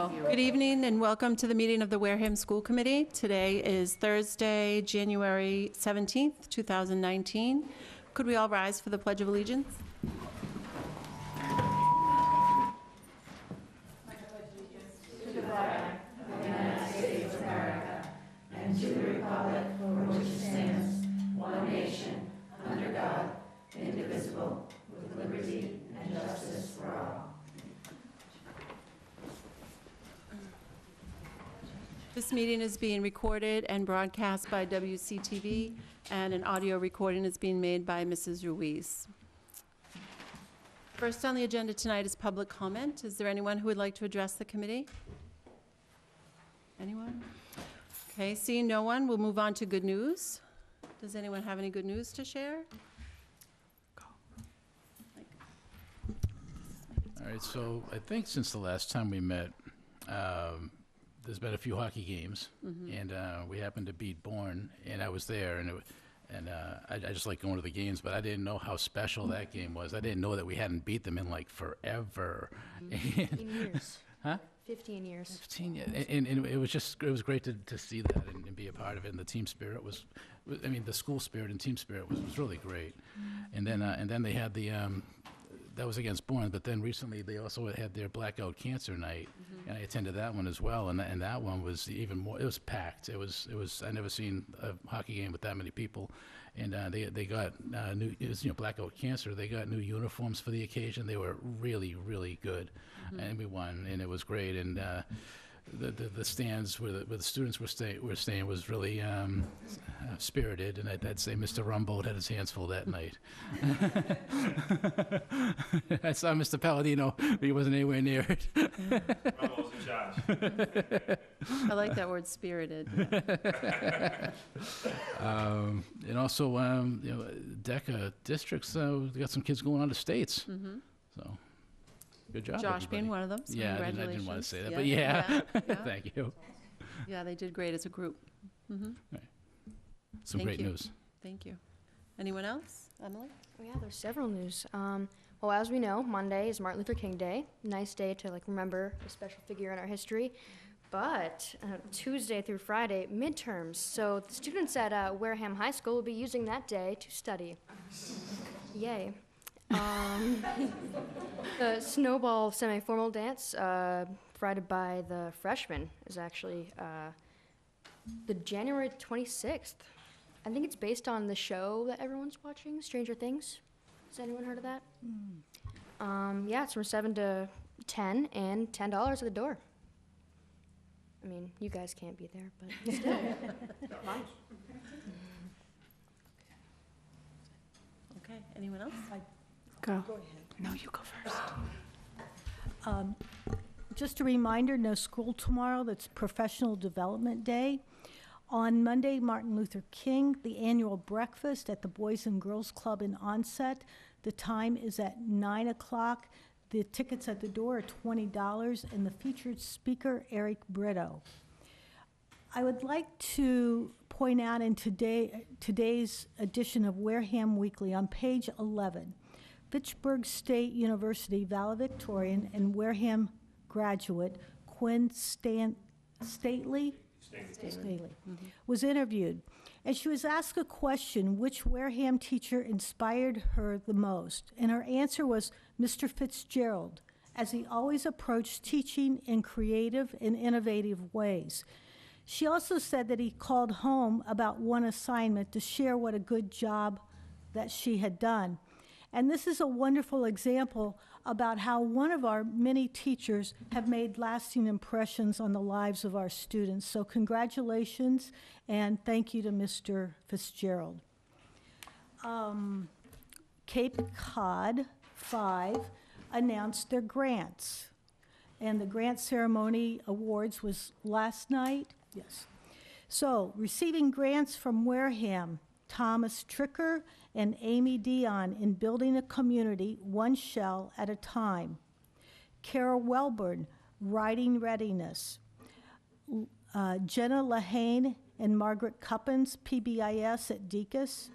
Good evening and welcome to the meeting of the Wareham School Committee. Today is Thursday, January 17th, 2019. Could we all rise for the Pledge of Allegiance? This meeting is being recorded and broadcast by WCTV, and an audio recording is being made by Mrs. Ruiz. First on the agenda tonight is public comment. Is there anyone who would like to address the committee? Anyone? Okay, seeing no one, we'll move on to good news. Does anyone have any good news to share? All right, so I think since the last time we met, there's been a few hockey games, and we happened to beat Bourne, and I was there, and I just like going to the games, but I didn't know how special that game was. I didn't know that we hadn't beat them in like forever. 15 years. Huh? 15 years. 15 years, and it was great to see that and be a part of it. And the team spirit was, I mean, the school spirit and team spirit was really great. And then they had the. That was against Bourne, but then recently they also had their blackout cancer night, and I attended that one as well, and that one was even more. It was packed. It was. I never seen a hockey game with that many people, and they got new. It was, blackout cancer. They got new uniforms for the occasion. They were really good, and we won, and it was great. And the stands where the students were staying was really spirited, and I'd say Mr. Rumbold had his hands full that night. I saw Mr. Palladino, but he wasn't anywhere near it. Rumbold's in charge. I like that word, spirited. And also, DECA districts, we got some kids going on to states. So. Good job, Josh everybody. being one of them, so yeah, I congratulations. didn't want to say that, Yeah. but Yeah. thank you. Yeah, they did great as a group. Right. Some Thank great you. news. Thank you. Anyone else? Emily? Oh, yeah, there's several news. Well, as we know, Monday is Martin Luther King Day. Nice day to remember a special figure in our history. But Tuesday through Friday, midterms. So the students at Wareham High School will be using that day to study. Yay. The snowball semi-formal dance, provided by the freshmen, is actually the January 26th. I think it's based on the show that everyone's watching, Stranger Things. Has anyone heard of that? Yeah, it's from 7 to 10 and $10 at the door. I mean, you guys can't be there, but still. Fun. Okay, anyone else? Go ahead. No, you go first. Just a reminder, no school tomorrow. That's Professional Development Day. On Monday, Martin Luther King, the annual breakfast at the Boys and Girls Club in Onset. The time is at 9 o'clock. The tickets at the door are $20, and the featured speaker, Eric Brito. I would like to point out in today's edition of Wareham Weekly on page 11, Fitchburg State University valedictorian and Wareham graduate Quinn Stately was interviewed, and she was asked a question: which Wareham teacher inspired her the most? And her answer was Mr. Fitzgerald, as he always approached teaching in creative and innovative ways. She also said that he called home about one assignment to share what a good job that she had done. And this is a wonderful example about how one of our many teachers have made lasting impressions on the lives of our students. So congratulations, and thank you to Mr. Fitzgerald. Cape Cod 5 announced their grants, and the grant ceremony awards was last night. Yes. So, receiving grants from Wareham, Thomas Tricker and Amy Dion in Building a Community, One Shell at a Time. Carol Welburn, Writing Readiness. Jenna Lahane and Margaret Cuppins, PBIS at Deaconess.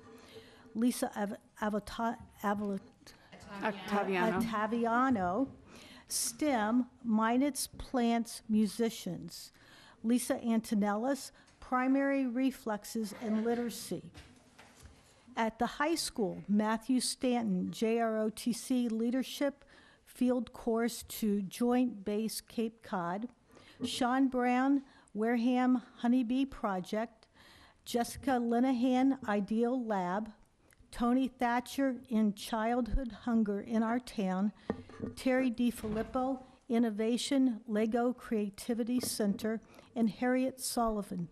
Lisa Ottaviano, STEM, Minutes, Plants, Musicians. Lisa Antonellis, Primary Reflexes and Literacy. At the high school, Matthew Stanton, JROTC Leadership Field Course to Joint Base Cape Cod. Sean Brown, Wareham Honeybee Project. Jessica Linehan, Ideal Lab. Tony Thatcher in Childhood Hunger in Our Town. Terry DiFilippo, Innovation Lego Creativity Center. And Harriet Sullivan,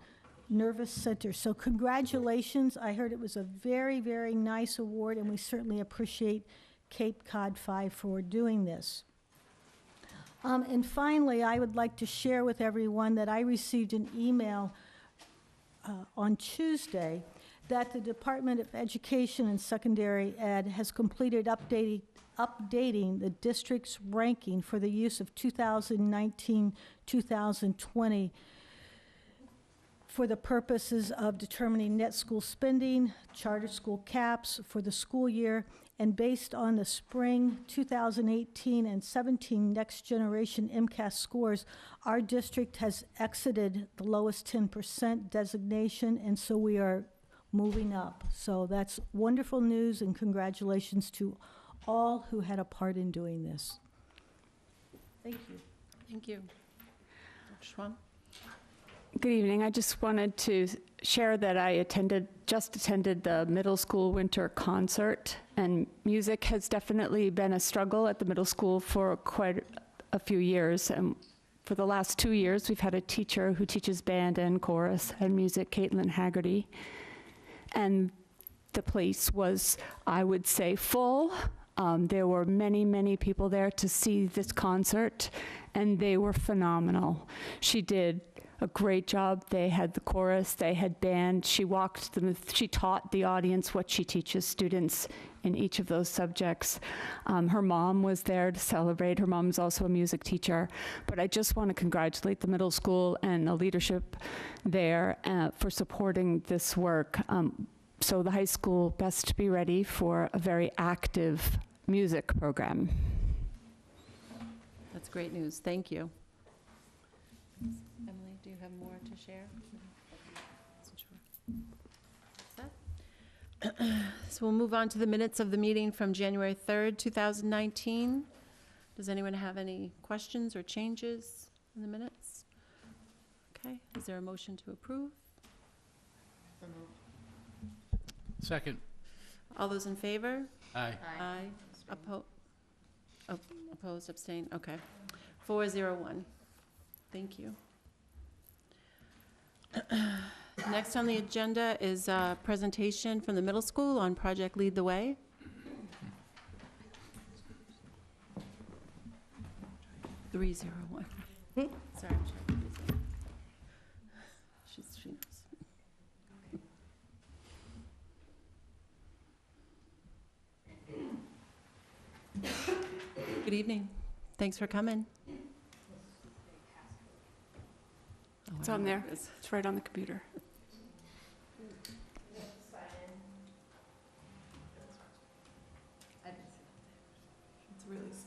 Nervous Center. So congratulations. I heard it was a very, very nice award, and we certainly appreciate Cape Cod 5 for doing this. And finally, I would like to share with everyone that I received an email on Tuesday that the Department of Education and Secondary Ed has completed updating the district's ranking for the use of 2019-2020 for the purposes of determining net school spending, charter school caps for the school year, and based on the spring 2018 and 17 Next Generation MCAS scores, our district has exited the lowest 10% designation, and so we are moving up. So that's wonderful news, and congratulations to all who had a part in doing this. Thank you. Thank you. Dr. Schwam? Good evening. I just wanted to share that I just attended the middle school winter concert, and music has definitely been a struggle at the middle school for quite a few years. And for the last 2 years, we've had a teacher who teaches band and chorus and music, Caitlin Haggerty. And the place was, I would say, full. There were many, many people there to see this concert, and they were phenomenal. She did a great job. They had the chorus, they had band. She taught the audience what she teaches students in each of those subjects. Her mom was there to celebrate. Her mom's also a music teacher. But I just want to congratulate the middle school and the leadership there for supporting this work. So the high school best be ready for a very active music program. That's great news. Thank you. Emily, do you have more to share? So we'll move on to the minutes of the meeting from January 3rd, 2019. Does anyone have any questions or changes in the minutes? Okay, is there a motion to approve? Second. All those in favor? Aye. Aye. Opposed, abstained, okay. 401. Thank you. Next on the agenda is a presentation from the middle school on Project Lead the Way. Sorry, I'm sorry. She knows. Good evening. Thanks for coming. It's on there. It's right on the computer. It's really small.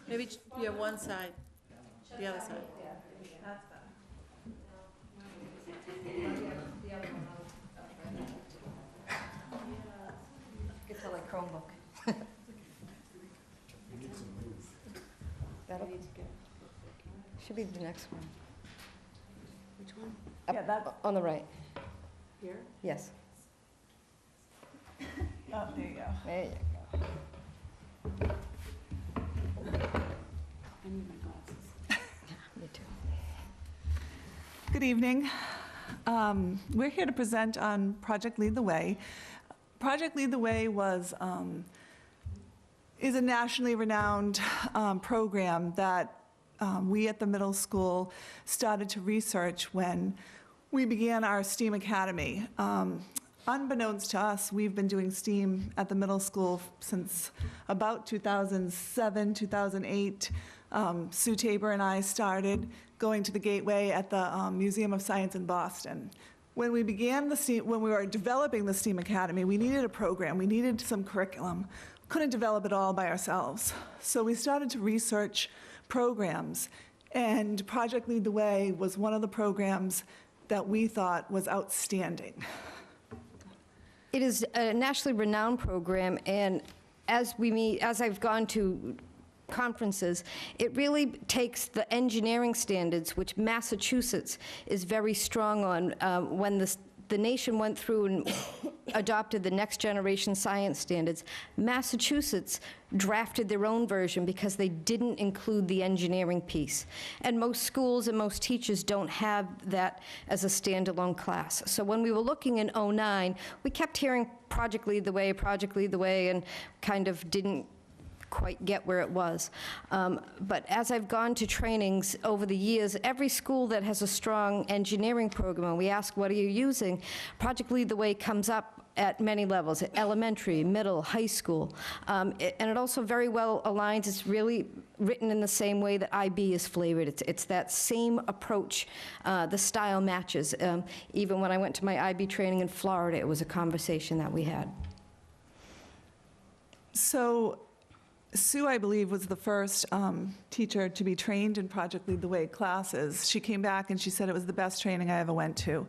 Maybe, yeah, one side, the other side. It's like Chromebook. That'll should be the next one. Which one? Yeah, that on the right. Here? Yes. Oh, there you go. There you go. I need my glasses. Me too. Good evening. We're here to present on Project Lead the Way. Project Lead the Way was is a nationally renowned program that we at the middle school started to research when we began our STEAM Academy. Unbeknownst to us, we've been doing STEAM at the middle school since about 2007, 2008. Sue Tabor and I started going to the Gateway at the Museum of Science in Boston. When we began when we were developing the STEAM Academy, we needed a program, we needed some curriculum. Couldn't develop it all by ourselves. So we started to research programs, and Project Lead the Way was one of the programs that we thought was outstanding. It is a nationally renowned program, and as I've gone to conferences, it really takes the engineering standards, which Massachusetts is very strong on. When the nation went through and adopted the next generation science standards, Massachusetts drafted their own version because they didn't include the engineering piece. And most schools and most teachers don't have that as a standalone class. So when we were looking in '09, we kept hearing Project Lead the Way, and kind of didn't quite get where it was. But as I've gone to trainings over the years, every school that has a strong engineering program, we ask, what are you using? Project Lead the Way comes up at many levels, at elementary, middle, high school. And it also very well aligns, it's really written in the same way that IB is flavored. It's that same approach. The style matches. Even when I went to my IB training in Florida, it was a conversation that we had. So Sue, I believe, was the first teacher to be trained in Project Lead the Way classes. She came back and she said it was the best training I ever went to,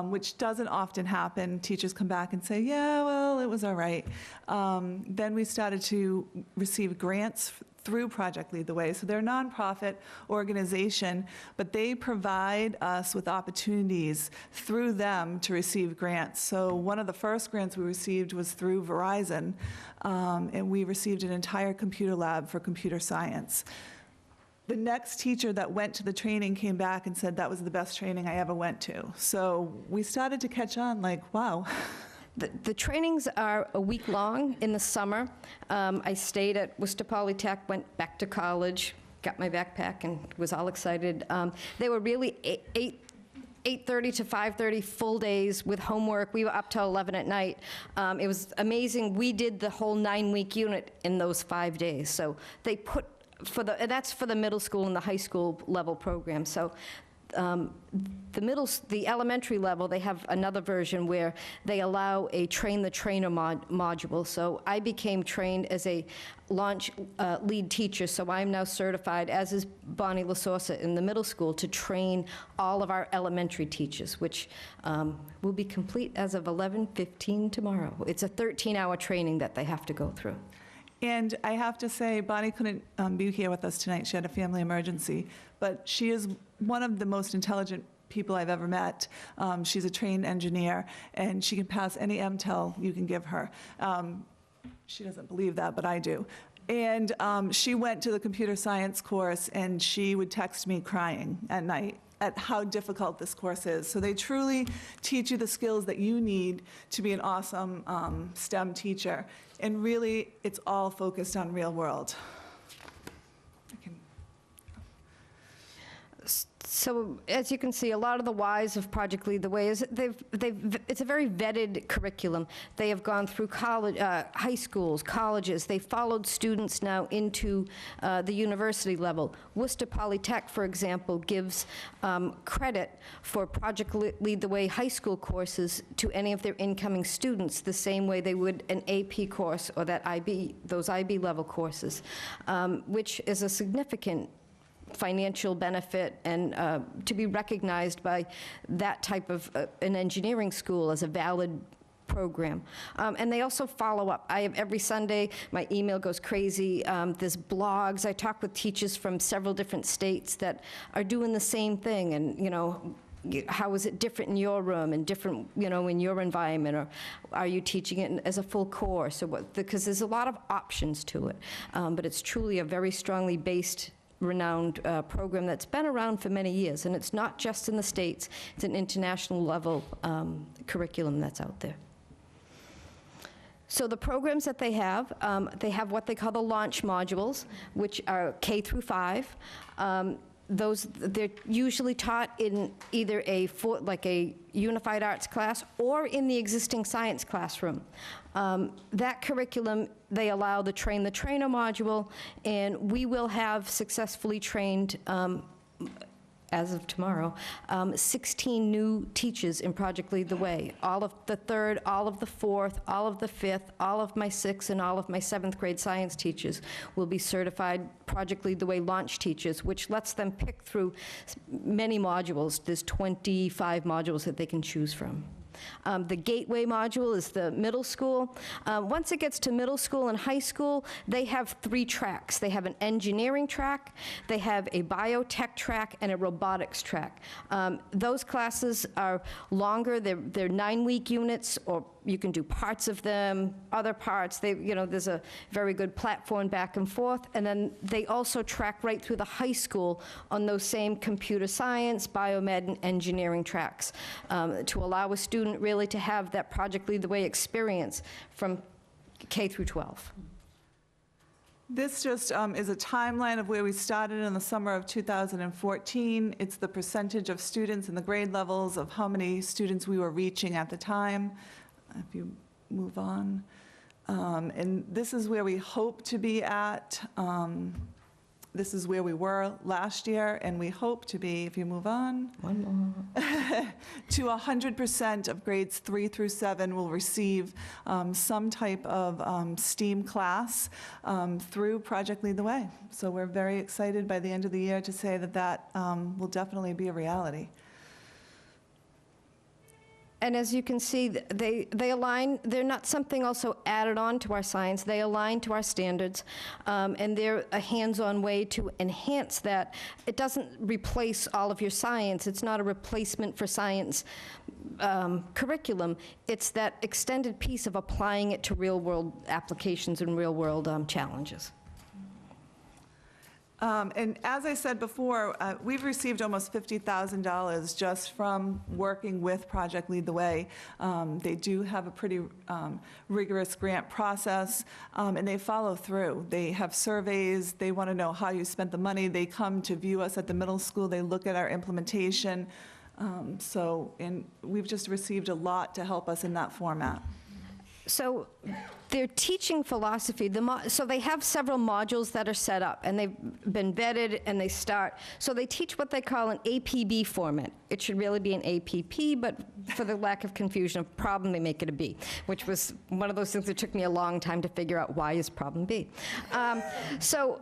which doesn't often happen. Teachers come back and say, yeah, well, it was all right. Then we started to receive grants through Project Lead the Way. So they're a nonprofit organization, but they provide us with opportunities through them to receive grants. So one of the first grants we received was through Verizon, and we received an entire computer lab for computer science. The next teacher that went to the training came back and said that was the best training I ever went to. So we started to catch on, like, wow. The trainings are a week long in the summer. I stayed at Worcester Polytech, went back to college, got my backpack, and was all excited. They were really 8:30 to 5:30 full days with homework. We were up till 11 at night. It was amazing. We did the whole 9-week unit in those 5 days. So they put and that's for the middle school and the high school level program. So the elementary level, they have another version where they allow a train the trainer module. So I became trained as a launch lead teacher, so I'm now certified, as is Bonnie LaSorsa in the middle school, to train all of our elementary teachers, which will be complete as of 11:15 tomorrow. It's a 13-hour training that they have to go through. And I have to say, Bonnie couldn't be here with us tonight. She had a family emergency. But she is one of the most intelligent people I've ever met. She's a trained engineer, and she can pass any MTEL you can give her. She doesn't believe that, but I do. And she went to the computer science course, and she would text me crying at night at how difficult this course is. So they truly teach you the skills that you need to be an awesome STEM teacher. And really, it's all focused on real world. So as you can see, a lot of the whys of Project Lead the Way is it's a very vetted curriculum. They have gone through college, high schools, colleges. They followed students now into the university level. Worcester Polytech, for example, gives credit for Project Lead the Way high school courses to any of their incoming students, the same way they would an AP course or those IB level courses, which is a significant financial benefit, and to be recognized by that type of an engineering school as a valid program. And they also follow up. Every Sunday, my email goes crazy. There's blogs. I talk with teachers from several different states that are doing the same thing, and, you know, how is it different in your room and different, you know, in your environment, or are you teaching it as a full course, or what? Because there's a lot of options to it. But it's truly a very strongly based, renowned program that's been around for many years, and it's not just in the States, it's an international level curriculum that's out there. So the programs that they have what they call the launch modules, which are K through 5. They're usually taught in either like a unified arts class or in the existing science classroom. That curriculum, they allow the train the trainer module, and we will have successfully trained, as of tomorrow, 16 new teachers in Project Lead the Way. All of the 3rd, all of the 4th, all of the 5th, all of my 6th, and all of my 7th grade science teachers will be certified Project Lead the Way launch teachers, which lets them pick through many modules. There's 25 modules that they can choose from. The gateway module is the middle school. Once it gets to middle school and high school, they have 3 tracks. They have an engineering track, they have a biotech track, and a robotics track. Those classes are longer. They're 9-week units, or you can do parts of them, other parts. There's a very good platform back and forth. And then they also track right through the high school on those same computer science, biomed, and engineering tracks to allow a student really to have that Project Lead the Way experience from K through 12. This just is a timeline of where we started in the summer of 2014. It's the percentage of students and the grade levels of how many students we were reaching at the time. If you move on. And this is where we hope to be at. This is where we were last year, and we hope to be, if you move on, One more. to 100% of grades 3 through 7 will receive some type of STEAM class through Project Lead the Way. So we're very excited by the end of the year to say that that will definitely be a reality. And as you can see, they align, they're not something also added on to our science, they align to our standards, and they're a hands-on way to enhance that. It doesn't replace all of your science, it's not a replacement for science curriculum, it's that extended piece of applying it to real-world applications and real-world challenges. And as I said before, we've received almost $50,000 just from working with Project Lead the Way. They do have a pretty rigorous grant process, and they follow through. They have surveys. They want to know how you spent the money. They come to view us at the middle school. They look at our implementation. And we've just received a lot to help us in that format. So their teaching philosophy, so they have several modules that are set up, and they've been vetted, and they start. So they teach what they call an APB format. It should really be an APP, but for the lack of confusion of problem, they make it a B, which was one of those things that took me a long time to figure out why is problem B. So,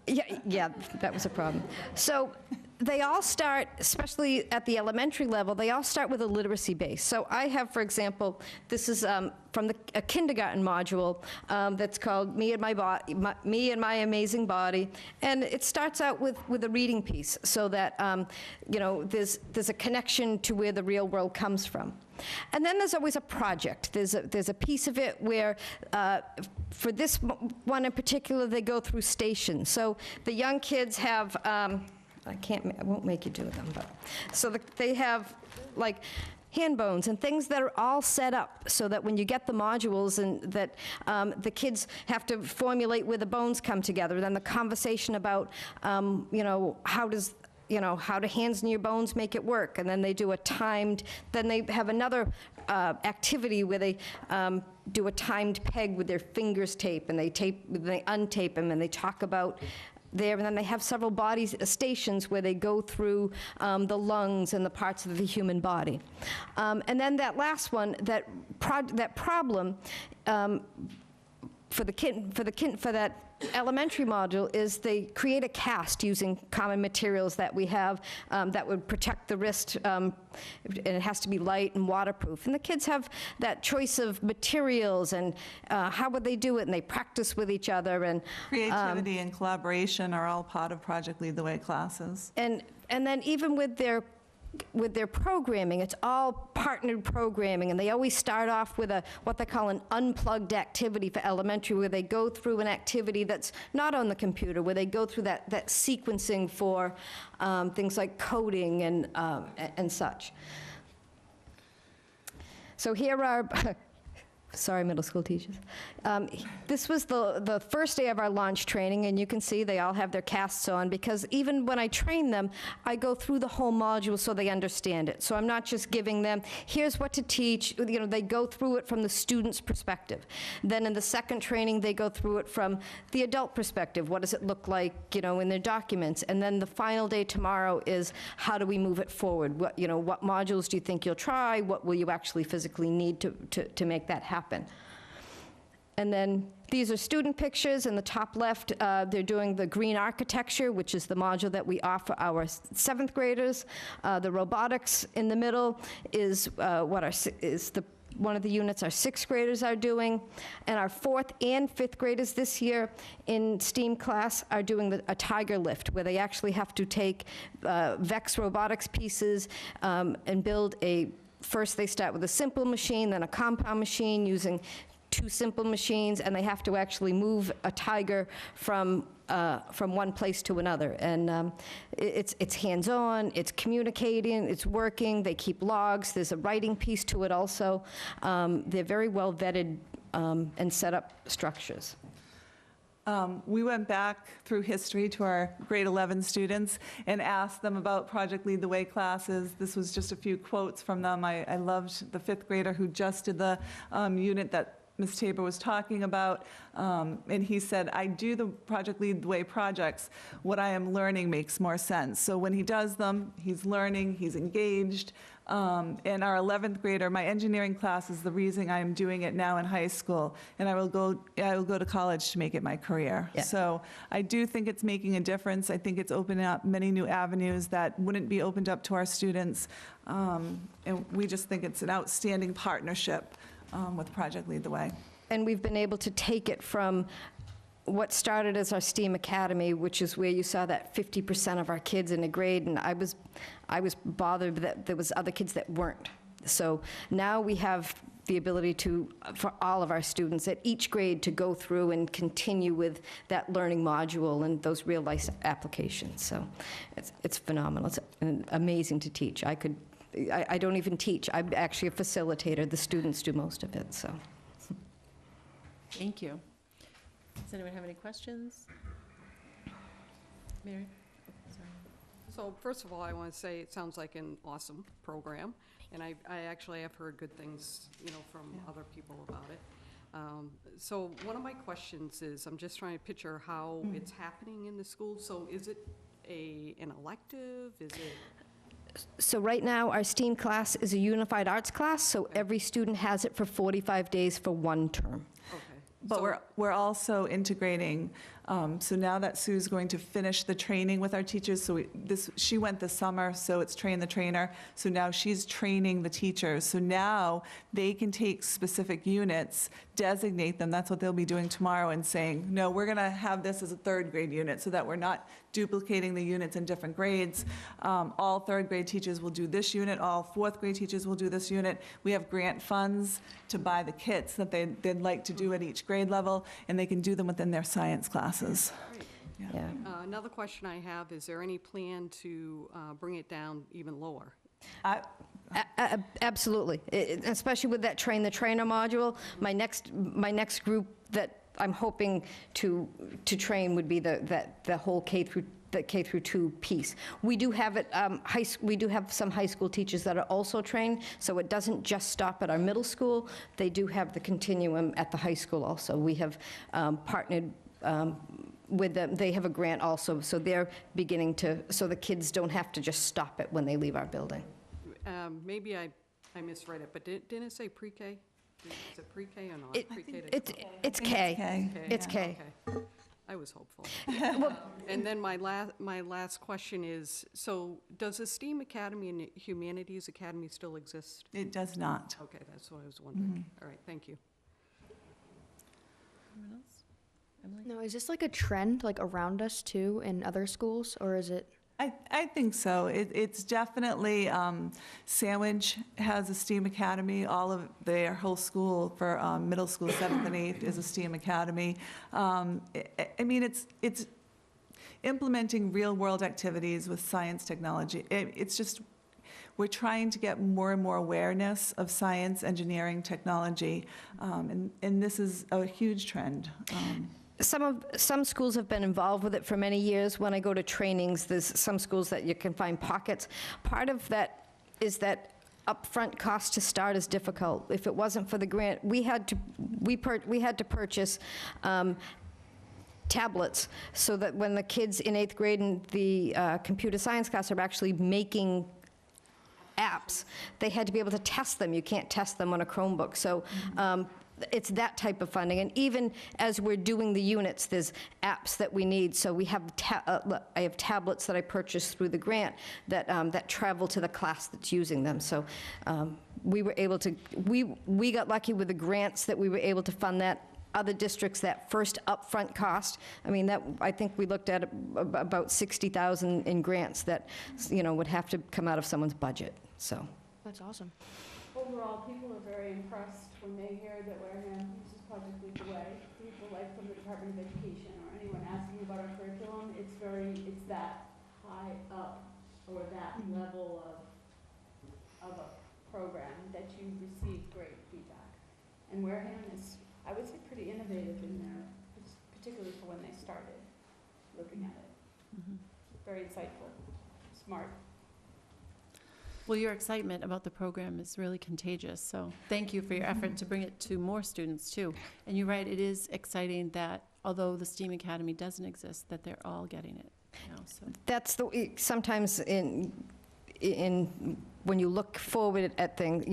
yeah, that was a problem. So they all start, especially at the elementary level, they all start with a literacy base. So I have, for example, this is from a kindergarten module that's called Me and My Amazing Body, and it starts out with a reading piece, so that there's a connection to where the real world comes from. And then there's always a project. There's a piece of it where, for this one in particular, they go through stations. So the young kids have. I won't make you do them, but so they have like hand bones and things that are all set up so that when you get the modules and that the kids have to formulate where the bones come together. Then the conversation about how do hands and your bones make it work, and then they do a timed. Then they have another activity where they do a timed peg with their fingers taped, and they untape them, and they talk about. There, and then they have several stations where they go through the lungs and the parts of the human body. And then that last one, that problem for that elementary module is they create a cast using common materials that we have that would protect the wrist, and it has to be light and waterproof. And the kids have that choice of materials and how would they do it, and they practice with each other. And creativity and collaboration are all part of Project Lead the Way classes. And then even with their programming, it's all partnered programming, and they always start off with what they call an unplugged activity for elementary, where they go through an activity that's not on the computer, where they go through that sequencing for things like coding and such. So here are Sorry, middle school teachers. This was the first day of our launch training, and you can see they all have their casts on, because even when I train them, I go through the whole module so they understand it. So I'm not just giving them, here's what to teach. You know, they go through it from the student's perspective. Then in the second training, they go through it from the adult perspective. What does it look like, you know, in their documents? And then the final day tomorrow is, how do we move it forward? What, you know, what modules do you think you'll try? What will you actually physically need to make that happen? And then these are student pictures. In the top left, they're doing the green architecture, which is the module that we offer our 7th graders. The robotics in the middle is one of the units our 6th graders are doing. And our 4th and 5th graders this year in STEAM class are doing a tiger lift, where they actually have to take VEX robotics pieces and build first they start with a simple machine, then a compound machine using 2 simple machines, and they have to actually move a tiger from one place to another. And it's hands-on, it's communicating, it's working, they keep logs, there's a writing piece to it also. They're very well vetted and set up structures. We went back through history to our grade 11 students and asked them about Project Lead the Way classes. This was just a few quotes from them. I loved the 5th grader who just did the unit that Ms. Tabor was talking about, and he said, I do the Project Lead the Way projects. What I am learning makes more sense. So when he does them, he's learning, he's engaged. And our 11th grader, my engineering class is the reason I am doing it now in high school, and I will go to college to make it my career. Yeah. So I do think it's making a difference. I think it's opening up many new avenues that wouldn't be opened up to our students. And we just think it's an outstanding partnership with Project Lead the Way. And we've been able to take it from what started as our STEAM Academy, which is where you saw that 50% of our kids in a grade, and I was bothered that there was other kids that weren't. So now we have the ability for all of our students at each grade to go through and continue with that learning module and those real-life applications. So it's phenomenal. It's amazing to teach. I don't even teach. I'm actually a facilitator. The students do most of it, so. Thank you. Does anyone have any questions? Mary? Oh, sorry. So first of all, I want to say it sounds like an awesome program, and I actually have heard good things, you know, from other people about it. So one of my questions is, I'm just trying to picture how it's happening in the school. So is it an elective? Is it? So right now, our STEAM class is a unified arts class, so every student has it for 45 days for one term. Okay. But So- we're also integrating, so now that Sue's going to finish the training with our teachers, so she went this summer, so it's train the trainer, so now she's training the teachers. So now they can take specific units, designate them, that's what they'll be doing tomorrow, and saying, no, we're gonna have this as a 3rd grade unit, so that we're not duplicating the units in different grades. All 3rd grade teachers will do this unit, all 4th grade teachers will do this unit. We have grant funds to buy the kits that they'd like to do at each grade level, and they can do them within their science classes. Great. Yeah. Another question I have, is there any plan to bring it down even lower? Absolutely, especially with that train the trainer module. My next group that I'm hoping to train would be the whole K through 2 piece. We do have it. We do have some high school teachers that are also trained, so it doesn't just stop at our middle school. They do have the continuum at the high school also. We have partnered with them. They have a grant also, so they're beginning to, so the kids don't have to just stop it when they leave our building. Maybe I misread it, but didn't it say pre-K? Is it pre-K or not? It's Pre-K to K. Okay. It's K. Okay. I was hopeful. And then my last question is, so does the STEAM Academy and Humanities Academy still exist? It does not. Okay, that's what I was wondering. All right, thank you. Anyone else? Emily? No, is this like a trend, like around us too, in other schools, or is it? I think so. It's definitely, Sandwich has a STEAM Academy. All of their whole school for middle school, 7th and 8th is a STEAM Academy. I mean, it's implementing real-world activities with science technology. It's just, we're trying to get more and more awareness of science, engineering, technology, and this is a huge trend. Some schools have been involved with it for many years. When I go to trainings, there's some schools that you can find pockets. Part of that is that upfront cost to start is difficult. If it wasn't for the grant, we had to purchase tablets so that when the kids in 8th grade in the computer science class are actually making apps, they had to be able to test them. You can't test them on a Chromebook. So it's that type of funding. And even as we're doing the units, there's apps that we need. So we have, I have tablets that I purchased through the grant that travel to the class that's using them. So we were able to, we got lucky with the grants that we were able to fund that. Other districts, that first upfront cost, I mean, that, I think we looked at about 60,000 in grants that, would have to come out of someone's budget, so. That's awesome. Overall, people are very impressed when they hear that Wareham uses Project Lead the Way. People like from the Department of Education or anyone asking about our curriculum, it's that high up or that level of a program that you receive great feedback. And Wareham is, I would say, pretty innovative in there, particularly for when they started looking at it. Very insightful, smart. Well, your excitement about the program is really contagious, so thank you for your effort to bring it to more students, too. And you're right, it is exciting that, although the STEAM Academy doesn't exist, that they're all getting it now, so. That's sometimes when you look forward at things,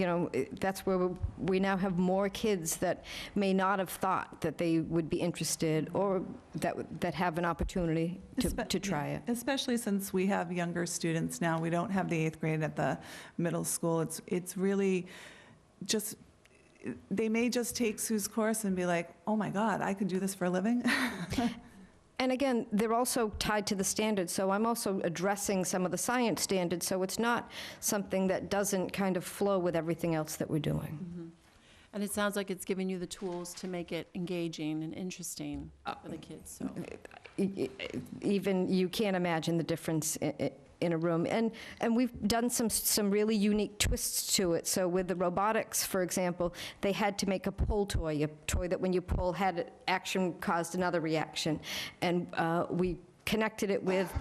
that's where we now have more kids that may not have thought that they would be interested or that have an opportunity to try it. Especially since we have younger students now. We don't have the 8th grade at the middle school. It's really just, they may just take Sue's course and be like, oh my God, I can do this for a living. And again, they're also tied to the standards, so I'm also addressing some of the science standards, so it's not something that doesn't kind of flow with everything else that we're doing. And it sounds like it's giving you the tools to make it engaging and interesting for the kids, so. Even you can't imagine the difference in a room. And we've done some really unique twists to it. So with the robotics, for example, they had to make a pull toy, a toy that when you pull had action caused another reaction. And we connected it with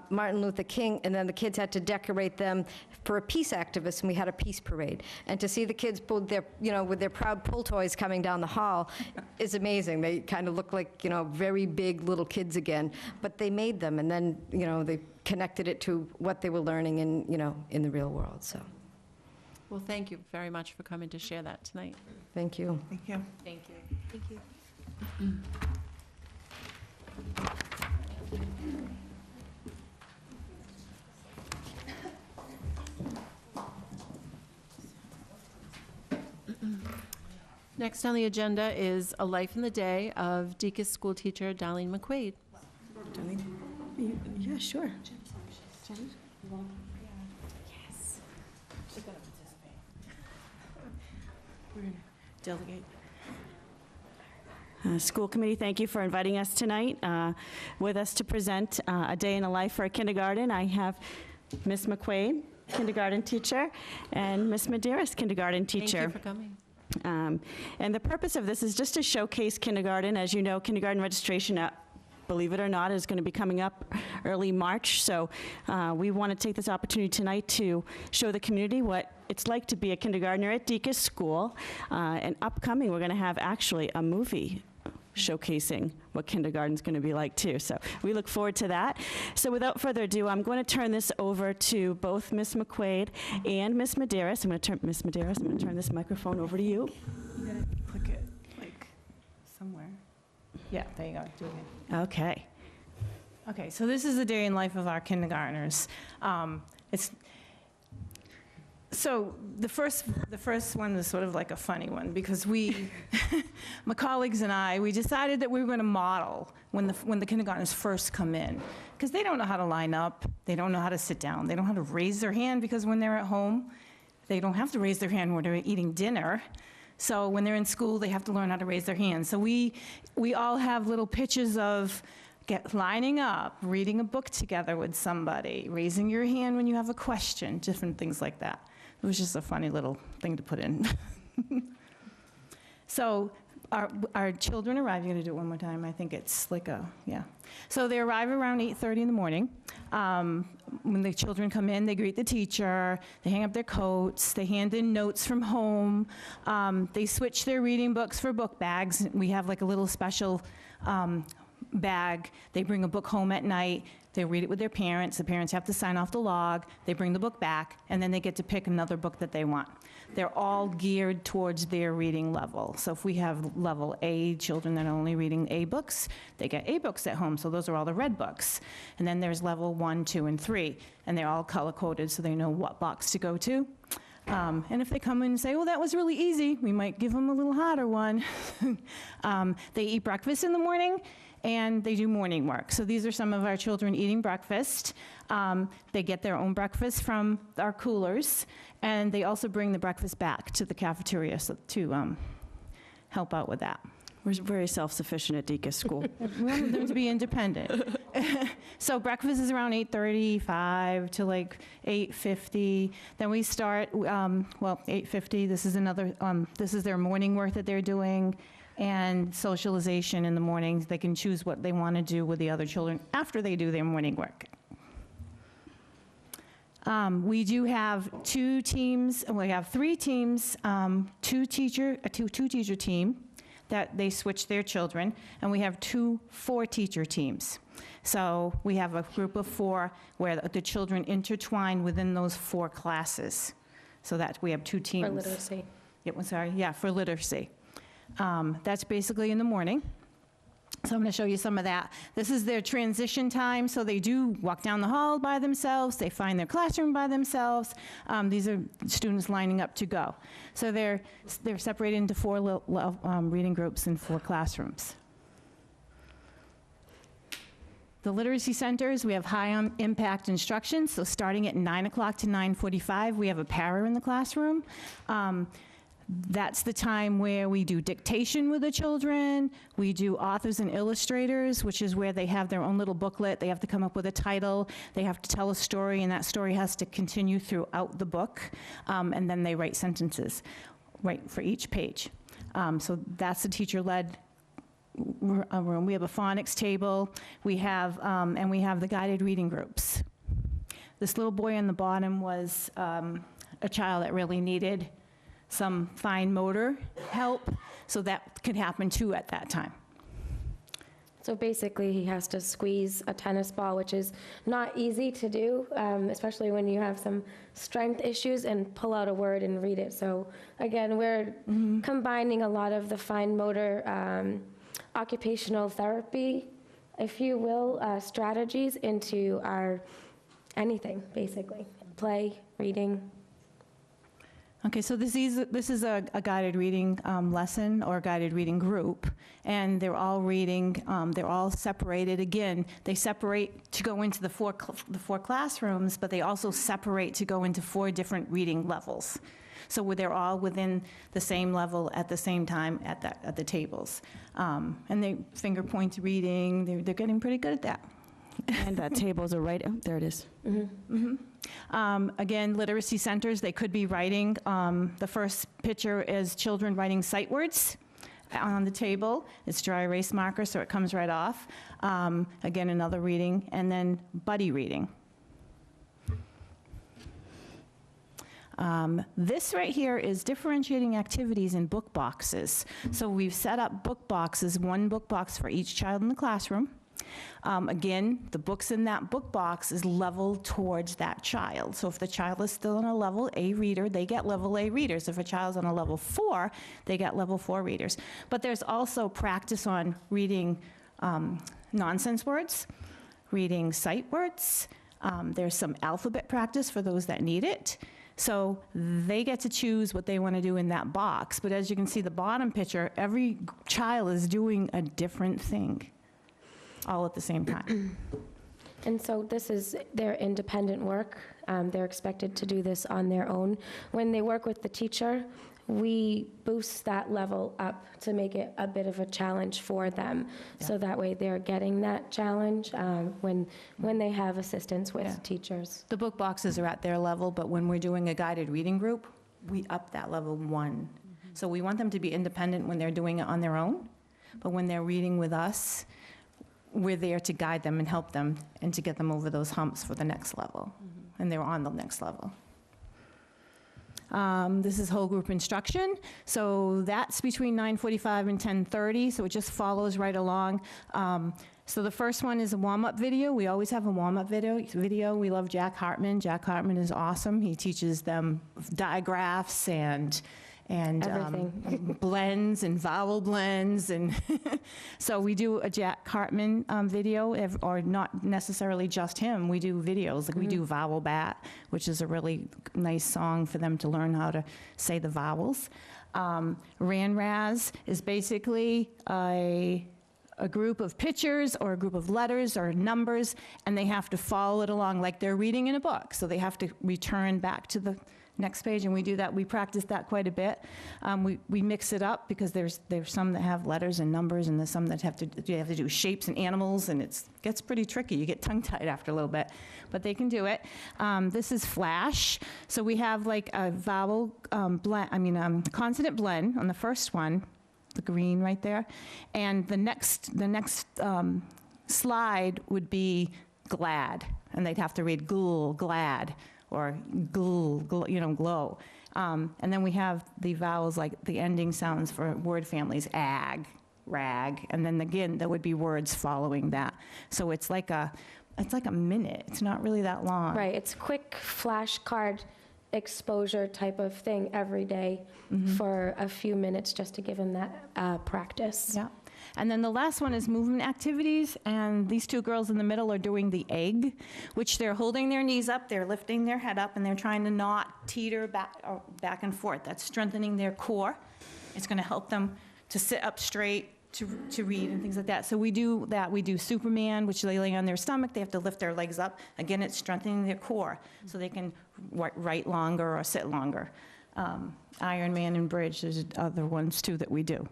Martin Luther King, and then the kids had to decorate them for a peace activist, and we had a peace parade. And to see the kids pull their, with their proud pull toys coming down the hall is amazing. They kind of look like, very big little kids again, but they made them, and then, they connected it to what they were learning in the real world, so. Well, thank you very much for coming to share that tonight. Thank you. Thank you. Thank you. Thank you. Next on the agenda is A Life in the Day of Deaconess school teacher Darlene McQuaid. Yeah, sure. Yes. She's going to participate. We're going to delegate. School committee, thank you for inviting us tonight. With us to present a day in the life for a kindergarten, I have Ms. McQuaid, kindergarten teacher, and Ms. Medeiros, kindergarten teacher. Thank you for coming. And the purpose of this is just to showcase kindergarten. As you know, kindergarten registration, believe it or not, is going to be coming up early March. So we want to take this opportunity tonight to show the community what it's like to be a kindergartner at Deaconess School. And upcoming, we're going to have actually a movie showcasing what kindergarten's going to be like too. So we look forward to that. So without further ado, I'm going to turn this over to both Ms. McQuaid and Ms. Medeiros. I'm going to turn this microphone over to you. You gotta click it, like, somewhere. Yeah, there you go. Do it again. Okay. Okay, so this is the day in life of our kindergartners. So the first one is sort of like a funny one because we, my colleagues and I, we decided that we were going to model when the kindergartners first come in because they don't know how to line up, they don't know how to sit down, they don't know how to raise their hand because when they're at home, they don't have to raise their hand when they're eating dinner. So when they're in school, they have to learn how to raise their hands. So we all have little pictures of lining up, reading a book together with somebody, raising your hand when you have a question, different things like that. It was just a funny little thing to put in. So our children arrive, you're gonna do it one more time, I think it's like yeah. So they arrive around 8:30 in the morning. When the children come in, they greet the teacher, they hang up their coats, they hand in notes from home, they switch their reading books for book bags. We have like a little special bag. They bring a book home at night, they read it with their parents, the parents have to sign off the log, they bring the book back, and then they get to pick another book that they want. They're all geared towards their reading level. So if we have level A children that are only reading A books, they get A books at home, so those are all the red books. And then there's level 1, 2, and 3, and they're all color-coded so they know what box to go to. And if they come in and say, oh, that was really easy, we might give them a little harder one. They eat breakfast in the morning, and they do morning work. So these are some of our children eating breakfast. They get their own breakfast from our coolers, and they also bring the breakfast back to the cafeteria to help out with that. We're very self-sufficient at Deacon's School. We want them to be independent. So breakfast is around 8:35 to like 8:50. Then we start, 8:50, this is another, this is their morning work that they're doing, and socialization in the mornings. They can choose what they want to do with the other children after they do their morning work. We do have 2 teams, we have 3 teams, two teacher team that they switch their children, and we have 2 4-teacher teams. So we have a group of 4 where the children intertwine within those 4 classes. So that we have 2 teams. For literacy. For literacy. That's basically in the morning. So I'm going to show you some of that. This is their transition time, so they do walk down the hall by themselves, they find their classroom by themselves. These are students lining up to go. So they're separated into 4 reading groups in 4 classrooms. The literacy centers, we have high impact instruction, so starting at 9 o'clock to 9:45, we have a para in the classroom. That's the time where we do dictation with the children. We do authors and illustrators, which is where they have their own little booklet. They have to come up with a title. They have to tell a story, and that story has to continue throughout the book. And then they write sentences right for each page. So that's a teacher-led room. We have a phonics table. We have, and we have the guided reading groups. This little boy on the bottom was a child that really needed some fine motor help, so that could happen too at that time. So basically, he has to squeeze a tennis ball, which is not easy to do, especially when you have some strength issues, and pull out a word and read it. So again, we're combining a lot of the fine motor occupational therapy, if you will, strategies into our anything, basically. Play, reading. Okay, so this is a guided reading lesson or a guided reading group, and they're all reading, they're all separated. Again, they separate to go into the four classrooms, but they also separate to go into 4 different reading levels. So they're all within the same level at the same time at the tables. And they finger point reading, they're getting pretty good at that. And tables are right, oh, there it is. Again, literacy centers, they could be writing. The first picture is children writing sight words on the table. It's dry erase marker, so it comes right off. Again, another reading, and then buddy reading. This right here is differentiating activities in book boxes. So we've set up book boxes, 1 book box for each child in the classroom. Again, the books in that book box is leveled towards that child. So if the child is still on a level A reader, they get level A readers. If a child's on a level 4, they get level 4 readers. But there's also practice on reading nonsense words, reading sight words. There's some alphabet practice for those that need it. So they get to choose what they want to do in that box. But as you can see, the bottom picture, every child is doing a different thing, all at the same time. And so this is their independent work. They're expected to do this on their own. When they work with the teacher, we boost that level up to make it a bit of a challenge for them. So that way they're getting that challenge when they have assistance with teachers. The book boxes are at their level, but when we're doing a guided reading group, we up that level 1. So we want them to be independent when they're doing it on their own, but when they're reading with us, we're there to guide them and help them and to get them over those humps for the next level. And they're on the next level. This is whole group instruction. So that's between 9:45 and 10:30, so it just follows right along. So the first one is a warm-up video. We always have a warm-up video. We love Jack Hartman. Jack Hartman is awesome. He teaches them digraphs and blends and vowel blends, and so we do a Jack Hartman video, or not necessarily just him. We do videos, like we do Vowel Bat, which is a really nice song for them to learn how to say the vowels. Ran-Raz is basically a group of pictures or a group of letters or numbers, and they have to follow it along like they're reading in a book. So they have to return back to the next page, and we do that. We practice that quite a bit. We mix it up because there's some that have letters and numbers, and there's some that you have to do shapes and animals, and it gets pretty tricky. You get tongue-tied after a little bit, but they can do it. This is Flash. So we have like a vowel consonant blend on the first one, the green right there, and the next slide would be glad, and they'd have to read ghoul, glad, or glow. And then we have the vowels, like the ending sounds for word families, ag, rag, and then again, there would be words following that. So it's like a minute. It's not really that long. Right, it's quick flashcard exposure type of thing every day for a few minutes just to give them that practice. Yeah. And then the last one is movement activities, and these two girls in the middle are doing the egg, which they're holding their knees up, they're lifting their head up, and they're trying to not teeter back and forth. That's strengthening their core. It's going to help them to sit up straight, to read and things like that. So we do that. We do Superman, which they lay on their stomach. They have to lift their legs up. Again, it's strengthening their core so they can write longer or sit longer. Iron Man and Bridge, there's other ones too that we do.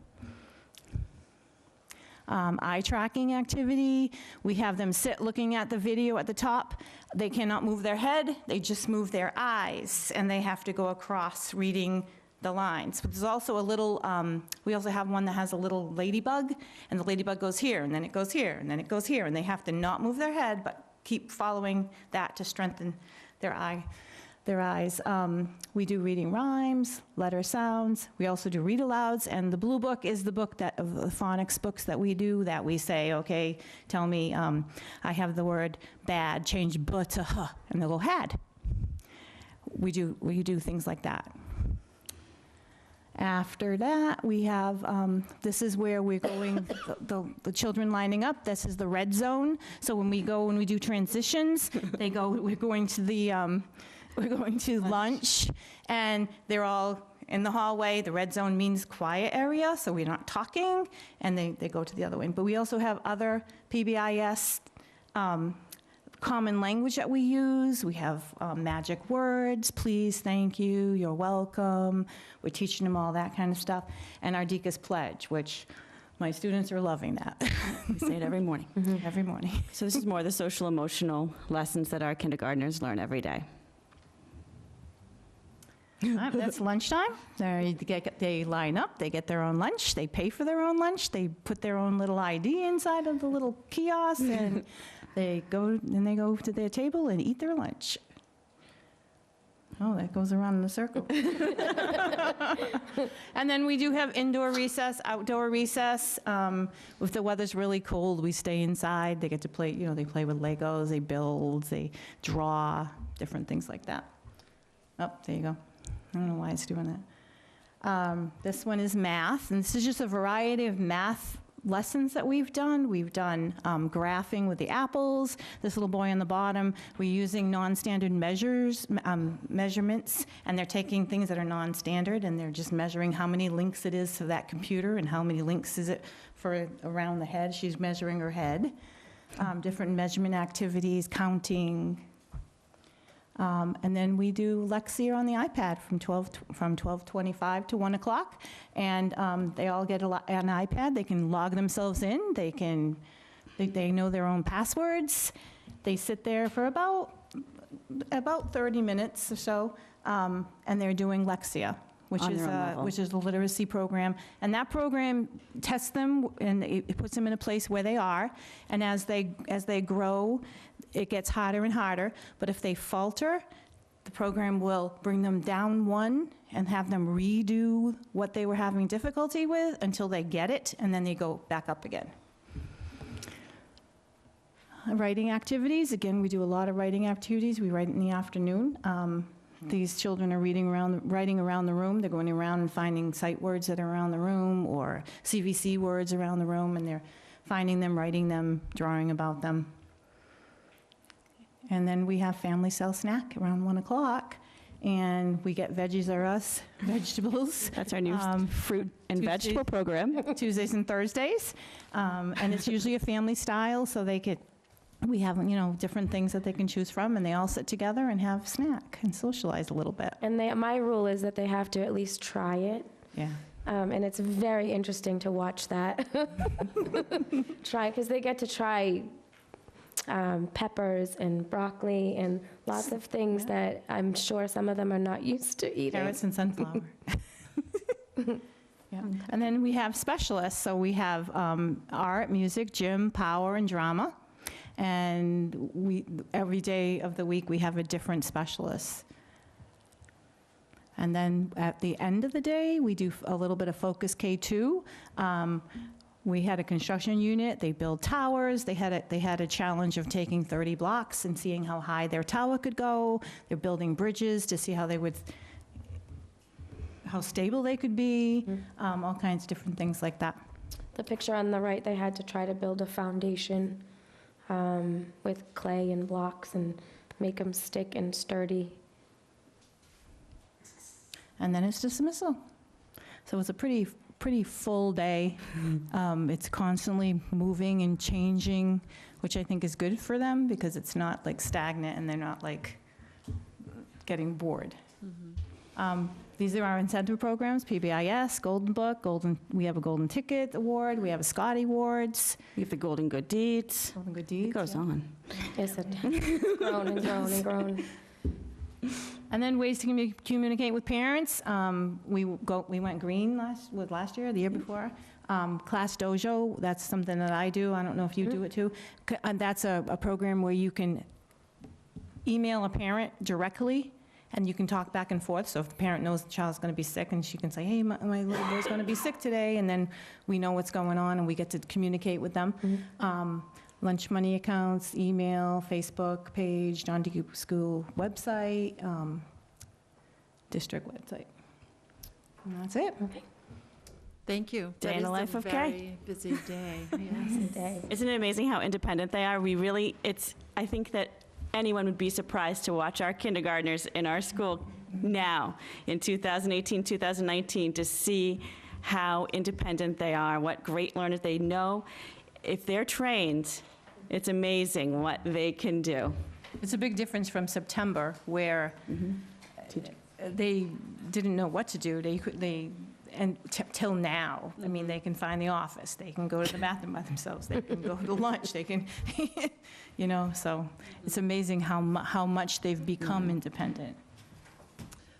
Eye tracking activity. We have them sit looking at the video at the top. They cannot move their head. They just move their eyes, and they have to go across reading the lines. But there's also a little, we also have one that has a little ladybug, and the ladybug goes here, and then it goes here, and then it goes here, and they have to not move their head, but keep following that to strengthen their eyes. We do reading rhymes, letter sounds. We also do read alouds, and the blue book is the book of the phonics books that we do, that we say, okay, tell me, I have the word bad, change b to h, and they'll go had. We do things like that. After that, we have, this is where we're going, the children lining up. This is the red zone. So when we do transitions, we're going to lunch, and they're all in the hallway. The red zone means quiet area, so we're not talking, and they go to the other way. But we also have other PBIS common language that we use. We have magic words, please, thank you, you're welcome. We're teaching them all that kind of stuff. And our Dika's Pledge, which my students are loving that. We say it every morning. Every morning. So this is more the social emotional lessons that our kindergartners learn every day. That's lunchtime. They line up, they get their own lunch, they pay for their own lunch, they put their own little ID inside of the little kiosk, and they go to their table and eat their lunch. Oh, that goes around in a circle. And then we do have indoor recess, outdoor recess. If the weather's really cold, we stay inside. They get to play, they play with Legos, they build, they draw, different things like that. Oh, there you go. I don't know why it's doing that. This one is math, and this is just a variety of math lessons that we've done. We've done graphing with the apples. This little boy on the bottom, we're using non-standard measurements, and they're taking things that are non-standard, and they're just measuring how many links it is to that computer and how many links is it for around the head. She's measuring her head. Different measurement activities, counting. And then we do Lexia on the iPad from 12:25 to 1 o'clock. And they all get an iPad. They can log themselves in. They know their own passwords. They sit there for about 30 minutes or so, and they're doing Lexia, which On their own level. which is the literacy program. And that program tests them, and it puts them in a place where they are. And as they grow, it gets harder and harder. But if they falter, the program will bring them down one and have them redo what they were having difficulty with until they get it, and then they go back up again. Writing activities, again, we do a lot of writing activities. We write in the afternoon. These children are writing around the room. They're going around and finding sight words that are around the room or CVC words around the room, and they're finding them, writing them, drawing about them. And then we have family cell snack around 1 o'clock, and we get Veggies Are Us vegetables. That's our new fruit and Tuesday- vegetable program. Tuesdays and Thursdays. And it's usually a family style, so we have, different things that they can choose from, and they all sit together and have snack and socialize a little bit. And my rule is that they have to at least try it. Yeah. And it's very interesting to watch that. Because they get to try peppers and broccoli and lots of things that I'm sure some of them are not used to eating. Carrots and sunflower. Yeah. And then we have specialists, so we have art, music, gym, power, and drama. And every day of the week, we have a different specialist. And then at the end of the day, we do a little bit of Focus K2. We had a construction unit. They build towers. They had a challenge of taking 30 blocks and seeing how high their tower could go. They're building bridges to see how stable they could be, all kinds of different things like that. The picture on the right, they had to try to build a foundation with clay and blocks and make them stick and sturdy. And then it's dismissal. So it's a pretty full day. It's constantly moving and changing, which I think is good for them because it's not like stagnant and they're not like getting bored. These are our incentive programs: PBIS, Golden Book, we have a Golden Ticket Award, we have a Scotty Awards. We have the Golden Good Deeds. Golden Good Deeds. It goes yeah. on. Yes, it's grown and grown and grown. And then ways to communicate with parents. We went green last year, the year before. Class Dojo, that's something that I do. I don't know if you do it too. And that's a program where you can email a parent directly, and you can talk back and forth. So if the parent knows the child's going to be sick, and she can say, hey, my little boy's going to be sick today, and then we know what's going on, and we get to communicate with them. Lunch money accounts, email, Facebook page, John D. School website, district website. And that's it. Okay. Thank you. Day in the life of Kay. Very busy day, yes. Isn't it amazing how independent they are? I think that anyone would be surprised to watch our kindergartners in our school now, in 2018, 2019, to see how independent they are, what great learners they know. If they're trained, it's amazing what they can do. It's a big difference from September, where they didn't know what to do. Till now. I mean, they can find the office, they can go to the bathroom by themselves, they can go to lunch, they can, so it's amazing how much they've become independent.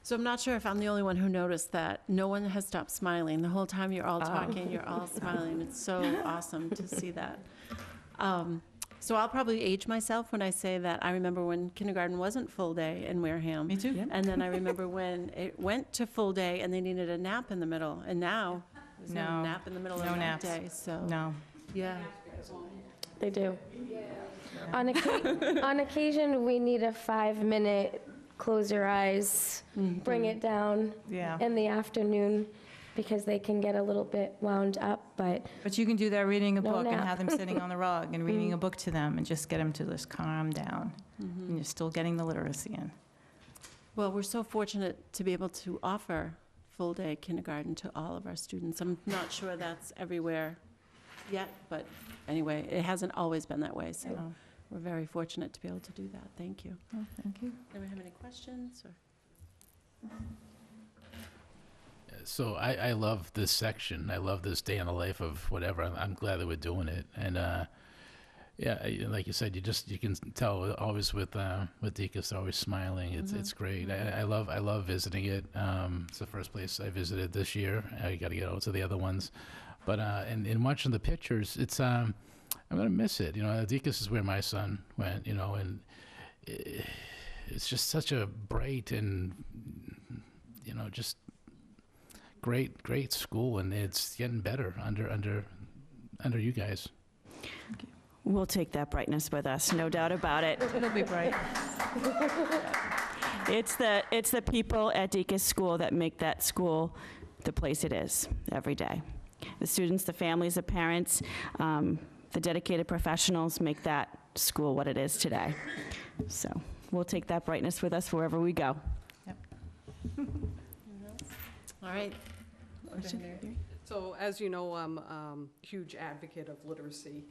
So I'm not sure if I'm the only one who noticed that no one has stopped smiling. The whole time you're all talking, you're all smiling. It's so awesome to see that. So I'll probably age myself when I say that I remember when kindergarten wasn't full day in Wareham. Me too. And then I remember when it went to full day and they needed a nap in the middle. And now there's no nap in the middle of No that naps. day. So No. yeah. They do. On occasion, we need a 5-minute close your eyes, bring it down Yeah. in the afternoon, because they can get a little bit wound up, but But you can do that reading a No book and nap. have them sitting on the rug and reading a book to them and just get them to just calm down. And you're still getting the literacy in. Well, we're so fortunate to be able to offer full-day kindergarten to all of our students. I'm not sure that's everywhere yet, but anyway, it hasn't always been that way, so we're very fortunate to be able to do that. Thank you. Oh, thank you. Anyone have any questions, or? So I love this section. I love this day in the life of whatever. I'm glad that we're doing it. And yeah, like you said, you can tell always with Deacon's always smiling. It's great. I love visiting it. It's the first place I visited this year. I got to get out to the other ones, but in watching the pictures, it's I'm gonna miss it. You know, Deacon's is where my son went. You know, and it's just such a bright and just great school, and it's getting better under you guys. We'll take that brightness with us, no doubt about it. It'll be bright. It's the people at Deacon's School that make that school the place it is every day. The students, the families, the parents, the dedicated professionals make that school what it is today. So we'll take that brightness with us wherever we go. All right. So as you know, I'm a huge advocate of literacy,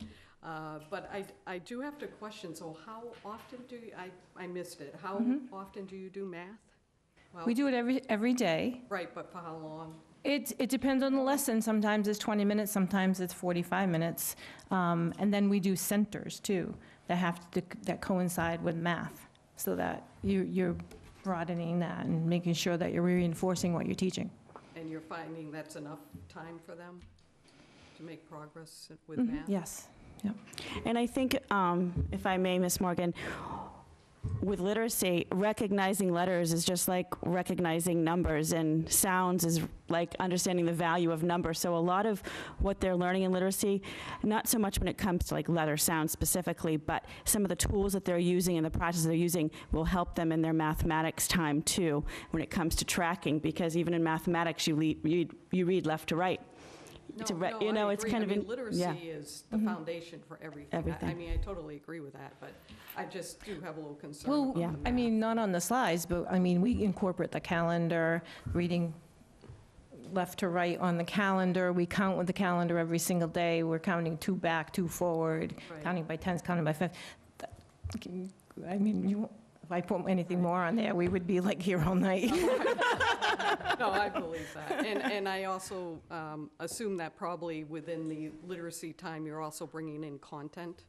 but I do have to question, so how often do you, I missed it, how often do you do math? Well, We do it every day. Right, but for how long? It depends on the lesson. Sometimes it's 20 minutes, sometimes it's 45 minutes. And then we do centers, too, that coincide with math, so that you're broadening that and making sure that you're reinforcing what you're teaching. And you're finding that's enough time for them to make progress with math? Yes. Yep. And I think, if I may, Ms. Morgan, with literacy, recognizing letters is just like recognizing numbers, and sounds is like understanding the value of numbers. So a lot of what they're learning in literacy, not so much when it comes to like letter sounds specifically, but some of the tools that they're using and the practices they're using will help them in their mathematics time too, when it comes to tracking, because even in mathematics, you read left to right. No, I it's agree. kind I of mean, in- literacy yeah. is the foundation for everything. Everything. I mean, I totally agree with that, but I just do have a little concern Well, about the I math. mean, not on the slides, but I mean, we incorporate the calendar, reading left to right on the calendar. We count with the calendar every single day. We're counting 2 back, 2 forward, Right. counting by tens, counting by fifths. I mean, if I put anything more on there, we would be like here all night. No, I believe that. And I also assume that probably within the literacy time, you're also bringing in content.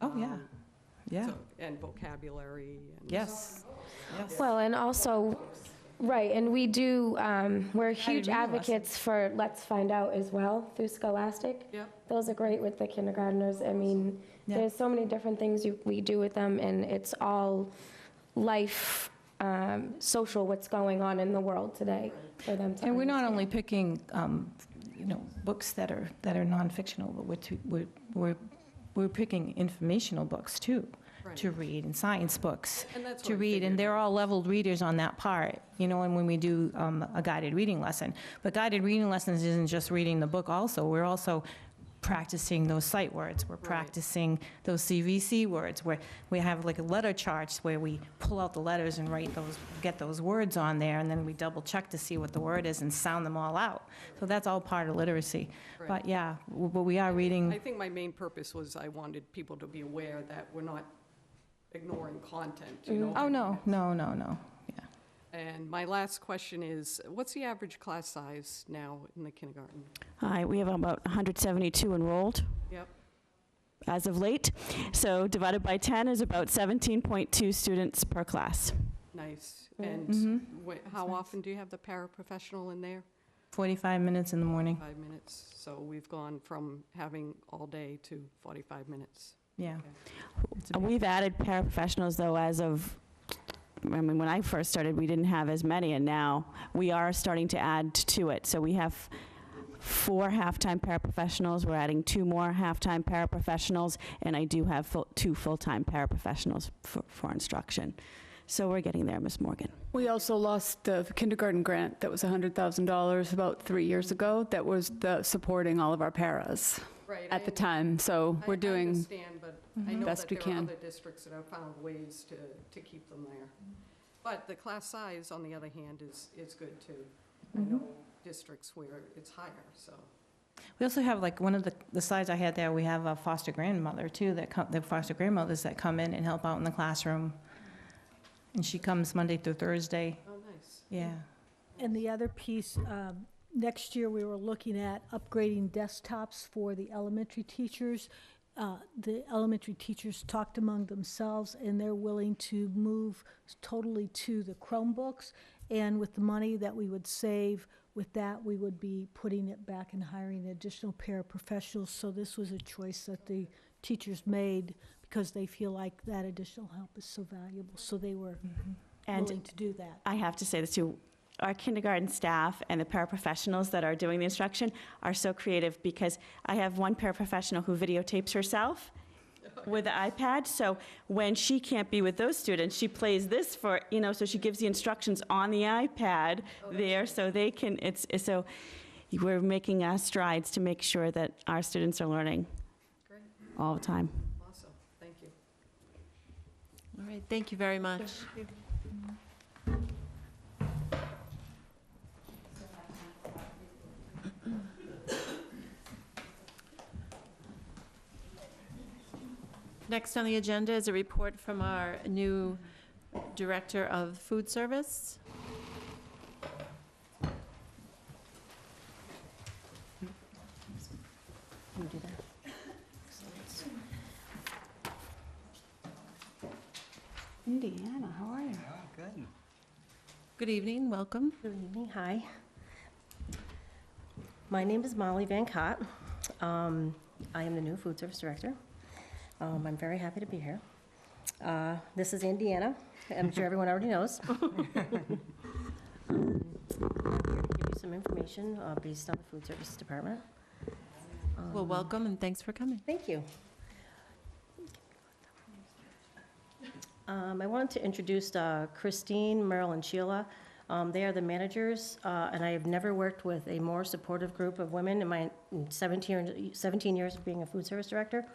Oh, yeah. Yeah. so- And vocabulary. And Yes. Yes. Well, and also, right, and we do, we're huge reading advocates for Let's Find Out as well through Scholastic. Yep. Those are great with the kindergartners. I mean, Yeah. there's so many different things we do with them, and it's all life, social, what's going on in the world today for them to And we're not understand. only picking, books that are non-fictional, but we're picking informational books too, Right. to read, and science books And that's to what I read, and figured. they're all leveled readers on that part, and when we do a guided reading lesson. But guided reading lessons isn't just reading the book also, we're also practicing those sight words, we're Right. practicing those CVC words, where we have like a letter charts where we pull out the letters and get those words on there, and then we double check to see what the word is and sound them all out. So that's all part of literacy. Right. But yeah, but we are reading. I think my main purpose was I wanted people to be aware that we're not ignoring content, Oh, no. Yeah. And my last question is, what's the average class size now in the kindergarten? We have about 172 enrolled Yep. as of late. So divided by 10 is about 17.2 students per class. Nice. Yeah. And how nice. often do you have the paraprofessional in there? 45 minutes in the morning. 5 minutes. So we've gone from having all day to 45 minutes. Yeah. We've added paraprofessionals, though, when I first started, we didn't have as many, and now we are starting to add to it. So we have 4 half-time paraprofessionals, we're adding 2 more half-time paraprofessionals, and I do have 2 full-time paraprofessionals for instruction. So we're getting there, Ms. Morgan. We also lost the kindergarten grant that was $100,000 about 3 years ago, that was supporting all of our paras Right. at the time. So we're I doing understand, but I know best that we there are can. other districts that have found ways to keep them there. But the class size, on the other hand, is good too. I know districts where it's higher, so. We also have, like, one of the slides I had there, we have a foster grandmother, too, the foster grandmothers that come in and help out in the classroom. And she comes Monday through Thursday. Oh, nice. Yeah. And the other piece, next year, we were looking at upgrading desktops for the elementary teachers. The elementary teachers talked among themselves, and they're willing to move totally to the Chromebooks. And with the money that we would save with that, we would be putting it back and hiring additional paraprofessionals. So this was a choice that the teachers made because they feel like that additional help is so valuable. So they were willing to do that. I have to say this too, our kindergarten staff and the paraprofessionals that are doing the instruction are so creative, because I have one paraprofessional who videotapes herself with the iPad, so when she can't be with those students, she plays this for, so she gives the instructions on the iPad there, so they can, so we're making strides to make sure that our students are learning Great. all the time. Awesome. Thank you. All right, thank you very much. Next on the agenda is a report from our new Director of Food Service. Indiana, how are you? Good. Good evening, welcome. Good evening, hi. My name is Molly Van Cott. I am the new food service director. I'm very happy to be here. This is Indiana. I'm sure everyone already knows. I'm here to give you some information based on the food service department. Well, welcome and thanks for coming. Thank you. I wanted to introduce Christine, Merrill, and Sheila. They are the managers, and I have never worked with a more supportive group of women in my 17 years of being a food service director.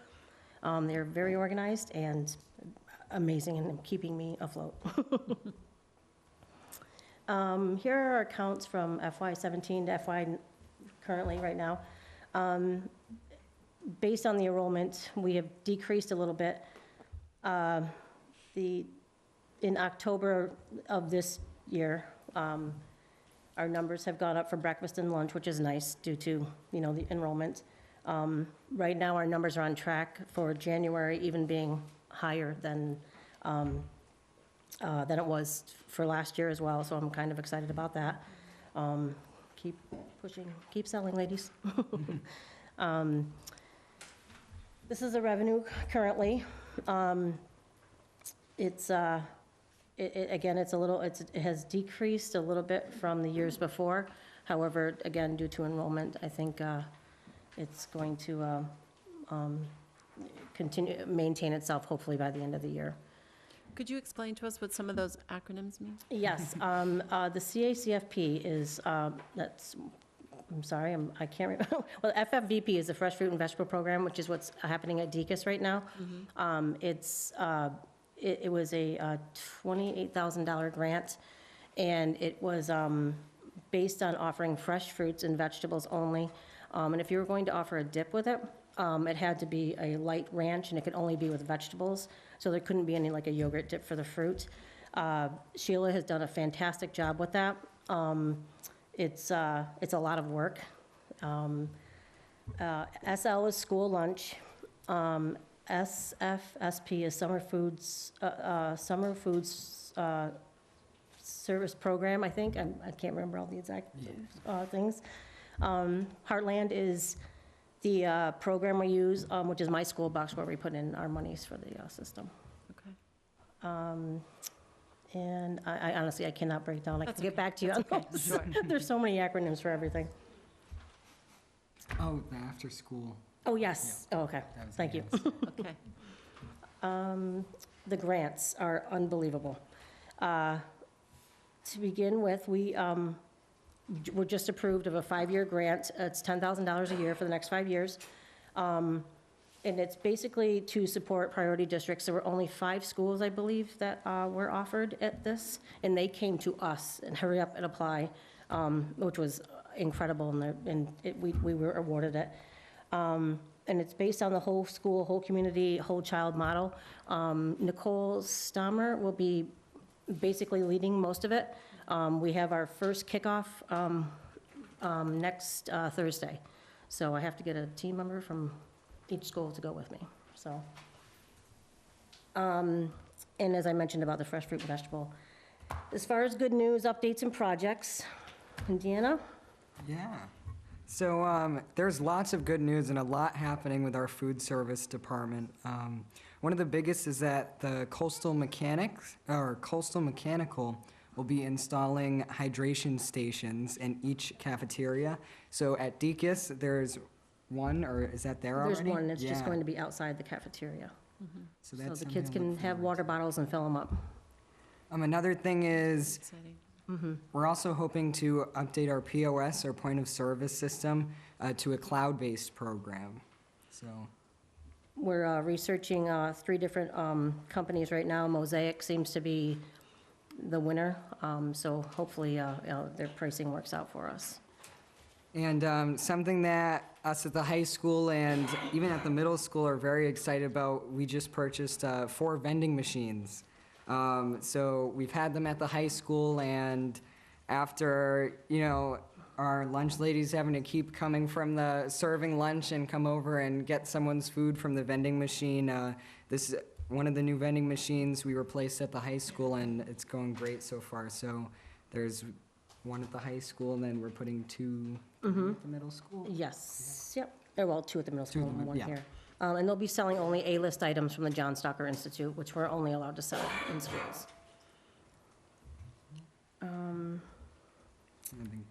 They're very organized and amazing in keeping me afloat. Here are our accounts from FY17 to FY currently right now. Based on the enrollment, we have decreased a little bit. In October of this year, our numbers have gone up for breakfast and lunch, which is nice due to, the enrollment. Right now, our numbers are on track for January, even being higher than it was for last year as well, so I'm kind of excited about that. Keep pushing, keep selling, ladies. This is the revenue currently. Again, it has decreased a little bit from the years before. However, again, due to enrollment, I think it's going to maintain itself hopefully by the end of the year. Could you explain to us what some of those acronyms mean? Yes, the CACFP is, I'm sorry, I can't remember. Well, FFVP is the Fresh Fruit and Vegetable Program, which is what's happening at DECUS right now. It was a $28,000 grant, and it was based on offering fresh fruits and vegetables only. And if you were going to offer a dip with it, it had to be a light ranch, and it could only be with vegetables. So there couldn't be any like a yogurt dip for the fruit. Sheila has done a fantastic job with that. It's a lot of work. SL is school lunch. SFSP is summer foods service program, I think. I can't remember all the exact things. Heartland is the program we use, which is my school box where we put in our monies for the system. Okay. And I honestly, I cannot break down. I can That's get back to you on okay. those. Sure. There's so many acronyms for everything. Oh, the after school. Oh, yes. Oh, okay. That was Thank you. Okay. The grants are unbelievable. To begin with, we were just approved of a 5-year grant. It's $10,000 a year for the next 5 years. And it's basically to support priority districts. There were only 5 schools, I believe, that were offered at this, and they came to us and hurry up and apply, which was incredible, we were awarded it. And it's based on the whole school, whole community, whole child model. Nicole Stammer will be basically leading most of it. We have our first kickoff next Thursday. So I have to get a team member from each school to go with me, so. And as I mentioned about the fresh fruit and vegetable. As far as good news, updates, and projects, Indiana? Yeah. So there's lots of good news and a lot happening with our food service department. One of the biggest is that the Coastal Mechanical will be installing hydration stations in each cafeteria. So at Deacon's, there's one, or is that there already? There's one, it's just Yeah. going to be outside the cafeteria. So So that's the kids something to can look have forward water bottles and fill them up. Another thing is, Exciting. we're also hoping to update our POS, our point of service system, to a cloud-based program. So, We're researching 3 different companies right now. Mosaic seems to be the winner, so hopefully their pricing works out for us. and something that us at the high school and even at the middle school are very excited about, we just purchased 4 vending machines. So we've had them at the high school, and after, our lunch ladies having to keep coming from the serving lunch and come over and get someone's food from the vending machine, this is one of the new vending machines we replaced at the high school, and it's going great so far. So there's one at the high school, and then we're putting 2 at the middle school. Yes, yep. Well, 2 at the middle 2 school at the and mid- 1 yeah. here. And they'll be selling only A-list items from the John Stalker Institute, which we're only allowed to sell in schools. I think-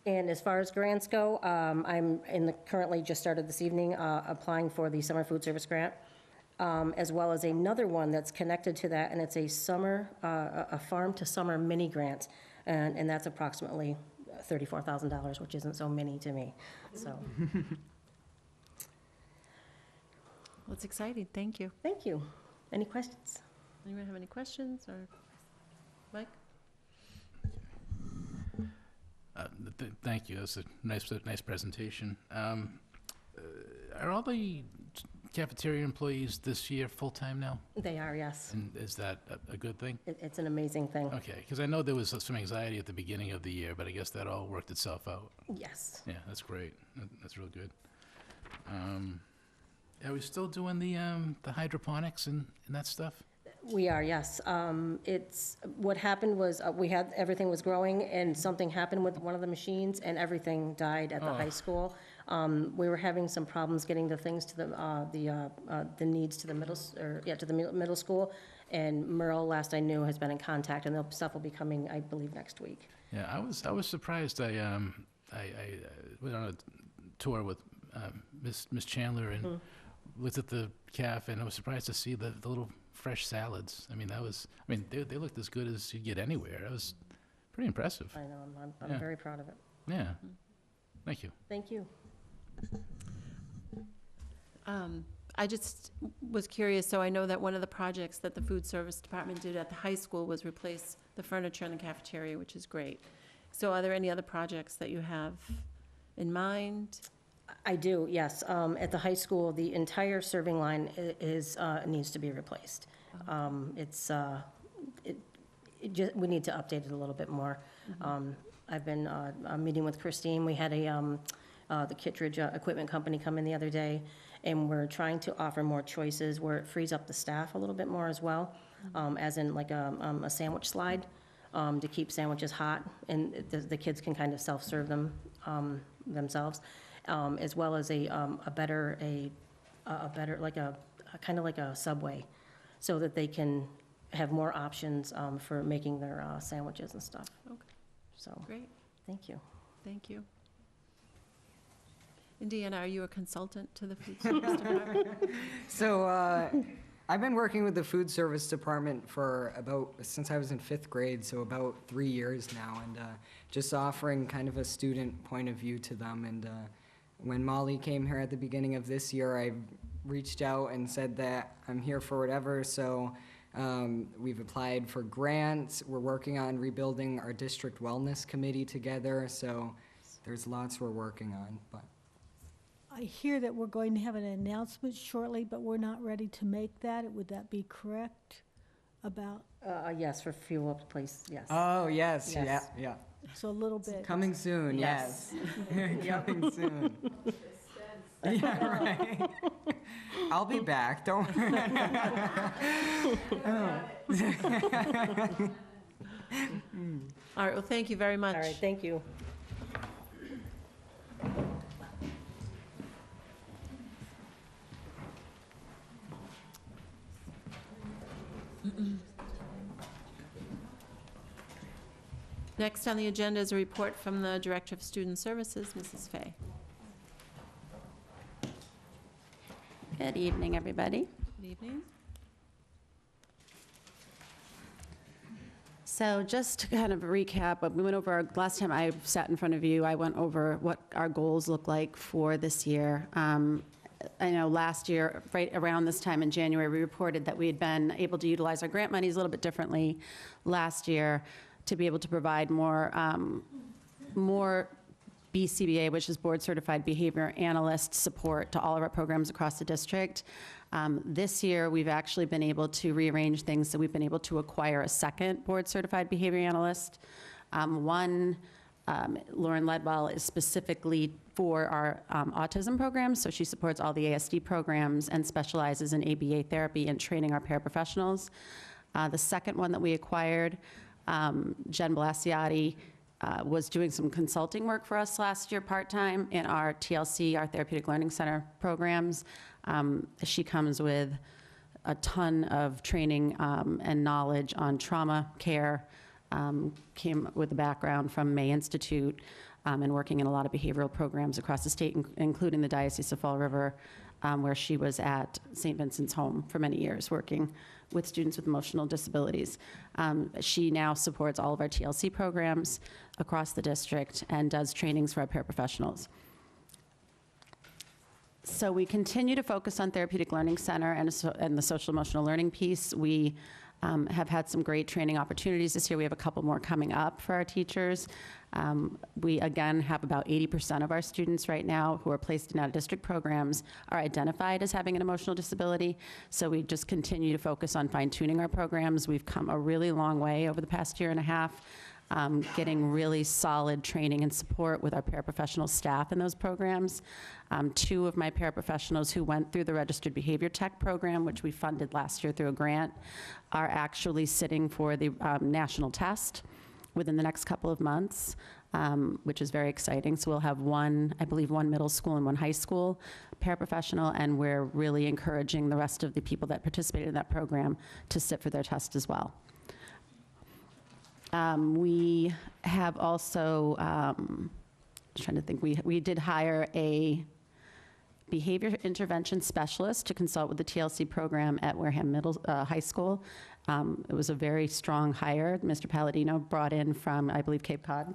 And as far as grants go, I'm currently just started this evening applying for the summer food service grant, as well as another one that's connected to that, and it's a farm to summer mini grant, and that's approximately $34,000, which isn't so mini to me, so. Well, it's exciting. Thank you. Thank you. Any questions? Anyone have any questions, or Mike? Thank you. That's a nice presentation. Are all the cafeteria employees this year full-time now? They are, yes. And is that a good thing? It's an amazing thing. Okay, because I know there was some anxiety at the beginning of the year, but I guess that all worked itself out. Yes. Yeah, that's great. That's real good. Are we still doing the hydroponics and that stuff? We are, yes. What happened was, everything was growing, and something happened with one of the machines, and everything died at the high school. We were having some problems getting the things to the needs to the middle school, and Merle, last I knew, has been in contact, and the stuff will be coming, I believe, next week. Yeah, I was surprised. I went on a tour with Miss Chandler and looked at the caf, and I was surprised to see the little fresh salads. I mean, they looked as good as you'd get anywhere. That was pretty impressive. I know, I'm Yeah. very proud of it. Yeah. Thank you. Thank you. I just was curious, so I know that one of the projects that the food service department did at the high school was replace the furniture in the cafeteria, which is great. So are there any other projects that you have in mind? I do, yes. At the high school, the entire serving line needs to be replaced. We need to update it a little bit more. I've been meeting with Christine. We had the Kittredge Equipment Company come in the other day, and we're trying to offer more choices where it frees up the staff a little bit more as well, as in like a sandwich slide to keep sandwiches hot, and the kids can kind of self-serve them themselves. As well as a better, like a kind of like a Subway, so that they can have more options for making their sandwiches and stuff. Okay. So, Great. thank you. Thank you. Indiana, are you a consultant to the food service department? So I've been working with the food service department since I was in 5th grade, so about 3 years now, and just offering kind of a student point of view to them. And when Molly came here at the beginning of this year, I reached out and said that I'm here for whatever, so we've applied for grants. We're working on rebuilding our district wellness committee together, so there's lots we're working on, but I hear that we're going to have an announcement shortly, but we're not ready to make that. Would that be correct? About, Yes, for fuel up place, yes. oh, yes, yeah, Yes. yeah. so a little bit. Coming soon, yes. Coming soon. Yeah, right. I'll be back, don't All right, well, thank you very much. All right, thank you. Next on the agenda is a report from the Director of Student Services, Mrs. Fay. Good evening, everybody. Good evening. So just to kind of recap, we went over, last time I sat in front of you, I went over what our goals look like for this year. I know last year, right around this time in January, we reported that we had been able to utilize our grant monies a little bit differently last year to be able to provide more BCBA, which is Board Certified Behavior Analyst support to all of our programs across the district. This year, we've actually been able to rearrange things, so we've been able to acquire a second Board Certified Behavior Analyst. One, Lauren Ledwell, is specifically for our autism program, so she supports all the ASD programs and specializes in ABA therapy and training our paraprofessionals. The second one that we acquired, Jen Blasiati, was doing some consulting work for us last year part-time in our TLC, our Therapeutic Learning Center programs. She comes with a ton of training and knowledge on trauma care, came with a background from May Institute, and working in a lot of behavioral programs across the state, including the Diocese of Fall River, where she was at St. Vincent's Home for many years, working with students with emotional disabilities. She now supports all of our TLC programs across the district and does trainings for our paraprofessionals. So we continue to focus on Therapeutic Learning Center and the social emotional learning piece. We have had some great training opportunities this year. We have a couple more coming up for our teachers. We, again, have about 80% of our students right now who are placed in out-of-district programs are identified as having an emotional disability. So we just continue to focus on fine-tuning our programs. We've come a really long way over the past year and a half, getting really solid training and support with our paraprofessional staff in those programs. Two of my paraprofessionals who went through the Registered Behavior Tech program, which we funded last year through a grant, are actually sitting for the national test within the next couple of months, which is very exciting. So we'll have one, I believe, one middle school and one high school paraprofessional, and we're really encouraging the rest of the people that participated in that program to sit for their test as well. We have also, trying to think, we did hire a behavior intervention specialist to consult with the TLC program at Wareham High School. It was a very strong hire. Mr. Palladino brought in from, I believe, Cape Cod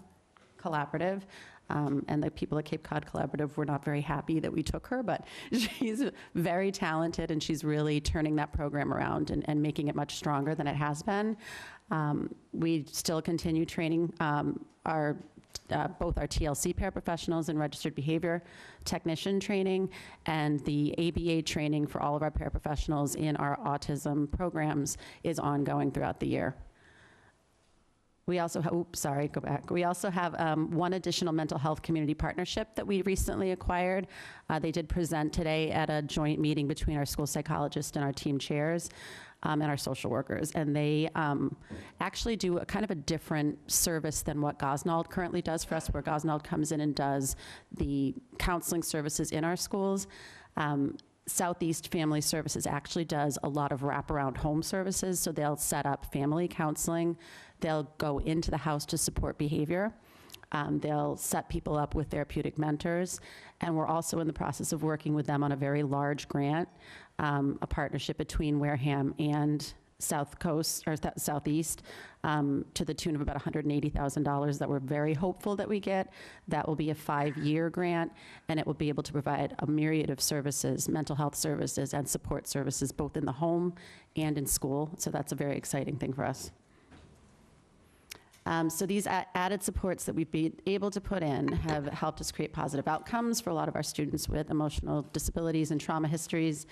Collaborative. And the people at Cape Cod Collaborative were not very happy that we took her, but she's very talented, and she's really turning that program around and making it much stronger than it has been. We still continue training both our TLC paraprofessionals and registered behavior technician training, and the ABA training for all of our paraprofessionals in our autism programs is ongoing throughout the year. We also have, go back. We also have one additional mental health community partnership that we recently acquired. They did present today at a joint meeting between our school psychologist and our team chairs and our social workers. And they actually do a kind of a different service than what Gosnold currently does for us, where Gosnold comes in and does the counseling services in our schools. Southeast Family Services actually does a lot of wraparound home services, so they'll set up family counseling. They'll go into the house to support behavior. They'll set people up with therapeutic mentors, and we're also in the process of working with them on a very large grant, a partnership between Wareham and South Coast, or Southeast, to the tune of about $180,000 that we're very hopeful that we get. That will be a 5-year grant, and it will be able to provide a myriad of services, mental health services and support services, both in the home and in school. So that's a very exciting thing for us. So these added supports that we've been able to put in have helped us create positive outcomes for a lot of our students with emotional disabilities and trauma histories.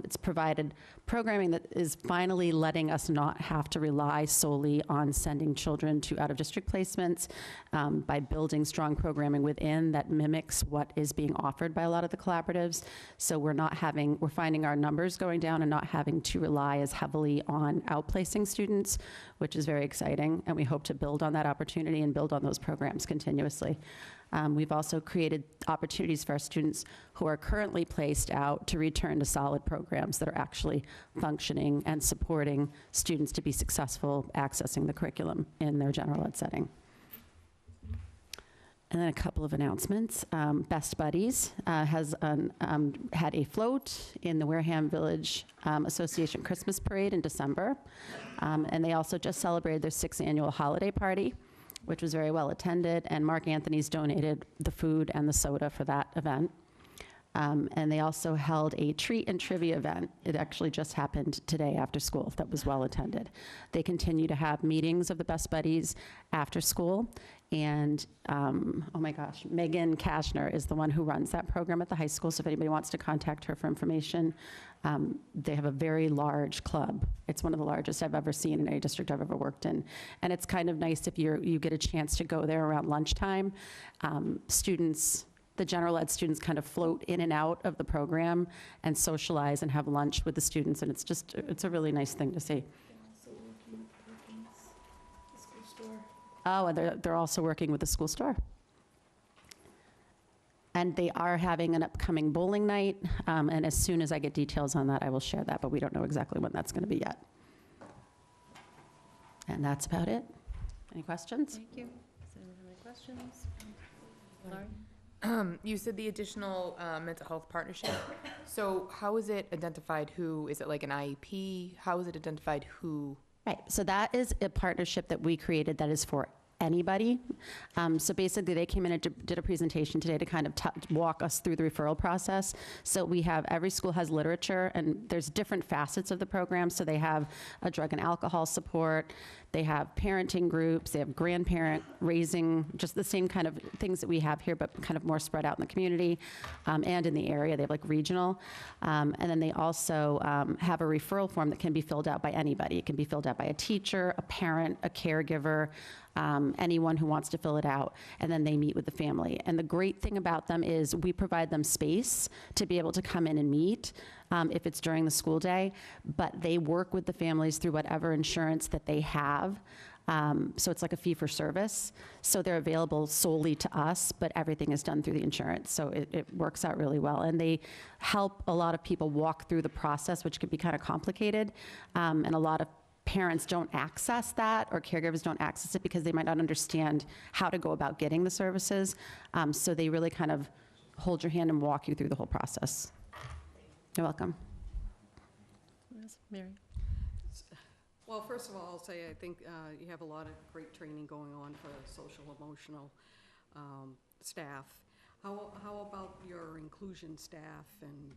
It's provided programming that is finally letting us not have to rely solely on sending children to out-of-district placements by building strong programming within that mimics what is being offered by a lot of the collaboratives. So we're finding our numbers going down and not having to rely as heavily on outplacing students, which is very exciting, and we hope to build on that opportunity and build on those programs continuously. We've also created opportunities for our students who are currently placed out to return to solid programs that are actually functioning and supporting students to be successful accessing the curriculum in their general ed setting. And then a couple of announcements. Best Buddies has had a float in the Wareham Village Association Christmas Parade in December. And they also just celebrated their 6th annual holiday party, which was very well attended, and Mark Anthony's donated the food and the soda for that event. And they also held a treat and trivia event. It actually just happened today after school. That was well attended. They continue to have meetings of the Best Buddies after school. And, oh my gosh, Megan Kashner is the one who runs that program at the high school. So if anybody wants to contact her for information, they have a very large club. It's one of the largest I've ever seen in any district I've ever worked in. And it's kind of nice if you get a chance to go there around lunchtime. The general ed students kind of float in and out of the program and socialize and have lunch with the students, and it's a really nice thing to see. Oh, and they're also working with the school store. And they are having an upcoming bowling night, and as soon as I get details on that, I will share that, but we don't know exactly when that's going to be yet. And that's about it. Any questions? Thank you. Does anyone have any questions? Laurie? You said the additional mental health partnership. So how is it identified who? Is it like an IEP? How is it identified who? Right, so that is a partnership that we created that is for anybody. So basically, they came in and did a presentation today to kind of walk us through the referral process. So we have, every school has literature, and there's different facets of the program. So they have a drug and alcohol support, they have parenting groups, they have grandparent raising, just the same kind of things that we have here, but kind of more spread out in the community and in the area. They have like regional. And then they also have a referral form that can be filled out by anybody. It can be filled out by a teacher, a parent, a caregiver, anyone who wants to fill it out, and then they meet with the family. And the great thing about them is we provide them space to be able to come in and meet if it's during the school day, but they work with the families through whatever insurance that they have. So it's like a fee for service. So they're available solely to us, but everything is done through the insurance. So it works out really well. And they help a lot of people walk through the process, which can be kind of complicated. And a lot of parents don't access that, or caregivers don't access it because they might not understand how to go about getting the services. So they really kind of hold your hand and walk you through the whole process. You're welcome. Yes, Mary? Well, first of all, I'll say I think you have a lot of great training going on for social emotional staff. How about your inclusion staff and?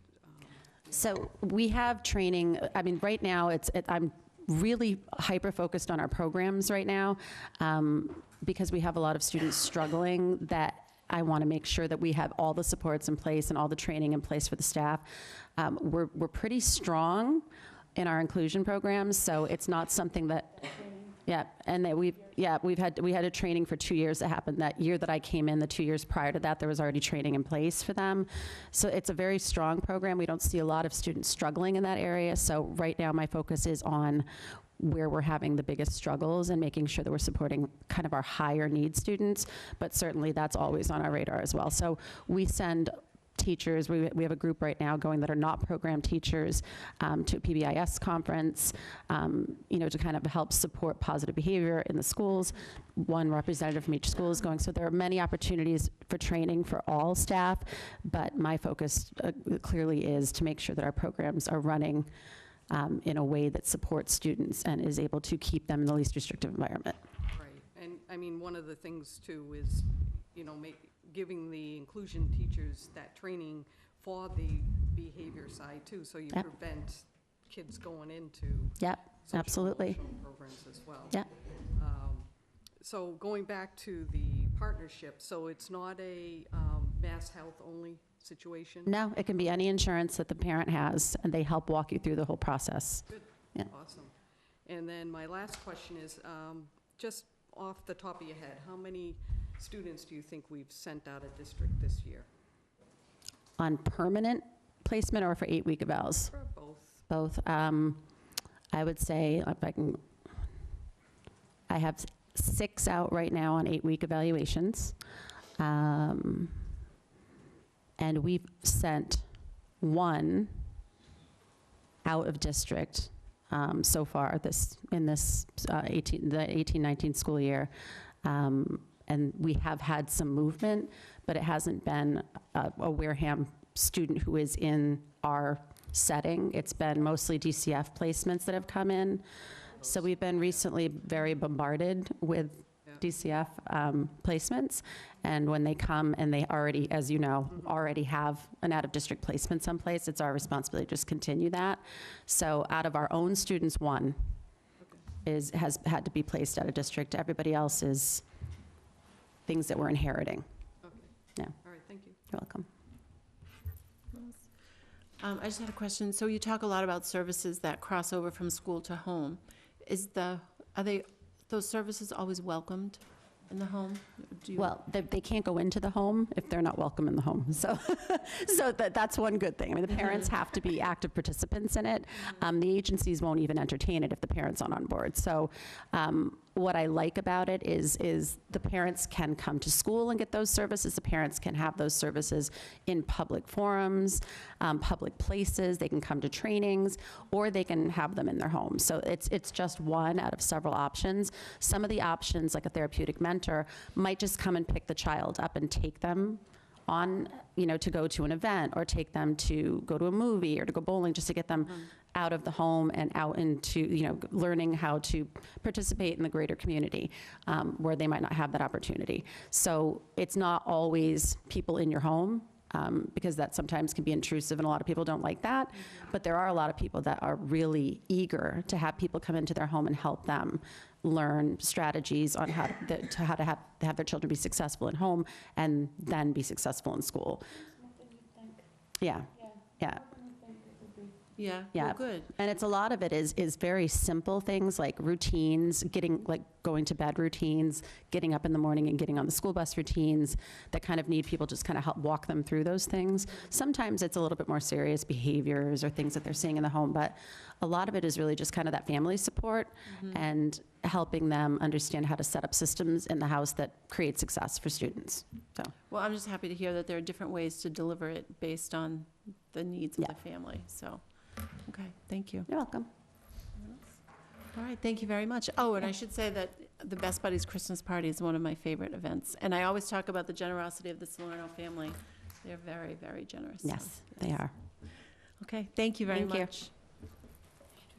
So we have training. I mean, right now I'm really hyper-focused on our programs right now because we have a lot of students struggling that I want to make sure that we have all the supports in place and all the training in place for the staff. We're pretty strong in our inclusion programs, so it's not something that, and that we had a training for 2 years that happened that year that I came in. The 2 years prior to that, there was already training in place for them. So it's a very strong program. We don't see a lot of students struggling in that area. So right now my focus is on where we're having the biggest struggles and making sure that we're supporting kind of our higher need students, but certainly that's always on our radar as well. So we send teachers, we have a group right now going that are not program teachers to PBIS conference, to kind of help support positive behavior in the schools. One representative from each school is going. So there are many opportunities for training for all staff, but my focus clearly is to make sure that our programs are running in a way that supports students and is able to keep them in the least restrictive environment. Right, and I mean, one of the things too is, giving the inclusion teachers that training for the behavior side too, so you prevent kids going into absolutely programs as well. So going back to the partnership, so it's not a Mass Health only situation? No, it can be any insurance that the parent has, and they help walk you through the whole process. Good. Yeah. Awesome. And then my last question is, just off the top of your head, how many students do you think we've sent out of district this year? On permanent placement or for 8-week evals? For both. Both. I would say, if I can, I have 6 out right now on 8-week evaluations. And we've sent 1 out of district so far in this 18-19 school year. And we have had some movement, but it hasn't been a Wareham student who is in our setting. It's been mostly DCF placements that have come in. So we've been recently very bombarded with DCF placements. And when they come and they already, as you know, already have an out-of-district placement someplace, it's our responsibility to just continue that. So out of our own students, 1 has had to be placed out of district. Everybody else is things that we're inheriting. Okay. Yeah. All right, thank you. You're welcome. I just had a question. So you talk a lot about services that cross over from school to home. Are those services always welcomed in the home? Well, they can't go into the home if they're not welcome in the home. So, that's one good thing. I mean, the parents have to be active participants in it. The agencies won't even entertain it if the parents aren't on board. So, what I like about it is the parents can come to school and get those services. The parents can have those services in public forums, public places. They can come to trainings, or they can have them in their home. So it's just one out of several options. Some of the options, like a therapeutic mentor, might just come and pick the child up and take them on, to go to an event, or take them to go to a movie or to go bowling, just to get them out of the home and out into, learning how to participate in the greater community, where they might not have that opportunity. So it's not always people in your home, because that sometimes can be intrusive, and a lot of people don't like that. But there are a lot of people that are really eager to have people come into their home and help them learn strategies on how to have their children be successful at home and then be successful in school. Yeah. Yeah. Yeah, Yeah. well, good. And it's a lot of it is very simple things like routines, going to bed routines, getting up in the morning and getting on the school bus routines that kind of need people just kind of help walk them through those things. Sometimes it's a little bit more serious behaviors or things that they're seeing in the home, but a lot of it is really just kind of that family support and helping them understand how to set up systems in the house that create success for students. So. Well, I'm just happy to hear that there are different ways to deliver it based on the needs of the family, so. Okay, thank you. You're welcome. All right, thank you very much. Oh, and I should say that the Best Buddies Christmas Party is one of my favorite events. And I always talk about the generosity of the Salerno family. They're very, very generous. so, Yes, they are. Okay, thank you very Thank you. much.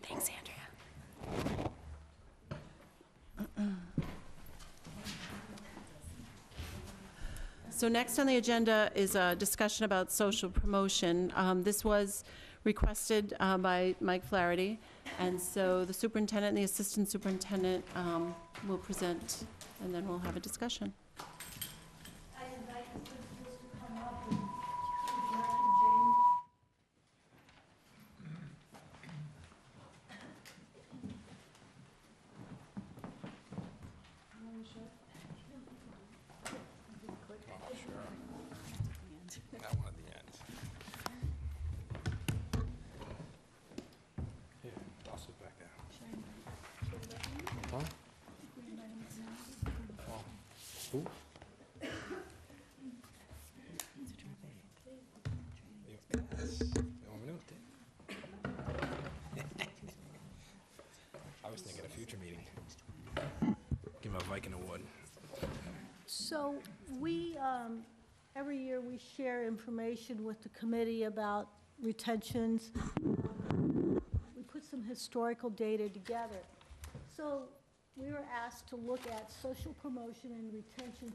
Thanks, Andrea. So next on the agenda is a discussion about social promotion. This was requested by Mike Flaherty, and so the superintendent and the assistant superintendent will present, and then we'll have a discussion. I was thinking a future meeting. Give him a Viking award. So we, every year we share information with the committee about retentions. We put some historical data together. So we were asked to look at social promotion and retention.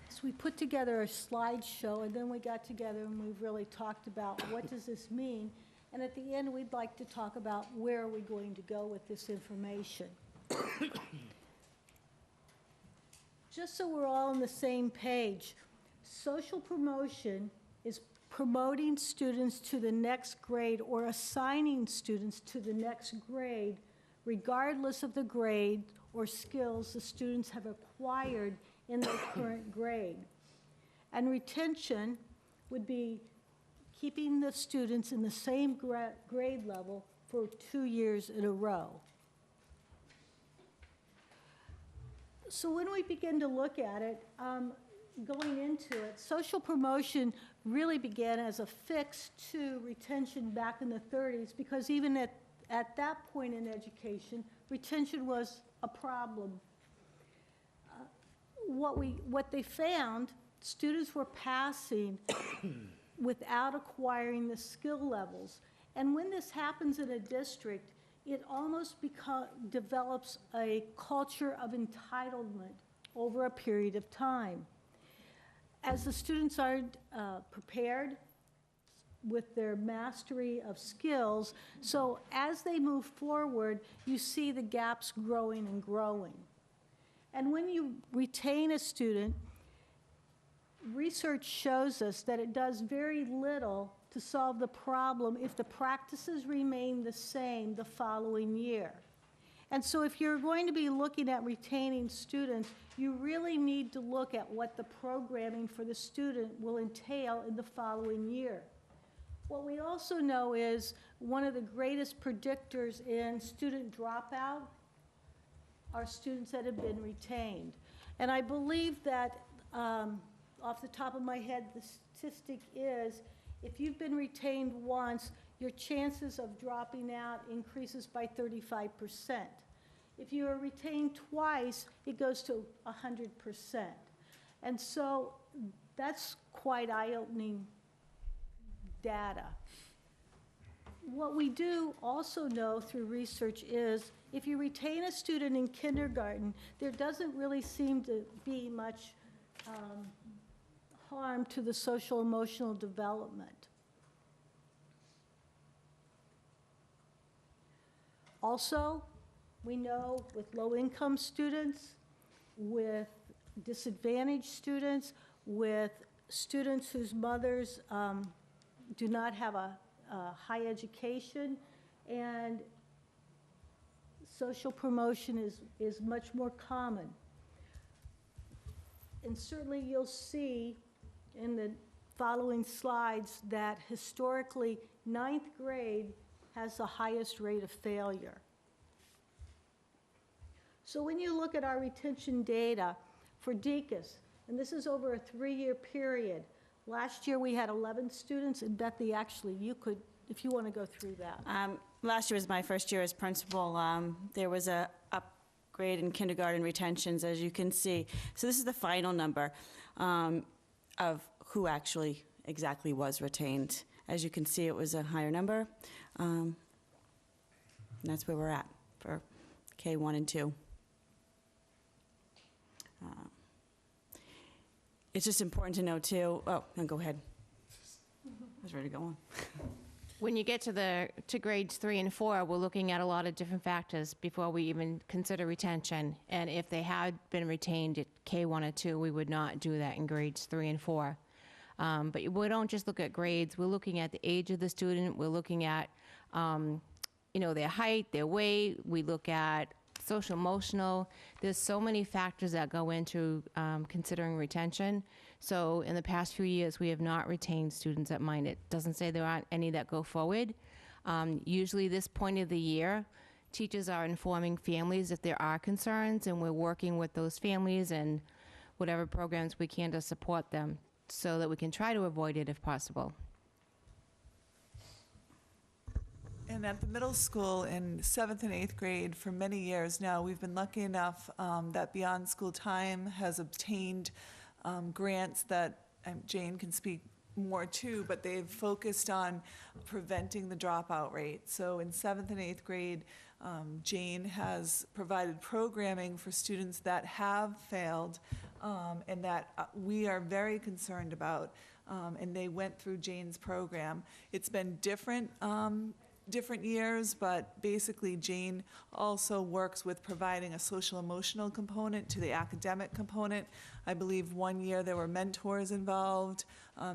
So we put together a slideshow, and then we got together and we really talked about what does this mean. And at the end, we'd like to talk about where are we going to go with this information. just so we're all on the same page, social promotion is promoting students to the next grade or assigning students to the next grade, regardless of the grade or skills the students have acquired in their current grade. And retention would be keeping the students in the same grade level for 2 years in a row. So when we begin to look at it, going into it, social promotion really began as a fix to retention back in the 30s, because even at that point in education, retention was a problem. What they found, students were passing without acquiring the skill levels. And when this happens in a district, it almost develops a culture of entitlement over a period of time. As the students aren't prepared with their mastery of skills, so as they move forward, you see the gaps growing and growing. And when you retain a student, research shows us that it does very little to solve the problem if the practices remain the same the following year. And so if you're going to be looking at retaining students, you really need to look at what the programming for the student will entail in the following year. What we also know is one of the greatest predictors in student dropout are students that have been retained. And I believe that, off the top of my head, the statistic is if you've been retained once, your chances of dropping out increases by 35%. If you are retained twice, it goes to 100%. And so that's quite eye-opening data. What we do also know through research is if you retain a student in kindergarten, there doesn't really seem to be much harm to the social emotional development. Also, we know with low-income students, with disadvantaged students, with students whose mothers do not have a high education, and social promotion is much more common. And certainly you'll see in the following slides that historically 9th grade has the highest rate of failure. So when you look at our retention data for DECUS, and this is over a 3-year period, last year we had 11 students, and Bethany, actually, you could, if you want to go through that. Last year was my first year as principal. There was a upgrade in kindergarten retentions, as you can see. So this is the final number of who actually exactly was retained. As you can see, it was a higher number. And that's where we're at for K1 and 2. It's just important to know, too. Oh, no, go ahead. I was ready to go on. When you get to grades 3 and 4, we're looking at a lot of different factors before we even consider retention. And if they had been retained at K1 or 2, we would not do that in grades 3 and 4. But we don't just look at grades. We're looking at the age of the student. We're looking at, their height, their weight. We look at social emotional. There's so many factors that go into considering retention. So in the past few years, we have not retained students at mine. It doesn't say there aren't any that go forward. Usually this point of the year, teachers are informing families if there are concerns, and we're working with those families and whatever programs we can to support them so that we can try to avoid it if possible. And at the middle school in 7th and 8th grade, for many years now, we've been lucky enough that Beyond School Time has obtained grants that Jane can speak more to, but they've focused on preventing the dropout rate. So in 7th and 8th grade, Jane has provided programming for students that have failed and that we are very concerned about, and they went through Jane's program. It's been different different years, but basically Jane also works with providing a social emotional component to the academic component. I believe one year there were mentors involved,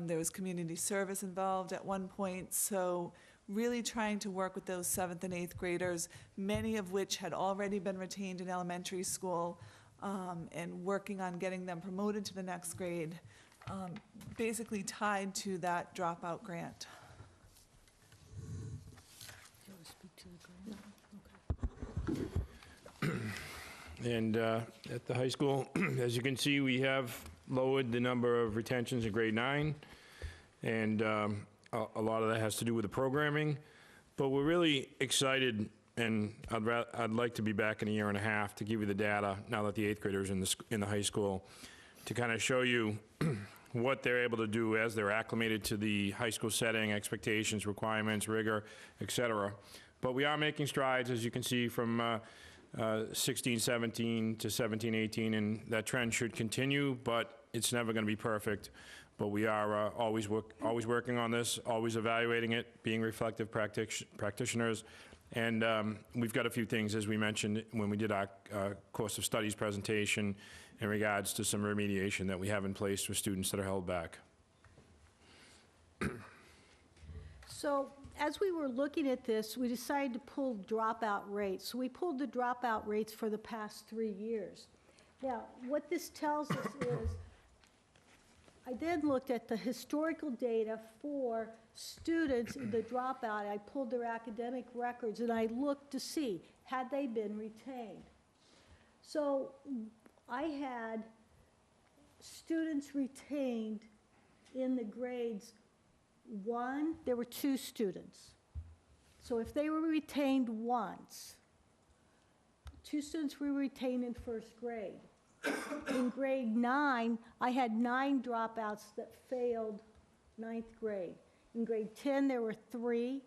there was community service involved at one point, so really trying to work with those 7th and 8th graders, many of which had already been retained in elementary school, and working on getting them promoted to the next grade, basically tied to that dropout grant. And at the high school, as you can see, we have lowered the number of retentions in grade 9, and a lot of that has to do with the programming. But we're really excited, and I'd like to be back in a year and a half to give you the data, now that the 8th graders in the high school, to kind of show you what they're able to do as they're acclimated to the high school setting, expectations, requirements, rigor, et cetera. But we are making strides, as you can see, from 16-17 to 17-18, and that trend should continue, but it's never going to be perfect. But we are always working on this, always evaluating it, being reflective practitioners. And we've got a few things, as we mentioned when we did our course of studies presentation, in regards to some remediation that we have in place for students that are held back. So as we were looking at this, we decided to pull dropout rates. So we pulled the dropout rates for the past 3 years. Now, what this tells us is, I then looked at the historical data for students in the dropout. I pulled their academic records, and I looked to see, had they been retained? So I had students retained in the grades 1, there were 2 students. So if they were retained once, 2 students were retained in 1st grade. In grade 9, I had 9 dropouts that failed 9th grade. In grade 10, there were 3,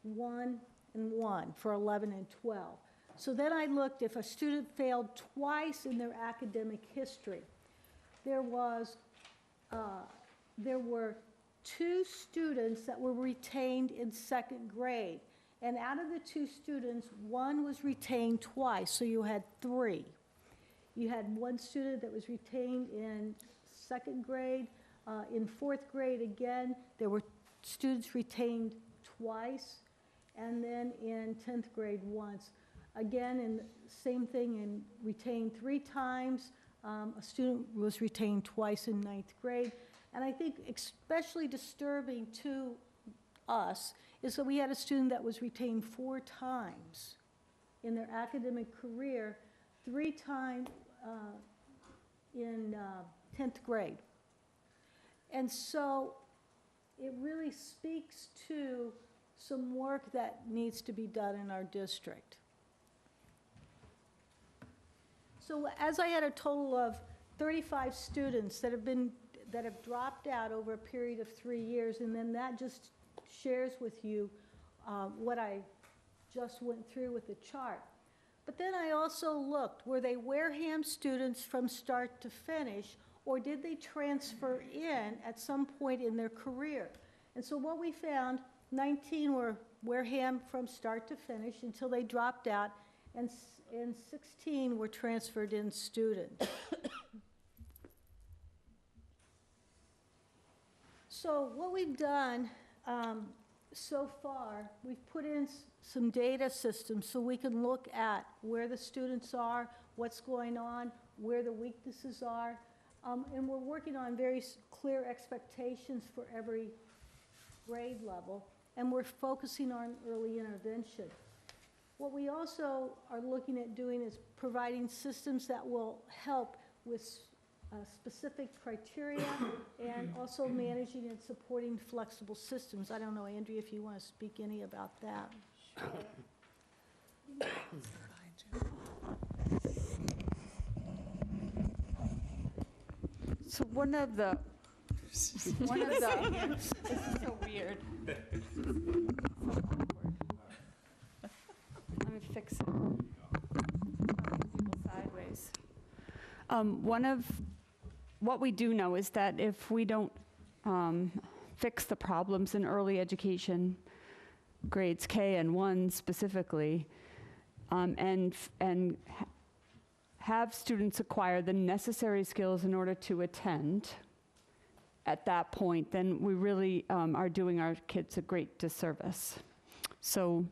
1, and 1 for 11 and 12. So then I looked if a student failed twice in their academic history. There were 2 students that were retained in 2nd grade. And out of the 2 students, 1 was retained twice, so you had 3. You had 1 student that was retained in 2nd grade. In 4th grade, again, there were students retained twice, and then in 10th grade once. Again, and same thing, in retained 3 times. A student was retained twice in 9th grade. And I think especially disturbing to us is that we had a student that was retained 4 times in their academic career, 3 times in 10th grade. And so it really speaks to some work that needs to be done in our district. So as I had a total of 35 students that have dropped out over a period of 3 years, and then that just shares with you what I just went through with the chart. But then I also looked, were they Wareham students from start to finish, or did they transfer in at some point in their career? And so what we found, 19 were Wareham from start to finish until they dropped out, and 16 were transferred in students. So what we've done so far, we've put in some data systems so we can look at where the students are, what's going on, where the weaknesses are, and we're working on very clear expectations for every grade level, and we're focusing on early intervention. What we also are looking at doing is providing systems that will help with specific criteria and also managing and supporting flexible systems. I don't know, Andrea, if you want to speak any about that. So one of the, this is so weird. Let me fix it. People sideways. What we do know is that if we don't fix the problems in early education, grades K and 1 specifically, have students acquire the necessary skills in order to attend at that point, then we really are doing our kids a great disservice. So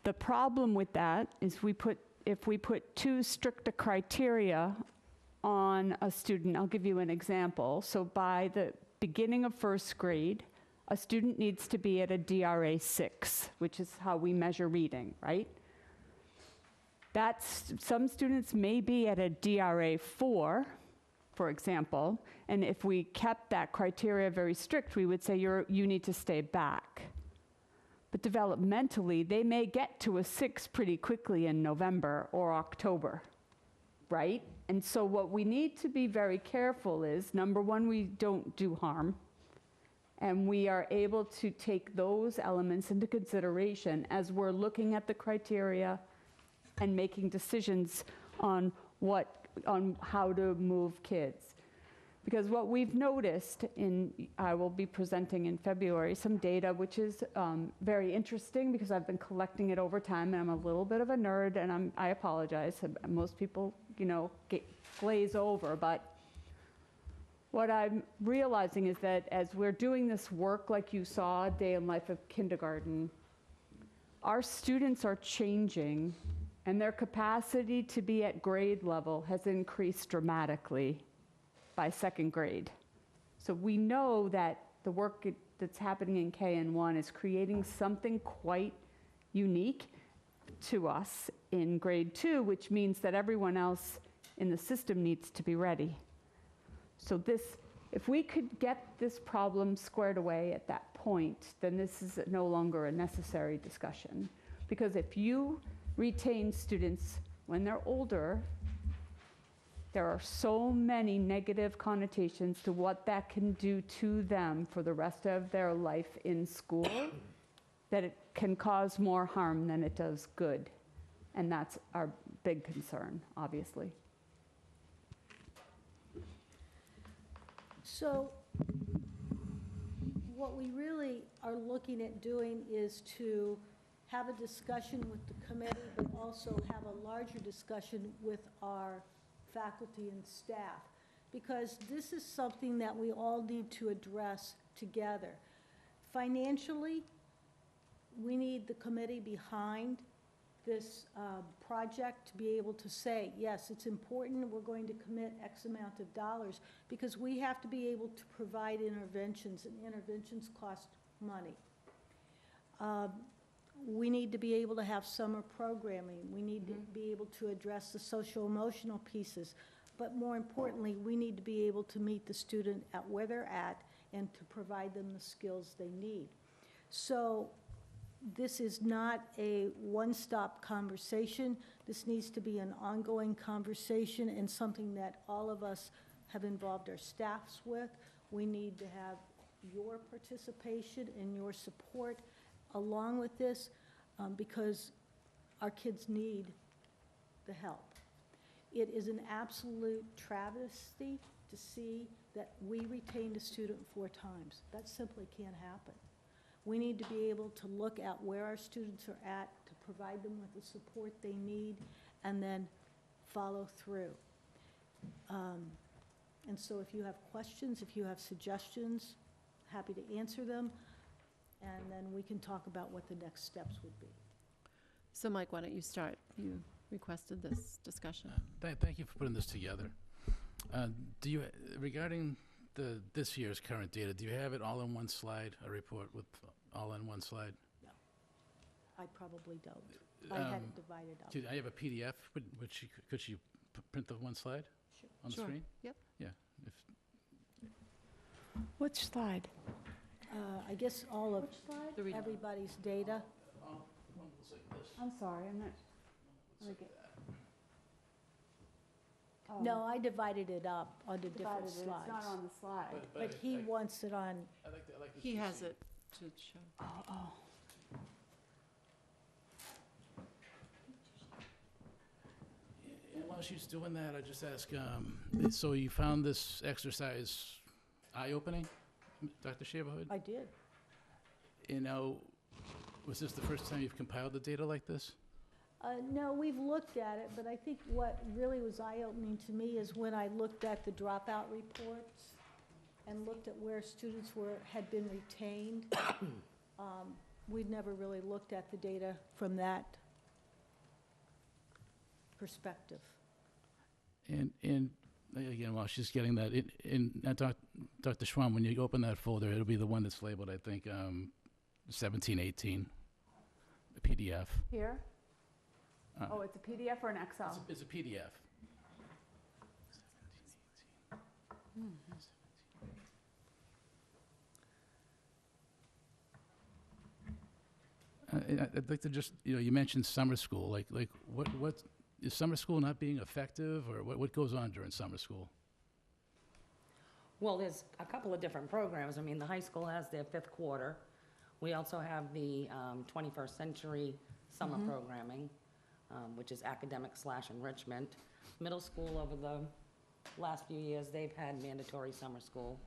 the problem with that is if we put too strict a criteria on a student, I'll give you an example. So by the beginning of first grade, a student needs to be at a DRA 6, which is how we measure reading, right? Some students may be at a DRA 4, for example, and if we kept that criteria very strict, we would say you need to stay back. But developmentally, they may get to a 6 pretty quickly in November or October, right? And so what we need to be very careful is, number one, we don't do harm, and we are able to take those elements into consideration as we're looking at the criteria and making decisions on how to move kids. Because what we've noticed I will be presenting in February some data which is very interesting because I've been collecting it over time, and I'm a little bit of a nerd, and I apologize. Most people, glaze over, but what I'm realizing is that as we're doing this work, like you saw, Day in Life of Kindergarten, our students are changing, and their capacity to be at grade level has increased dramatically by second grade. So we know that the work that's happening in K and 1 is creating something quite unique to us in grade 2, which means that everyone else in the system needs to be ready. So if we could get this problem squared away at that point, then this is no longer a necessary discussion. Because if you retain students when they're older, there are so many negative connotations to what that can do to them for the rest of their life in school that it can cause more harm than it does good. And that's our big concern, obviously. So what we really are looking at doing is to have a discussion with the committee, but also have a larger discussion with our faculty and staff, because this is something that we all need to address together. Financially, we need the committee behind this project to be able to say, yes, it's important, we're going to commit X amount of dollars, because we have to be able to provide interventions, and interventions cost money. We need to be able to have summer programming. We need to be able to address the social-emotional pieces. But more importantly, we need to be able to meet the student at where they're at and to provide them the skills they need. So this is not a one-stop conversation. This needs to be an ongoing conversation and something that all of us have involved our staffs with. We need to have your participation and your support along with this, because our kids need the help. It is an absolute travesty to see that we retained a student 4 times. That simply can't happen. We need to be able to look at where our students are at, to provide them with the support they need, and then follow through. And so if you have questions, if you have suggestions, happy to answer them. And then we can talk about what the next steps would be. So Mike, why don't you start? You requested this discussion. Thank you for putting this together. Regarding this year's current data, do you have it all in one slide, a report with all in one slide? No, I probably don't. I had it divided up. I have a PDF, could she print the one slide on the screen? Yep. Yeah. Which slide? I guess all of everybody's data. I'm sorry, I'm not. No, I divided it up onto different slides. It's not on the slide. But he wants it on. He has it to show. Oh. And while she's doing that, I just ask, so you found this exercise eye-opening, Dr. Shaverhood? I did. Was this the first time you've compiled the data like this? No, we've looked at it, but I think what really was eye-opening to me is when I looked at the dropout reports and looked at where students had been retained. We'd never really looked at the data from that perspective. And again, while she's getting that, Dr. Schwamm, when you open that folder, it'll be the one that's labeled, I think, 1718, the PDF. Here? Oh, it's a PDF or an Excel? It's a PDF. I'd like to just, you mentioned summer school. Like what is summer school not being effective, or what goes on during summer school? Well, there's a couple of different programs. I mean, the high school has their 5th quarter. We also have the 21st century summer programming, which is academic/enrichment. Middle school, over the last few years, they've had mandatory summer school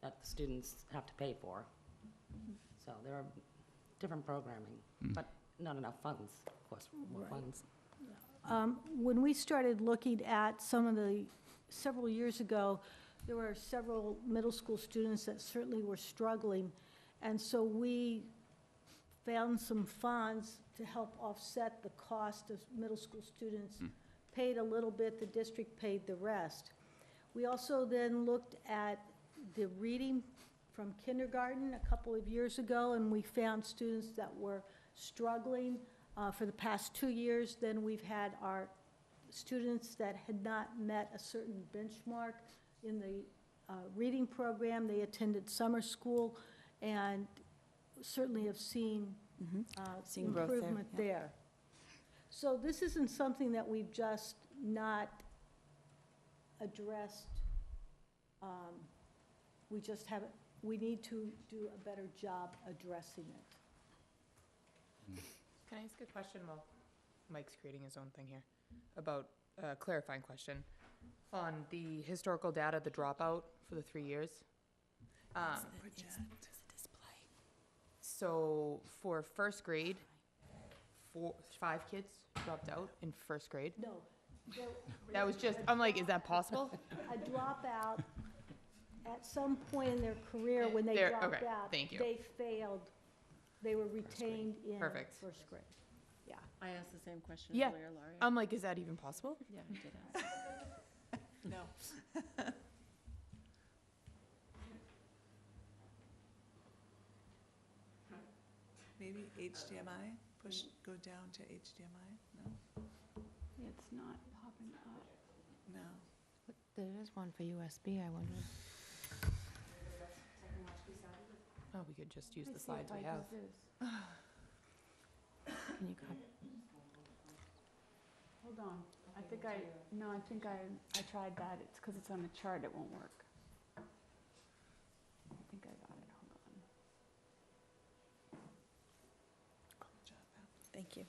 that the students have to pay for. So there are different programming, but not enough funds, of course, more funds. When we started looking at several years ago, there were several middle school students that certainly were struggling. And so we found some funds to help offset the cost of middle school students. Paid a little bit, the district paid the rest. We also then looked at the reading from kindergarten a couple of years ago, and we found students that were struggling for the past 2 years. Then we've had our students that had not met a certain benchmark in the reading program. They attended summer school and certainly have seen Seeing growth there, improvement there. So this isn't something that we've just not addressed. We just haven't. We need to do a better job addressing it. Can I ask a question while Mike's creating his own thing here? About a clarifying question. On the historical data, the dropout for the 3 years. So for first grade, 5 kids dropped out in first grade? No. That was just, I'm like, is that possible? A dropout at some point in their career when they dropped okay, out, thank you. they failed. They were retained in Perfect. first grade. Yeah. I asked the same question Yeah. earlier, Laurie. I'm like, is that even possible? Yeah, I did ask. No. Maybe HDMI, go down to HDMI? No? It's not popping up. No. There is one for USB, I wonder. Oh, we could just use the slides we have. Can you copy? Hold on. I think I tried that. It's because it's on the chart, it won't work. I think I got it. Hold on. Thank you.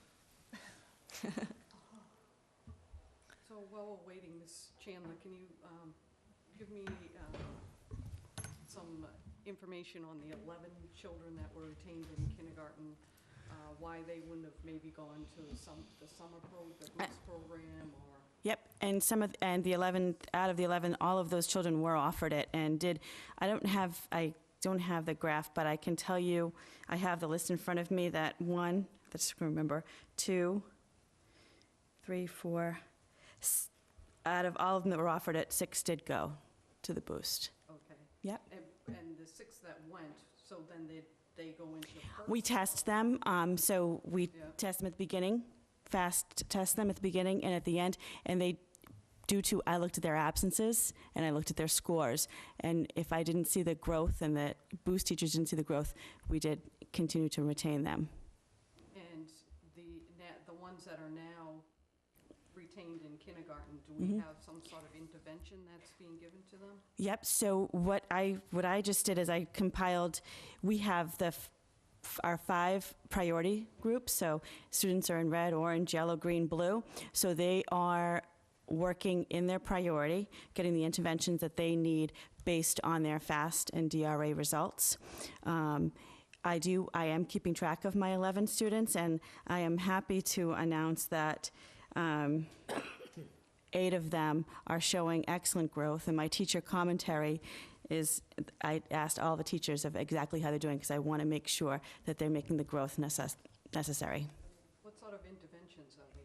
So while we're waiting, Ms. Chandler, can you give me some information on the 11 children that were retained in kindergarten, why they wouldn't have maybe gone to the summer the boost program, or? Yep, and the 11 out of the 11, all of those children were offered it and did. I don't have the graph, but I can tell you, I have the list in front of me that 1, let's remember, 2, 3, 4, out of all of them that were offered it, 6 did go to the boost. Okay. Yep. And the 6 that went, so then they go into first? We test them, so we test them at the beginning, fast test them at the beginning and at the end, and I looked at their absences and I looked at their scores, and if I didn't see the growth and the boost teachers didn't see the growth, we did continue to retain them. And the ones that are now retained in kindergarten, do we have some sort of intervention that's being given to them? Yep, so what I just did is I compiled, we have our 5 priority groups, so students are in red, orange, yellow, green, blue, so they are working in their priority, getting the interventions that they need based on their FAST and DRA results. I am keeping track of my 11 students, and I am happy to announce that 8 of them are showing excellent growth, and my teacher commentary is, I asked all the teachers of exactly how they're doing, because I want to make sure that they're making the growth necessary. What sort of interventions are they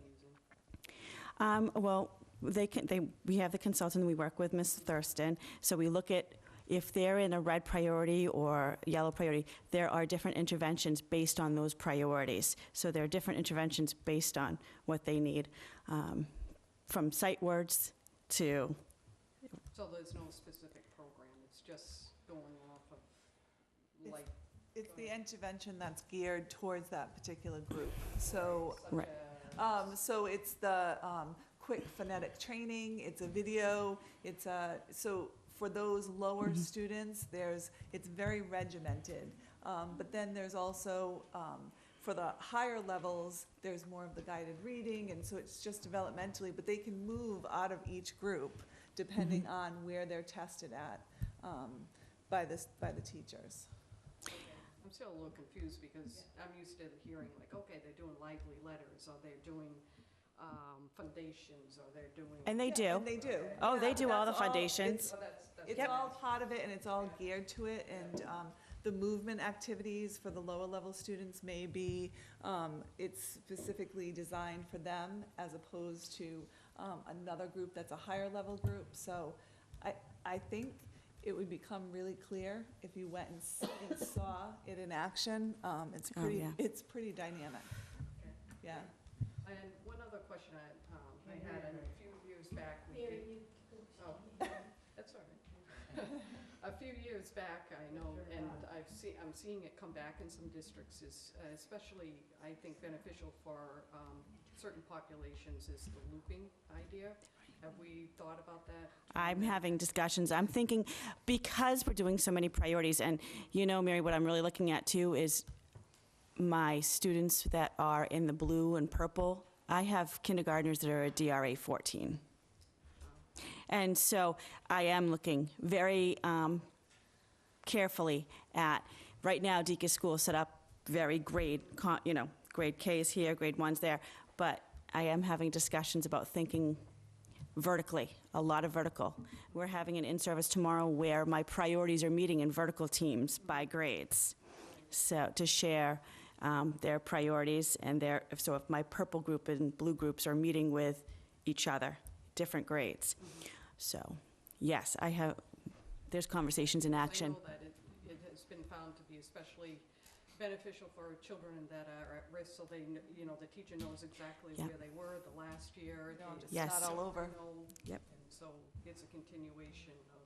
using? Well, we have the consultant we work with, Ms. Thurston, so we look at if they're in a red priority or yellow priority, there are different interventions based on those priorities. So there are different interventions based on what they need, from sight words to... So there's no specific program, it's just going off of, like... It's the intervention that's geared towards that particular group. So, Right. So it's the quick phonetic training, it's a video, so for those lower students, it's very regimented. But then there's also, for the higher levels, there's more of the guided reading, and so it's just developmentally, but they can move out of each group depending on where they're tested at by the teachers. I'm still a little confused because I'm used to hearing like, okay, they're doing lively letters, or they're doing foundations, or they're doing... And they do. And they do. Oh, Yeah, they do all the that's foundations. It's all part of it, and it's all geared to it, and the movement activities for the lower level students may be, it's specifically designed for them as opposed to another group that's a higher level group. So I think it would become really clear if you went and saw it in action. It's pretty dynamic. Yeah. And one other question I had, a few years back, that's all right. A few years back, I know, and I'm seeing it come back in some districts, is especially, I think, beneficial for certain populations, is the looping idea. Have we thought about that? I'm having discussions. I'm thinking, because we're doing so many priorities, and Mary, what I'm really looking at too is my students that are in the blue and purple. I have kindergartners that are at DRA 14. And so I am looking very carefully at, right now, Deacon's School is set up very grade K's here, grade 1's there, but I am having discussions about thinking vertically, a lot of vertical. We're having an in-service tomorrow where my priorities are meeting in vertical teams by grades. So to share their priorities and so if my purple group and blue groups are meeting with each other, different grades. So yes, there's conversations in action. I know that it has been found to be especially beneficial for children that are at risk, so the teacher knows exactly where they were the last year. Yes. Not all over. Yep. And so it's a continuation of...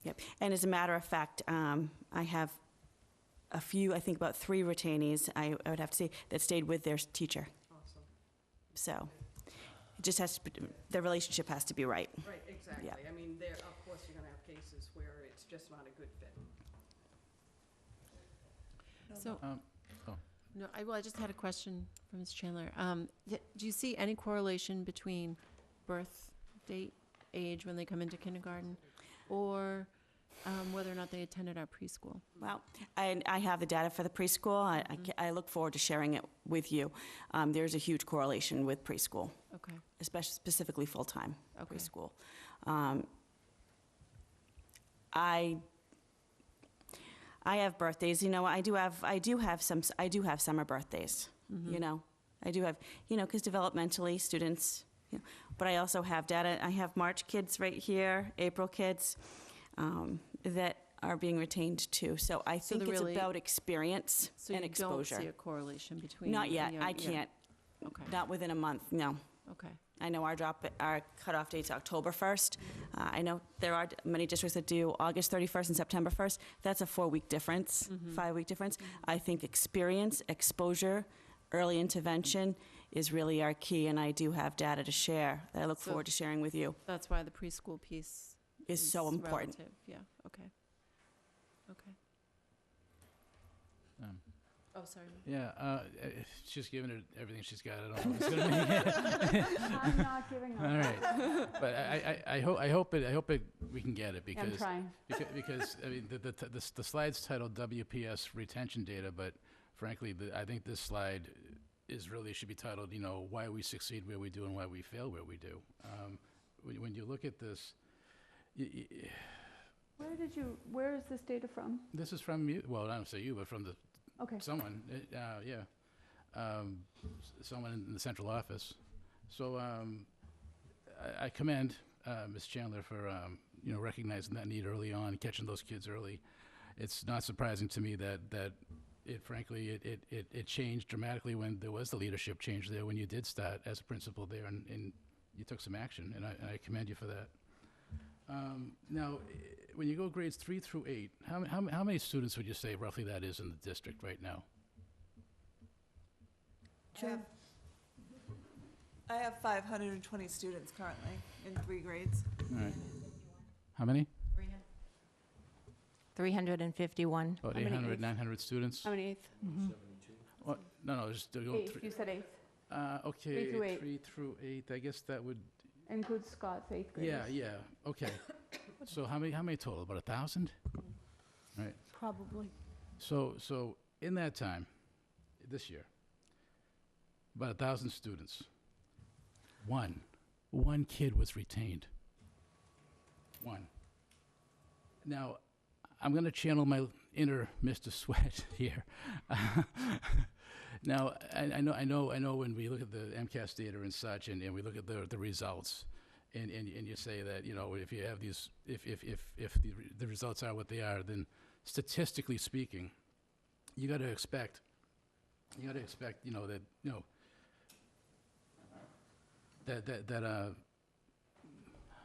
Yep. And as a matter of fact, I have a few, I think about 3 retainees, I would have to say, that stayed with their teacher. Awesome. So it just has to be, the relationship has to be right. Right, exactly. Yeah. I mean, of course, you're going to have cases where it's just not a good fit. So, no, I just had a question for Ms. Chandler. Do you see any correlation between birth date, age when they come into kindergarten, or whether or not they attended our preschool? Well, I have the data for the preschool. I look forward to sharing it with you. There's a huge correlation with preschool. Okay. Especially specifically full-time preschool. I have birthdays. I do have summer birthdays. I do have because developmentally students. But I also have data. I have March kids right here, April kids. That are being retained too. So I think it's about experience and exposure. So you don't see a correlation between... Not yet. I can't. Okay. Not within a month, no. Okay. I know our cutoff date's October 1st. I know there are many districts that do August 31st and September 1st. That's a 4-week difference, 5-week difference. I think experience, exposure, early intervention is really our key, and I do have data to share that I look forward to sharing with you. That's why the preschool piece is so important. Relative. Yeah, okay. Okay. Oh, sorry. Yeah, she's giving her everything she's got. I don't know if it's going to make it. I'm not giving up. All right. But I hope it we can get it because. I'm trying. Because, I mean, the slide's titled WPS retention data, but frankly, I think this slide should be titled, why we succeed where we do and why we fail where we do. When you look at this, Where is this data from? this is from you, well, I don't say you, but from Okay. someone, someone in the central office. So I commend Ms. Chandler for, recognizing that need early on, catching those kids early. It's not surprising to me that it changed dramatically when there was the leadership change there, when you did start as a principal there and you took some action, and I commend you for that. Now, when you go grades 3 through 8, how many students would you say roughly that is in the district right now? I have 520 students currently in 3 grades. All right. How many? 351. About How many 800, eighth? 900 students? How many eighth? What? No, just go Eighth, you said eighth. Okay, 3 through 8. 3 through 8, I guess that would, Includes Scott's eighth graders. yeah, okay. So how many total? About 1,000? Right. Probably. So in that time, this year, about 1,000 students, one kid was retained. One. Now, I'm going to channel my inner Mr. Sweat here. Now, I know when we look at the MCAS data and such, and we look at the results, and you say that, if you have these, if the results are what they are, then statistically speaking, you got to expect, that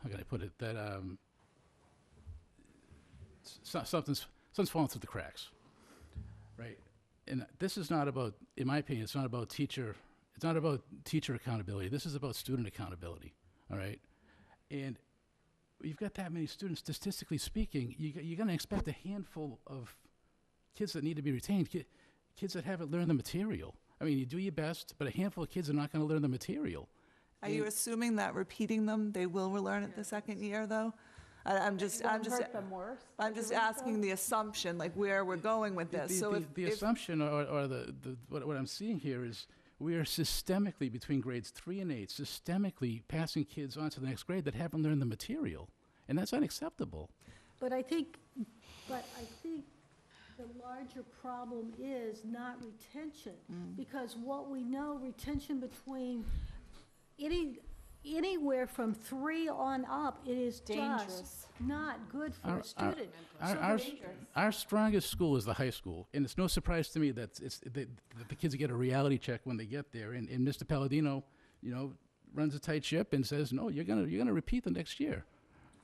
how can I put it, that something's falling through the cracks, right? And this is not about, in my opinion, it's not about teacher accountability. This is about student accountability, all right? And you've got that many students, statistically speaking, you're going to expect a handful of kids that need to be retained, kids that haven't learned the material. I mean, you do your best, but a handful of kids are not going to learn the material. Are you assuming that repeating them, they will relearn it the second year, though? I'm just Hurt them worse. I'm just asking the assumption, like where we're going with this. So The assumption or what I'm seeing here is we are systemically, between grades 3 and 8, systemically passing kids on to the next grade that haven't learned the material. And that's unacceptable. But I think the larger problem is not retention. Because what we know, retention between anywhere from 3 on up, it is Dangerous. just not good for a student. Our strongest school is the high school, and it's no surprise to me that the kids get a reality check when they get there. And Mr. Palladino, runs a tight ship and says, no, you're gonna repeat the next year.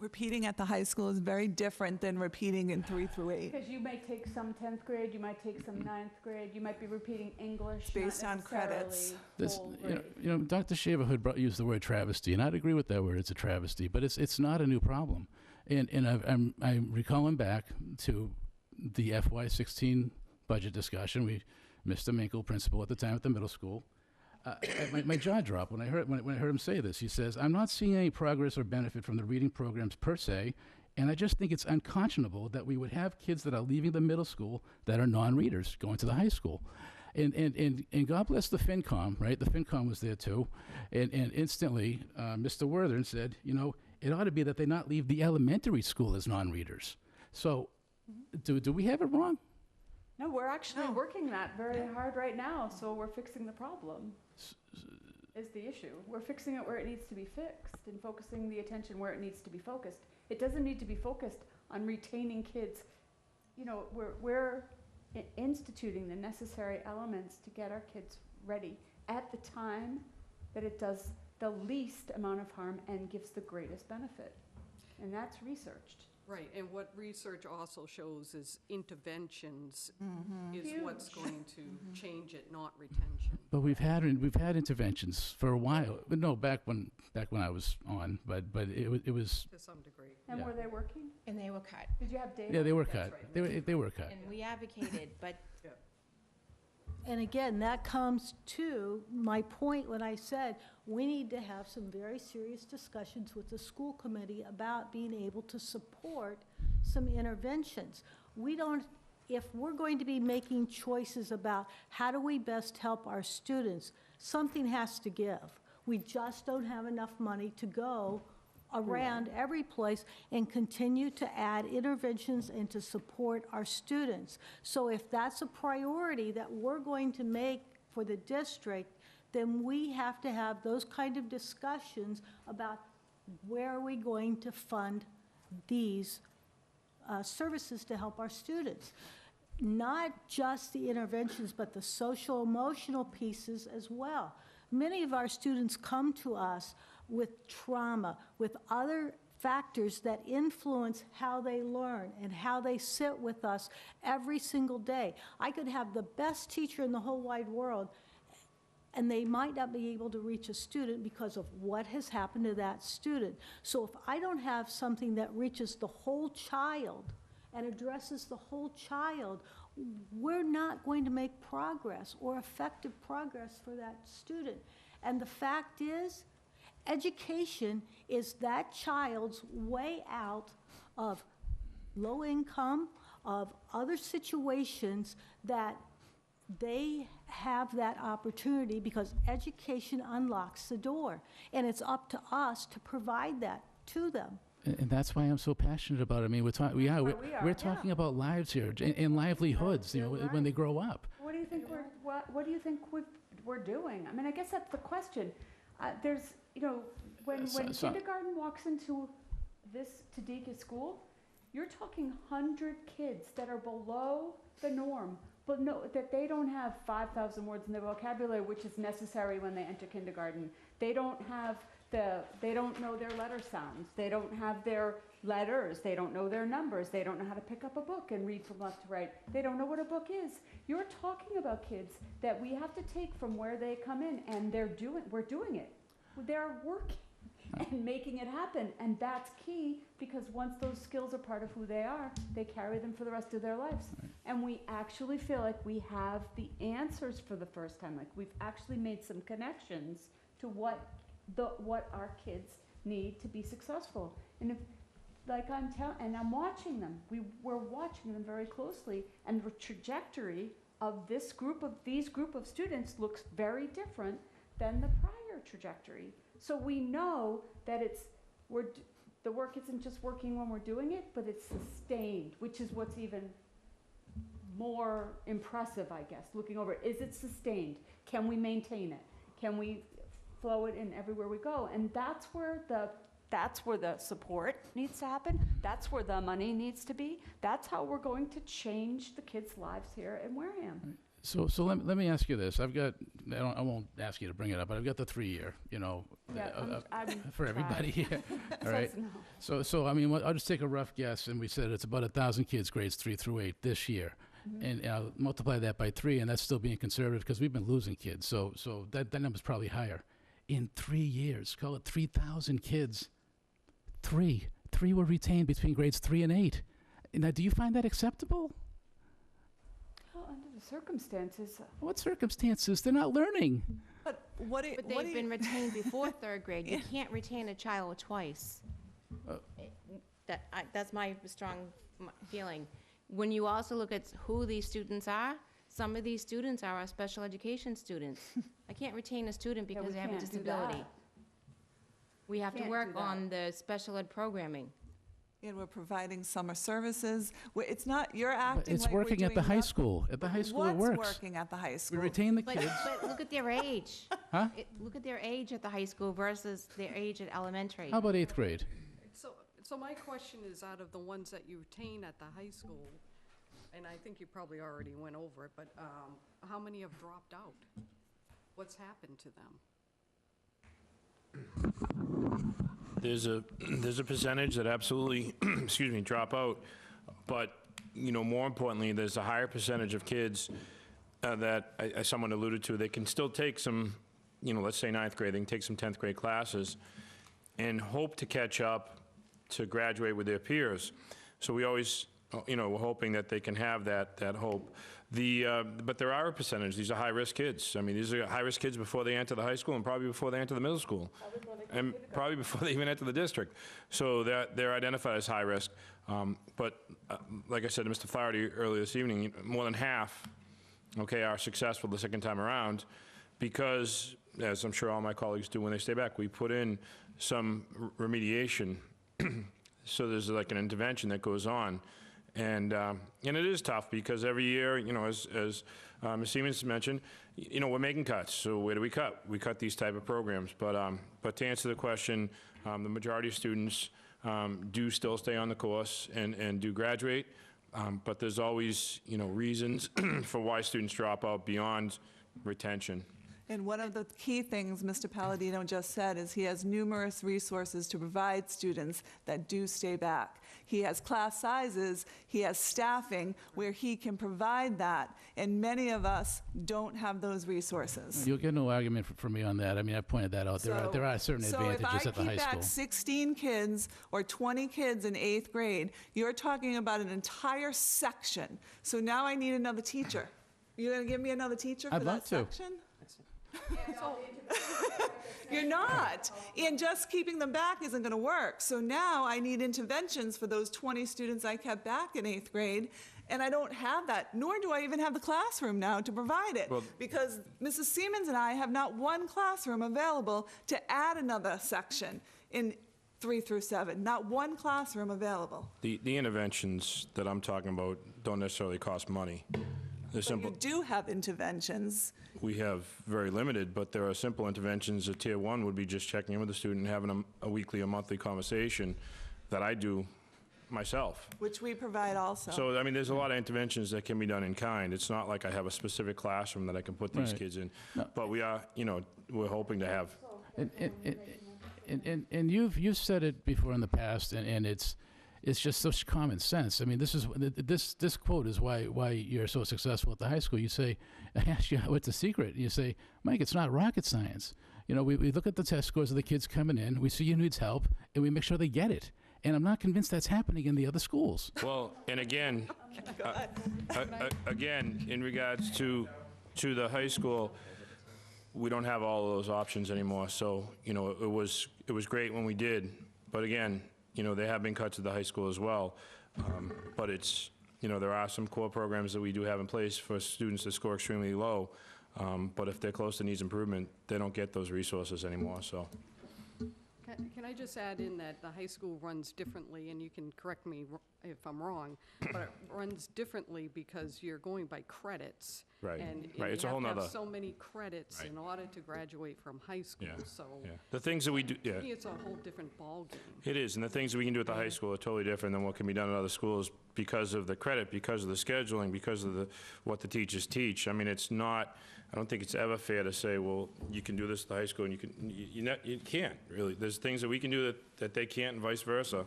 repeating at the high school is very different than repeating in 3 through 8. Because you might take some 10th grade, you might take some 9th grade, you might be repeating English, Based not on credits. necessarily whole grade. Dr. Shaverhood used the word travesty, and I'd agree with that word. It's a travesty, but it's not a new problem. And I'm recalling back to the FY16 budget discussion. Mr. Minkle, principal at the time at the middle school, my jaw dropped when I heard him say this. He says, "I'm not seeing any progress or benefit from the reading programs per se, and I just think it's unconscionable that we would have kids that are leaving the middle school that are non-readers going to the high school." And God bless the FinCom, right? The FinCom was there too, and instantly Mr. Worthern said, it ought to be that they not leave the elementary school as non-readers. So, do we have it wrong? No, we're actually working that very hard right now, so we're fixing the problem, is the issue. We're fixing it where it needs to be fixed and focusing the attention where it needs to be focused. It doesn't need to be focused on retaining kids. We're instituting the necessary elements to get our kids ready at the time that it does the least amount of harm and gives the greatest benefit. And that's researched. Right, and what research also shows is interventions is what's going to change it, not retention. But we've had interventions for a while. No, back when I was on, but it was To some degree. And were they working? And they were cut. Did you have data? yeah, they were cut. They were cut. And we advocated, but And again, that comes to my point when I said we need to have some very serious discussions with the school committee about being able to support some interventions. We don't, if we're going to be making choices about how do we best help our students, something has to give. We just don't have enough money to go around every place and continue to add interventions and to support our students. So if that's a priority that we're going to make for the district, then we have to have those kind of discussions about where are we going to fund these services to help our students. Not just the interventions, but the social emotional pieces as well. Many of our students come to us with trauma, with other factors that influence how they learn and how they sit with us every single day. I could have the best teacher in the whole wide world, and they might not be able to reach a student because of what has happened to that student. So if I don't have something that reaches the whole child and addresses the whole child, we're not going to make progress or effective progress for that student. And the fact is, education is that child's way out of low income, of other situations that they have that opportunity because education unlocks the door. And it's up to us to provide that to them. And that's why I'm so passionate about it. I mean, we're talking about lives here and livelihoods, you know, when they grow up. What do you think what do you think we're doing? I mean, I guess that's the question. There's, you know, when kindergarten walks into this Tadika school, you're talking 100 kids that are below the norm, but no, that they don't have 5,000 words in their vocabulary, which is necessary when they enter kindergarten. They don't have they don't know their letter sounds. They don't have their letters. They don't know their numbers. They don't know how to pick up a book and read from left to right. They don't know what a book is. You're talking about kids that we have to take from where they come in, and we're doing it. They're working and making it happen, and that's key, because once those skills are part of who they are, they carry them for the rest of their lives. And we actually feel like we have the answers for the first time, like we've actually made some connections to what our kids need to be successful. And if, like I'm watching them, we're watching them very closely, and the trajectory of these group of students looks very different than the prior trajectory. So we know that the work isn't just working when we're doing it, but it's sustained, which is what's even more impressive, I guess, looking over it. Is it sustained? Can we maintain it? Can we flow it in everywhere we go? And that's where the support needs to happen. That's where the money needs to be. That's how we're going to change the kids' lives here in Wareham. So let me ask you this. I won't ask you to bring it up, but I've got the 3-year, you know, for everybody here. All right. So I mean, I'll just take a rough guess, and we said it's about 1,000 kids, grades 3 through 8 this year. And I'll multiply that by 3, and that's still being conservative because we've been losing kids. So that number's probably higher. In 3 years, call it 3,000 kids. Three were retained between grades 3 and 8. Now, do you find that acceptable? Well, under the circumstances. What circumstances? They're not learning. But they've been retained before 3rd grade. You can't retain a child twice. That's my strong feeling. When you also look at who these students are, some of these students are our special education students. I can't retain a student because they have a disability. We have to work on the special ed programming. And we're providing summer services. It's not, you're acting It's like we're working at the doing high nothing. school. At the high school, it works. What's working at the high We school? retain the But kids. look at their age. Huh? Look at their age at the high school versus their age at elementary. How about 8th grade? So my question is, out of the ones that you retain at the high school, and I think you probably already went over it, but how many have dropped out? What's happened to them? There's a percentage that absolutely, drop out. But, you know, more importantly, there's a higher percentage of kids that, as someone alluded to, they can still take some, you know, let's say 9th grade, they can take some 10th grade classes and hope to catch up to graduate with their peers. So we always, you know, we're hoping that they can have that hope. But there are a percentage, these are high-risk kids. I mean, these are high-risk kids before they enter the high school and probably before they enter the middle school. And probably before they even enter the district. So they're identified as high risk. But like I said to Mr. Flaherty earlier this evening, more than half, okay, are successful the second time around because, as I'm sure all my colleagues do when they stay back, we put in some remediation. So there's like an intervention that goes on. And it is tough because every year, you know, as Ms. Siemens mentioned, you know, we're making cuts. So where do we cut? We cut these type of programs. But to answer the question, the majority of students do still stay on the course and do graduate. But there's always, you know, reasons for why students drop out beyond retention. And one of the key things Mr. Palladino just said is he has numerous resources to provide students that do stay back. He has class sizes, he has staffing where he can provide that, and many of us don't have those resources. You'll get no argument from me on that. I mean, I pointed that out. There are certain advantages at the high So if I keep school. back 16 kids or 20 kids in 8th grade, you're talking about an entire section. So now I need another teacher. You're going to give me another teacher for I'd love that to. section? You're not. And just keeping them back isn't going to work. So now I need interventions for those 20 students I kept back in 8th grade, and I don't have that, nor do I even have the classroom now to provide it, because Mrs. Siemens and I have not one classroom available to add another section in 3 through 7, not one classroom available. The interventions that I'm talking about don't necessarily cost money. They're simple. You do have interventions. We have very limited, but there are simple interventions. A tier 1 would be just checking in with the student and having a weekly or monthly conversation that I do myself. Which we provide also. So, I mean, there's a lot of interventions that can be done in kind. It's not like I have a specific classroom that I can put these Right. kids in. But we are, you know, we're hoping to have. And you've said it before in the past, and it's just such common sense. I mean, this quote is why you're so successful at the high school. You say, I ask you what's the secret. You say, Mike, it's not rocket science. You know, we look at the test scores of the kids coming in, we see who needs help, and we make sure they get it. And I'm not convinced that's happening in the other schools. Well, and again, again, in regards to the high school, we don't have all of those options anymore. So, you know, it was great when we did. But again, you know, there have been cuts at the high school as well. But it's, you know, there are some core programs that we do have in place for students that score extremely low. But if they're close to needs improvement, they don't get those resources anymore, so. Can I just add in that the high school runs differently, and you can correct me if I'm wrong, but it runs differently because you're going by credits. Right, And right, you it's a whole have to nother. have so many credits in order to graduate from high school, Yeah, so. yeah. The things that we do, yeah. To me, it's a whole different ballgame. It is, and the things that we can do at the high school are totally different than what can be done at other schools because of the credit, because of the scheduling, because of what the teachers teach. I mean, it's not, I don't think it's ever fair to say, well, you can do this at the high school and you can't, really. There's things that we can do that they can't and vice versa.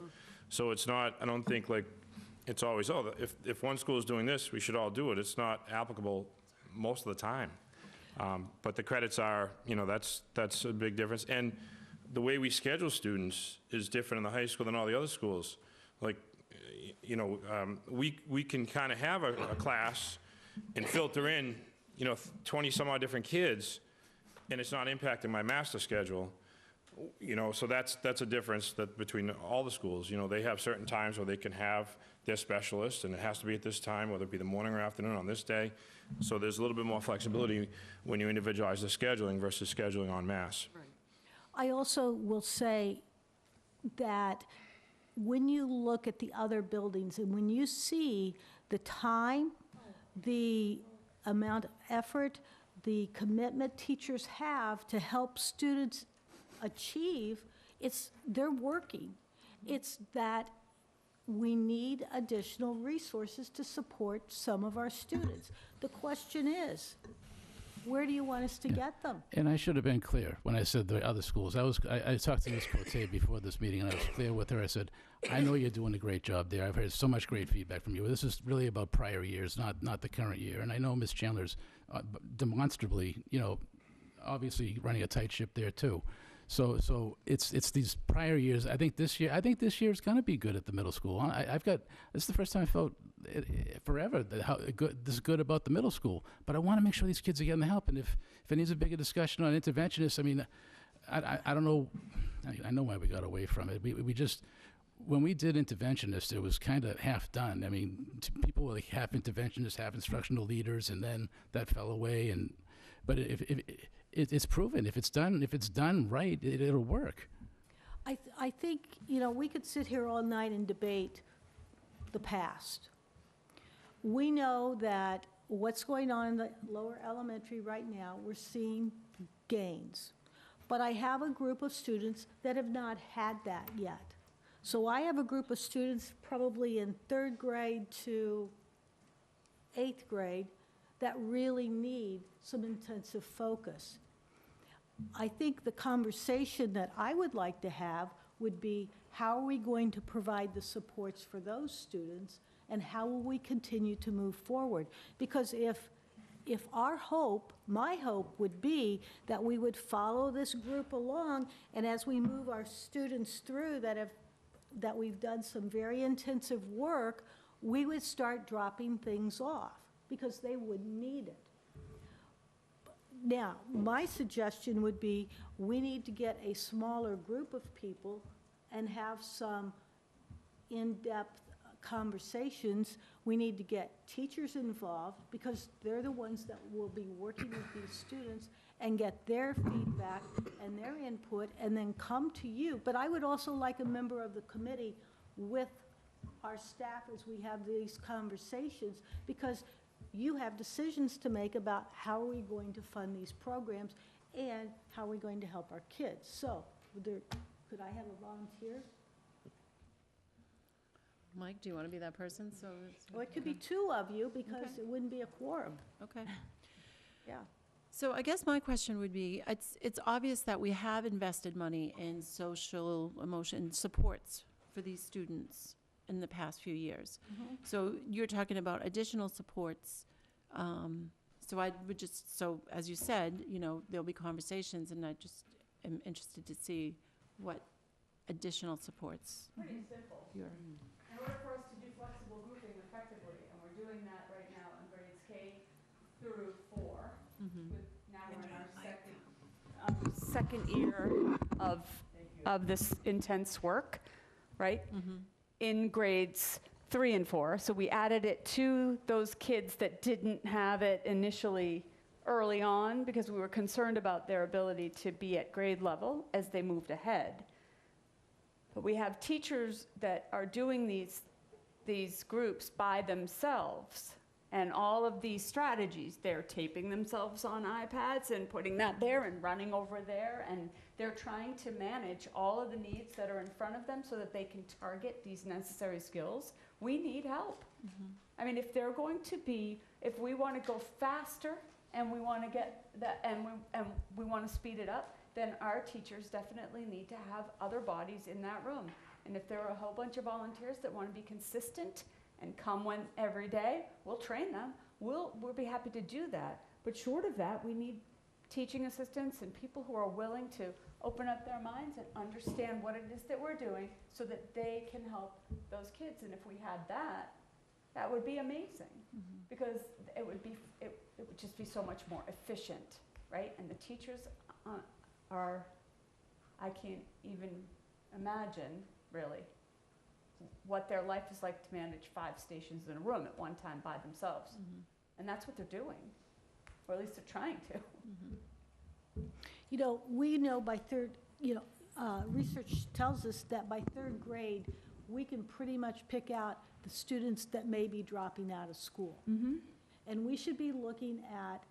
So it's not, I don't think like, it's always, oh, if one school is doing this, we should all do it. It's not applicable most of the time. But the credits are, you know, that's a big difference. And the way we schedule students is different in the high school than all the other schools. Like, you know, we can kind of have a class and filter in, you know, 20 some odd different kids, and it's not impacting my master schedule. You know, so that's a difference between all the schools. You know, they have certain times where they can have their specialists, and it has to be at this time, whether it be the morning or afternoon on this day. So there's a little bit more flexibility when you individualize the scheduling versus scheduling en masse. I also will say that when you look at the other buildings and when you see the time, the amount of effort, the commitment teachers have to help students achieve, they're working. It's that we need additional resources to support some of our students. The question is, where do you want us to get them? And I should have been clear when I said the other schools. I talked to Ms. Cote before this meeting, and I was clear with her. I said, I know you're doing a great job there. I've heard so much great feedback from you. This is really about prior years, not the current year. And I know Ms. Chandler's demonstrably, you know, obviously running a tight ship there too. So it's these prior years. I think this year is going to be good at the middle school. This is the first time I felt forever how good this is good about the middle school. But I want to make sure these kids are getting the help. And if it needs a bigger discussion on interventionists, I mean, I don't know. I know why we got away from it. We just, when we did interventionists, it was kind of half done. I mean, people were like half interventionists, half instructional leaders, and then that fell away. But if it's proven, if it's done right, it'll work. I think, we could sit here all night and debate the past. We know that what's going on in the lower elementary right now, we're seeing gains. But I have a group of students that have not had that yet. So I have a group of students probably in 3rd grade to 8th grade that really need some intensive focus. I think the conversation that I would like to have would be, how are we going to provide the supports for those students, and how will we continue to move forward? Because if our hope, my hope would be that we would follow this group along, and as we move our students through that we've done some very intensive work, we would start dropping things off because they wouldn't need it. Now, my suggestion would be, we need to get a smaller group of people and have some in-depth conversations. We need to get teachers involved, because they're the ones that will be working with these students, and get their feedback and their input, and then come to you. But I would also like a member of the committee with our staff as we have these conversations, because you have decisions to make about how are we going to fund these programs and how are we going to help our kids. So could I have a volunteer? Mike, do you want to be that person? Well, it could be 2 of you, because it wouldn't be a quorum. Okay. Yeah. So I guess my question would be, it's obvious that we have invested money in social emotion supports for these students in the past few years. So you're talking about additional supports. So I would so as you said, there'll be conversations, and I just am interested to see what additional supports. Pretty simple. In order for us to do flexible grouping effectively, and we're doing that right now in grades K through 4, now we're in our second year of this intense work, right? In grades 3 and 4. So we added it to those kids that didn't have it initially early on, because we were concerned about their ability to be at grade level as they moved ahead. But we have teachers that are doing these groups by themselves, and all of these strategies, they're taping themselves on iPads and putting that there and running over there, and they're trying to manage all of the needs that are in front of them so that they can target these necessary skills. We need help. I mean, if we want to go faster and we want to get that, and we want to speed it up, then our teachers definitely need to have other bodies in that room. And if there are a whole bunch of volunteers that want to be consistent and come every day, we'll train them. We'll be happy to do that. But short of that, we need teaching assistants and people who are willing to open up their minds and understand what it is that we're doing, so that they can help those kids. And if we had that, that would be amazing, because it would just be so much more efficient, right? And the teachers I can't even imagine, really, what their life is like to manage 5 stations in a room at one time by themselves. And that's what they're doing, or at least they're trying to. We know by research tells us that by 3rd grade, we can pretty much pick out the students that may be dropping out of school. And we should be looking at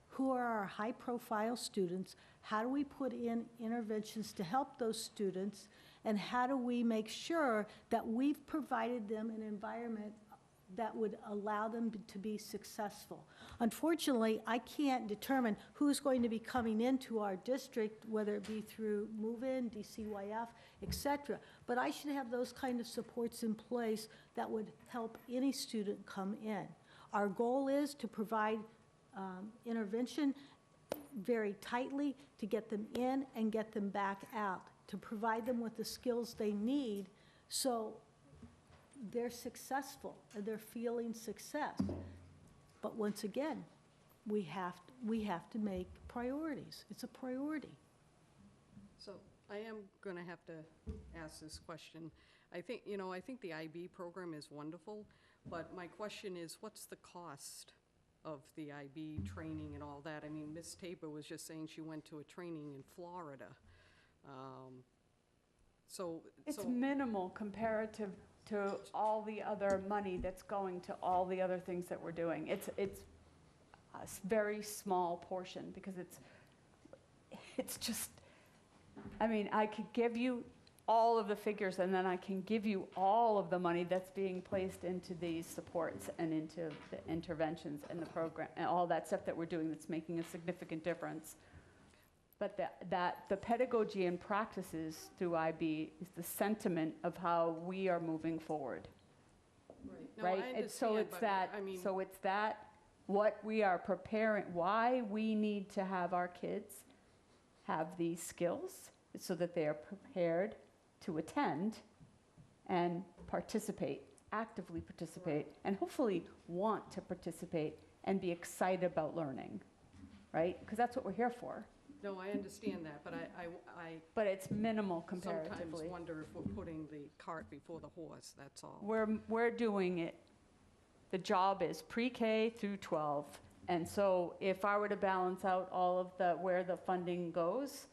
who are our high-profile students, how do we put in interventions to help those students, and how do we make sure that we've provided them an environment that would allow them to be successful. Unfortunately, I can't determine who's going to be coming into our district, whether it be through move-in, DCYF, et cetera. But I should have those kind of supports in place that would help any student come in. Our goal is to provide intervention very tightly to get them in and get them back out, to provide them with the skills they need so they're successful and they're feeling success. But once again, we have to make priorities. It's a priority. So I am going to have to ask this question. I think the IB program is wonderful, but my question is, what's the cost of the IB training and all that? I mean, Ms. Tabor was just saying she went to a training in Florida. It's minimal comparative to all the other money that's going to all the other things that we're doing. It's a very small portion because it's just, I mean, I could give you all of the figures and then I can give you all of the money that's being placed into these supports and into the interventions and the program and all that stuff that we're doing that's making a significant difference. But the pedagogy and practices through IB is the sentiment of how we are moving forward. No, Right? I And so understand, it's but, that, I mean- so it's that, what we are preparing, why we need to have our kids have these skills so that they are prepared to attend and participate, actively participate, and hopefully want to participate and be excited about learning, right? Because that's what we're here for. No, I understand that, but I But it's minimal comparatively. sometimes wonder if we're putting the cart before the horse, that's all. We're doing it. The job is pre-K through 12. And so if I were to balance out all of where the funding goes,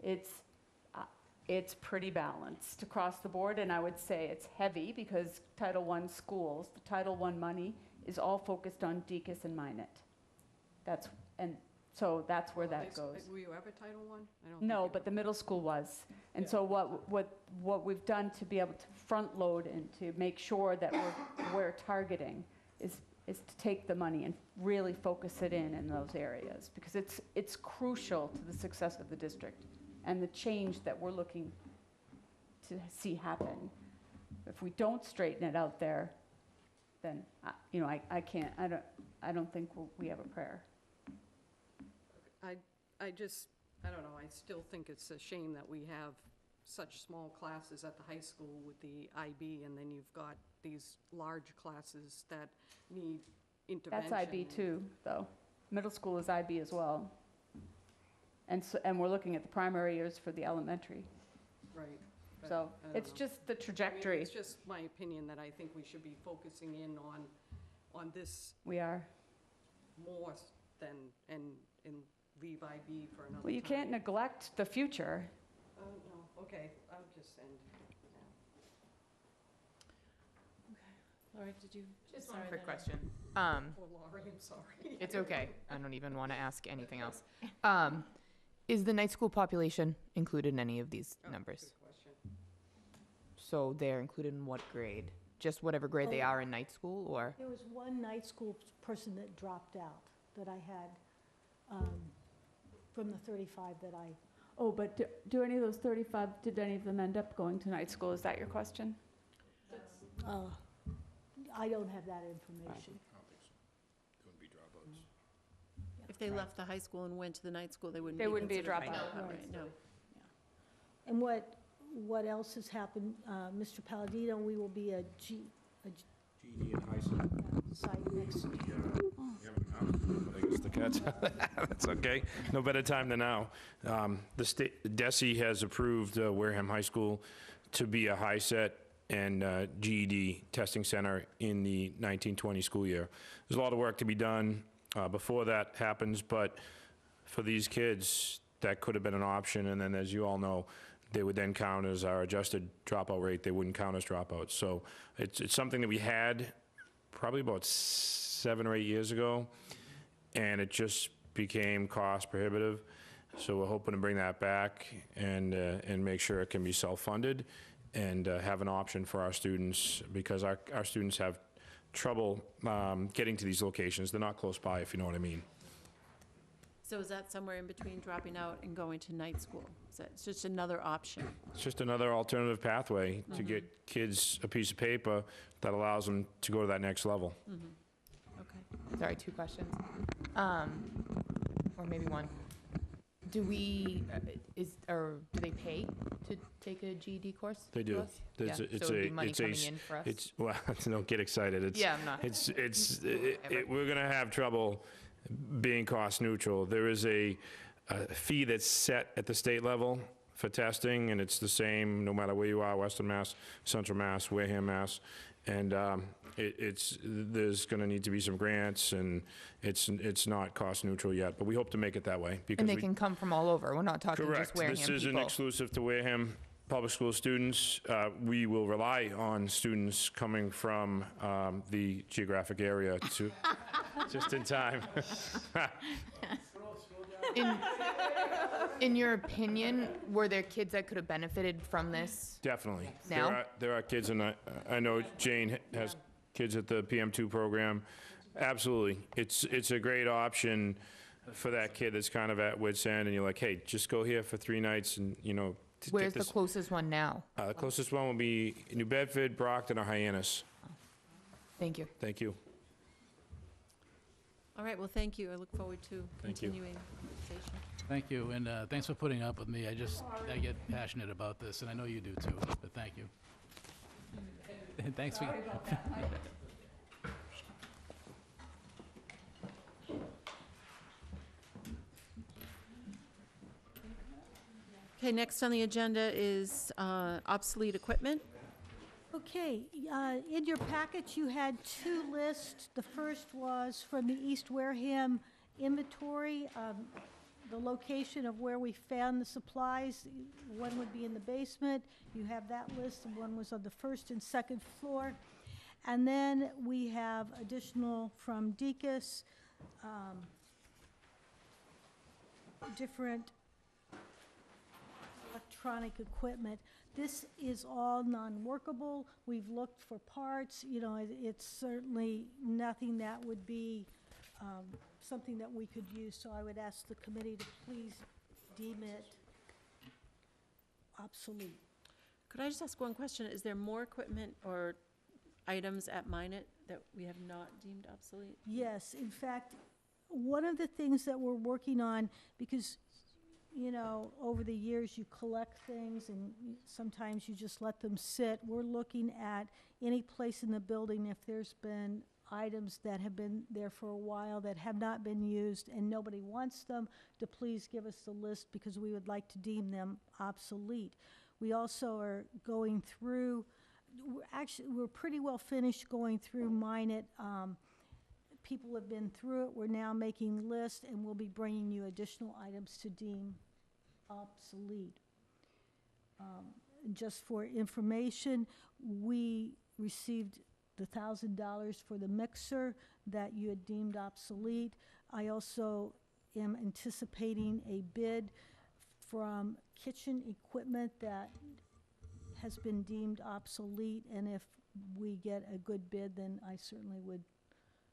it's pretty balanced across the board. And I would say it's heavy because Title I schools, the Title I money is all focused on DECUS and Minot. So that's where that goes. Were you ever Title I? I don't No, think but the middle school was. And so what we've done to be able to front load and to make sure that we're targeting is to take the money and really focus it in those areas, because it's crucial to the success of the district and the change that we're looking to see happen. If we don't straighten it out there, then I don't think we have a prayer. I don't know, I still think it's a shame that we have such small classes at the high school with the IB, and then you've got these large classes that need intervention. That's IB too, though. Middle school is IB as well. And we're looking at the primary years for the elementary. Right. but So I don't it's know. just the I mean, trajectory. it's just my opinion that I think we should be focusing in on this We are. more than, and leave IB for another time. Well, you can't neglect the future. No, okay, I'll just end. Laurie, did you? Just one sorry, quick then I- question. Poor Laurie, I'm sorry. It's okay. I don't even want to ask anything else. Is the night school population included in any of these numbers? Good question. So they're included in what grade? Just whatever grade they are in night school, or? There was one night school person that dropped out that I had from the 35 that I, Oh, but do any of those 35, did any of them end up going to night school? Is that your question? I don't have that information. If they left the high school and went to the night school, they wouldn't be They wouldn't be a considered dropout. right, right, no. And what else has happened, Mr. Palladino, we will be a GED in high school. site next year. I guess the cat's that's okay. No better time than now. The state, DESE has approved Wareham High School to be a high set and GED testing center in the 1920 school year. There's a lot of work to be done before that happens, but for these kids, that could have been an option. And then, as you all know, they would then count as our adjusted dropout rate. They wouldn't count as dropouts. So it's something that we had probably about 7 or 8 years ago, and it just became cost prohibitive. So we're hoping to bring that back and make sure it can be self-funded and have an option for our students, because our students have trouble getting to these locations. They're not close by, if you know what I mean. So is that somewhere in between dropping out and going to night school? Is that, it's just another option? It's just another alternative pathway to get kids a piece of paper that allows them to go to that next level. Okay. Sorry, 2 questions. Or maybe one. Do we, or do they pay to take a GED course? They to do. us? There's Yeah, a- so it'd be money coming in for us? It's, well, don't get excited. It's, Yeah, I'm not. we're going to have trouble being cost neutral. There is a fee that's set at the state level for testing, and it's the same no matter where you are, Western Mass, Central Mass, Wareham, Mass. And there's going to need to be some grants, and it's not cost neutral yet, but we hope to make it that way. because And they we- can come from all over. We're not talking just Correct. Wareham This isn't people. exclusive to Wareham Public School students. We will rely on students coming from the geographic area to, just in time. In your opinion, were there kids that could have benefited from this? Definitely. Now? There are kids, and I know Jane has kids at the PM2 program. Absolutely. It's a great option for that kid that's kind of at wit's end, and you're like, hey, just go here for 3 nights and, to Where's take the closest one now? The closest one will be New Bedford, Brockton, or Hyannis. Thank you. Thank you. All right, well, thank you. I look forward to Thank you. continuing the conversation. Thank you, and thanks for putting up with me. I get passionate about this, and I know you do too, but thank you. And thanks for... Okay, next on the agenda is obsolete equipment. Okay, in your package, you had 2 lists. The first was from the East Wareham inventory, the location of where we found the supplies. One would be in the basement. You have that list, and one was on the 1st and 2nd floor. And then we have additional from Deacon's, different electronic equipment. This is all non-workable. We've looked for parts. It's certainly nothing that would be something that we could use. So I would ask the committee to please deem it obsolete. Could I just ask one question? Is there more equipment or items at Minot that we have not deemed obsolete? Yes, in fact, one of the things that we're working on, because over the years you collect things and sometimes you just let them sit. We're looking at any place in the building, if there's been items that have been there for a while that have not been used and nobody wants them, to please give us the list, because we would like to deem them obsolete. We also are going through, we're pretty well finished going through Minot. People have been through it. We're now making lists, and we'll be bringing you additional items to deem obsolete. Just for information, we received the $1,000 for the mixer that you had deemed obsolete. I also am anticipating a bid from kitchen equipment that has been deemed obsolete, and if we get a good bid, then I certainly would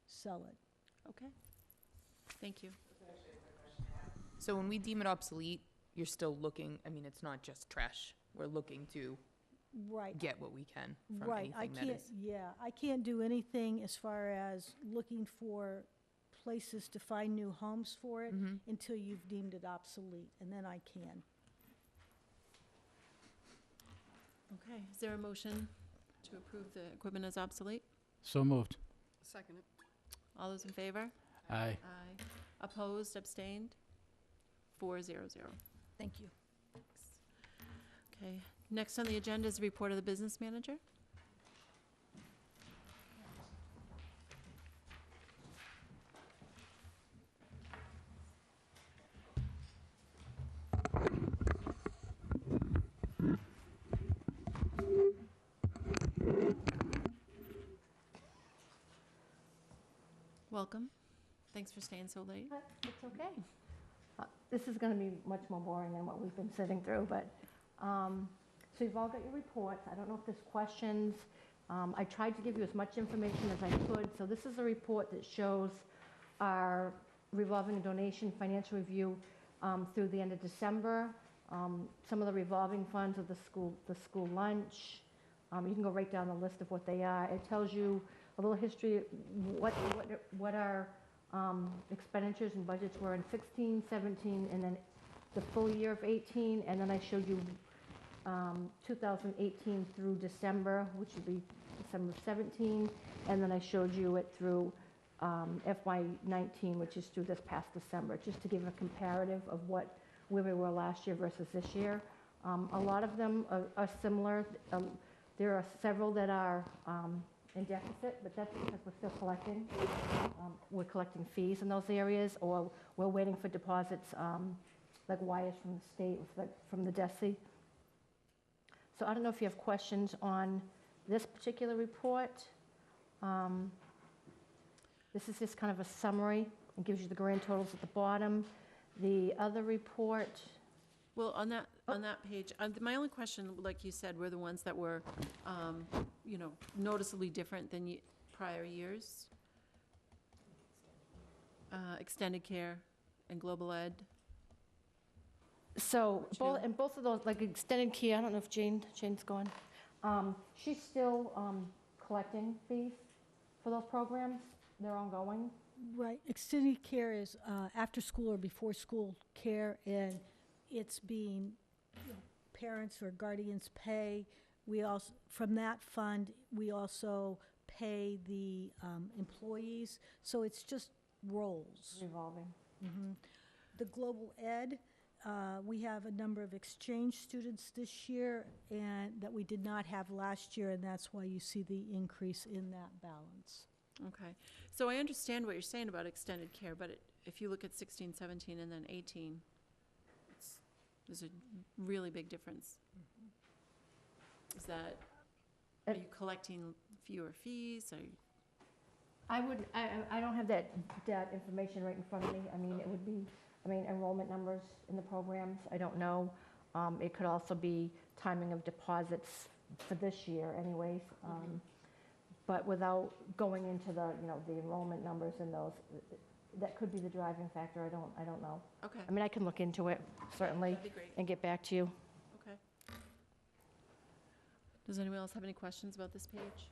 sell it. Okay. Thank you. So when we deem it obsolete, you're still looking, it's not just trash. We're looking to Right. get what we can from Right, anything that is. I can't do anything as far as looking for places to find new homes for it until you've deemed it obsolete, and then I can. Okay, is there a motion to approve the equipment as obsolete? So moved. Second it. All those in favor? Aye. Aye. Opposed, abstained? 400. Thank you. Okay, next on the agenda is the report of the business manager. Welcome. Thanks for staying so late. It's okay. This is going to be much more boring than what we've been sitting through, but, so you've all got your reports. I don't know if there's questions. I tried to give you as much information as I could. So this is a report that shows our revolving donation financial review through the end of December. Some of the revolving funds of the school lunch. You can go right down the list of what they are. It tells you a little history, what our expenditures and budgets were in 16, 17, and then the full year of 18, and then I showed you 2018 through December, which would be December of 17, and then I showed you it through FY19, which is through this past December, just to give a comparative of where we were last year versus this year. A lot of them are similar. There are several that are in deficit, but that's because we're still collecting. We're collecting fees in those areas, or we're waiting for deposits, like wires from the state, like from the DESI. So I don't know if you have questions on this particular report. This is just kind of a summary. It gives you the grand totals at the bottom. The other report. Well, on that page, my only question, like you said, were the ones that were, noticeably different than prior years. Extended care and global ed. So both of those, like extended care, I don't know if Jane's gone. She's still collecting fees for those programs. They're ongoing. Right. Extended care is after school or before school care, and it's being, parents or guardians pay. We also, from that fund, we also pay the employees. So it's just roles. Revolving. Mm-hmm. The global ed, we have a number of exchange students this year and that we did not have last year, and that's why you see the increase in that balance. Okay. So I understand what you're saying about extended care, but if you look at 16, 17, and then 18, there's a really big difference. Mm-hmm. Is that, are you collecting fewer fees? I don't have that information right in front of me. I mean, it would be, enrollment numbers in the programs. I don't know. It could also be timing of deposits for this year anyways. But without going into the enrollment numbers in those, that could be the driving factor. I don't know. Okay. I mean, I can look into it, certainly. That'd be great. And get back to you. Okay. Does anyone else have any questions about this page?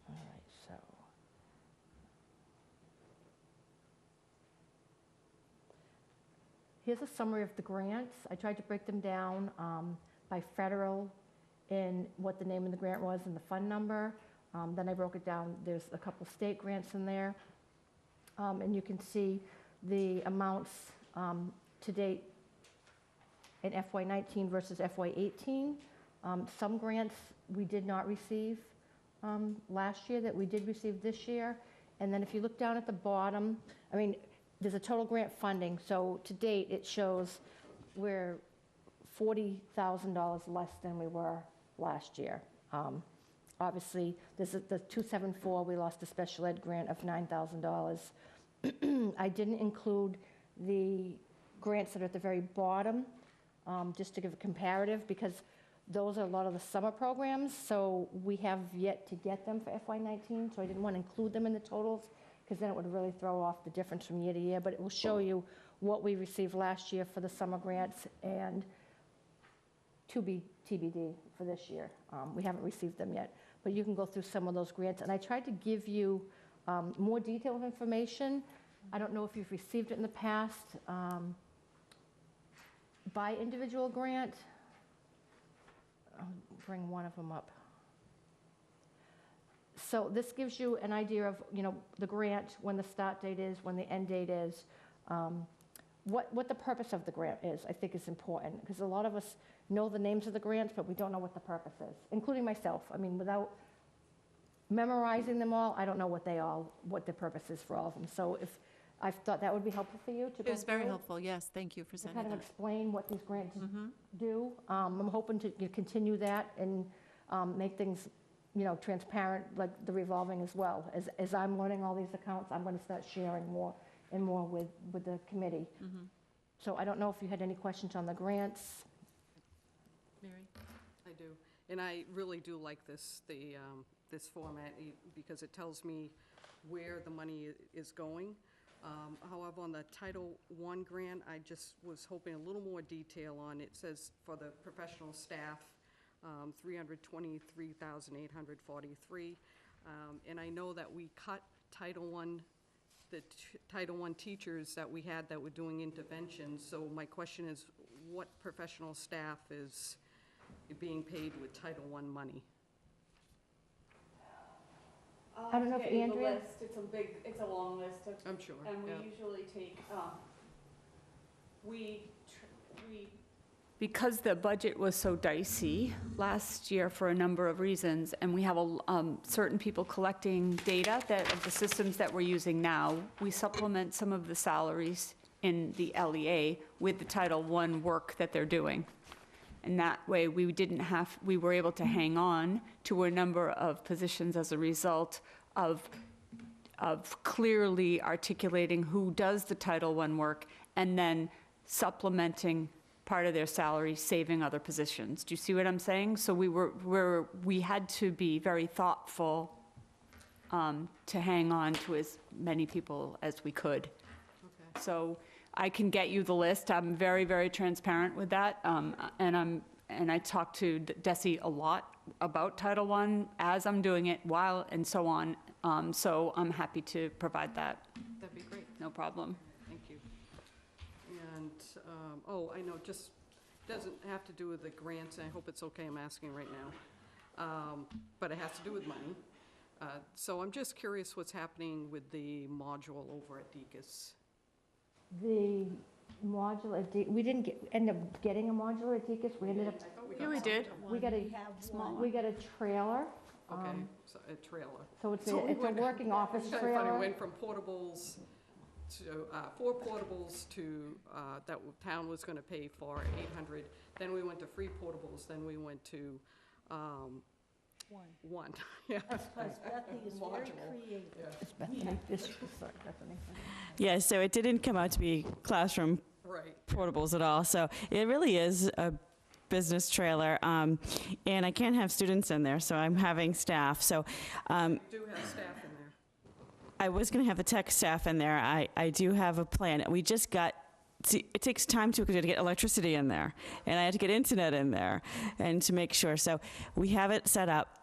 All right, so. Here's a summary of the grants. I tried to break them down by federal and what the name of the grant was and the fund number. Then I broke it down. There's a couple state grants in there. And you can see the amounts to date in FY19 versus FY18. Some grants we did not receive last year that we did receive this year. And then if you look down at the bottom, there's a total grant funding, so to date, it shows we're $40,000 less than we were last year. Obviously, this is the 274, we lost a special ed grant of $9,000. I didn't include the grants that are at the very bottom, just to give a comparative, because those are a lot of the summer programs, so we have yet to get them for FY19, so I didn't want to include them in the totals, because then it would really throw off the difference from year to year. But it will show you what we received last year for the summer grants and to be TBD for this year. We haven't received them yet, but you can go through some of those grants. And I tried to give you more detailed information. I don't know if you've received it in the past by individual grant. I'll bring one of them up. So this gives you an idea of, the grant, when the start date is, when the end date is, what the purpose of the grant is, I think is important, because a lot of us know the names of the grants, but we don't know what the purpose is, including myself. Without memorizing them all, I don't know what the purpose is for all of them. So I thought that would be helpful for you to go It was very through, helpful, yes. Thank you for to sending kind of that. explain what these grants do. I'm hoping to continue that and make things transparent, like the revolving as well. As I'm learning all these accounts, I'm going to start sharing more and more with the committee. Mm-hmm. So I don't know if you had any questions on the grants. Mary? I do, and I really do like this format because it tells me where the money is going. However, on the Title I grant, I just was hoping a little more detail on, it says for the professional staff, $323,843. And I know that we cut Title I, Title I teachers that we had that were doing interventions. So my question is, what professional staff is being paid with Title I money? I don't know if Andrea- It's a long list of. I'm sure, And we yeah. usually take, because the budget was so dicey last year for a number of reasons, and we have certain people collecting data of the systems that we're using now, we supplement some of the salaries in the LEA with the Title I work that they're doing. And that way, we were able to hang on to a number of positions as a result of clearly articulating who does the Title I work and then supplementing part of their salary, saving other positions. Do you see what I'm saying? So we had to be very thoughtful to hang on to as many people as we could. Okay. So I can get you the list. I'm very, very transparent with that. And I talk to Desi a lot about Title I as I'm doing it, while, and so on. So I'm happy to provide that. That'd be great. No problem. Thank you. And, oh, I know, just doesn't have to do with the grants, and I hope it's okay I'm asking right now. But it has to do with money. So I'm just curious what's happening with the module over at Deacon's. The module at we didn't end up getting a module at Deacon's. We ended up. Yeah, we did. We got a trailer. Okay, so a trailer. So it's a working office It's kind of funny, trailer. we went from portables to, 4 portables to, that town was gonna pay for 800. Then we went to 3 portables, then we went to, one, yeah. Bethany is very creative. Yeah, so it didn't come out to be classroom Right. portables at all. So it really is a business trailer, and I can't have students in there, so I'm having staff. So We do have staff in there. I was going to have the tech staff in there. I do have a plan. We just got, see, it takes time to get electricity in there, and I had to get internet in there, and to make sure. So we have it set up.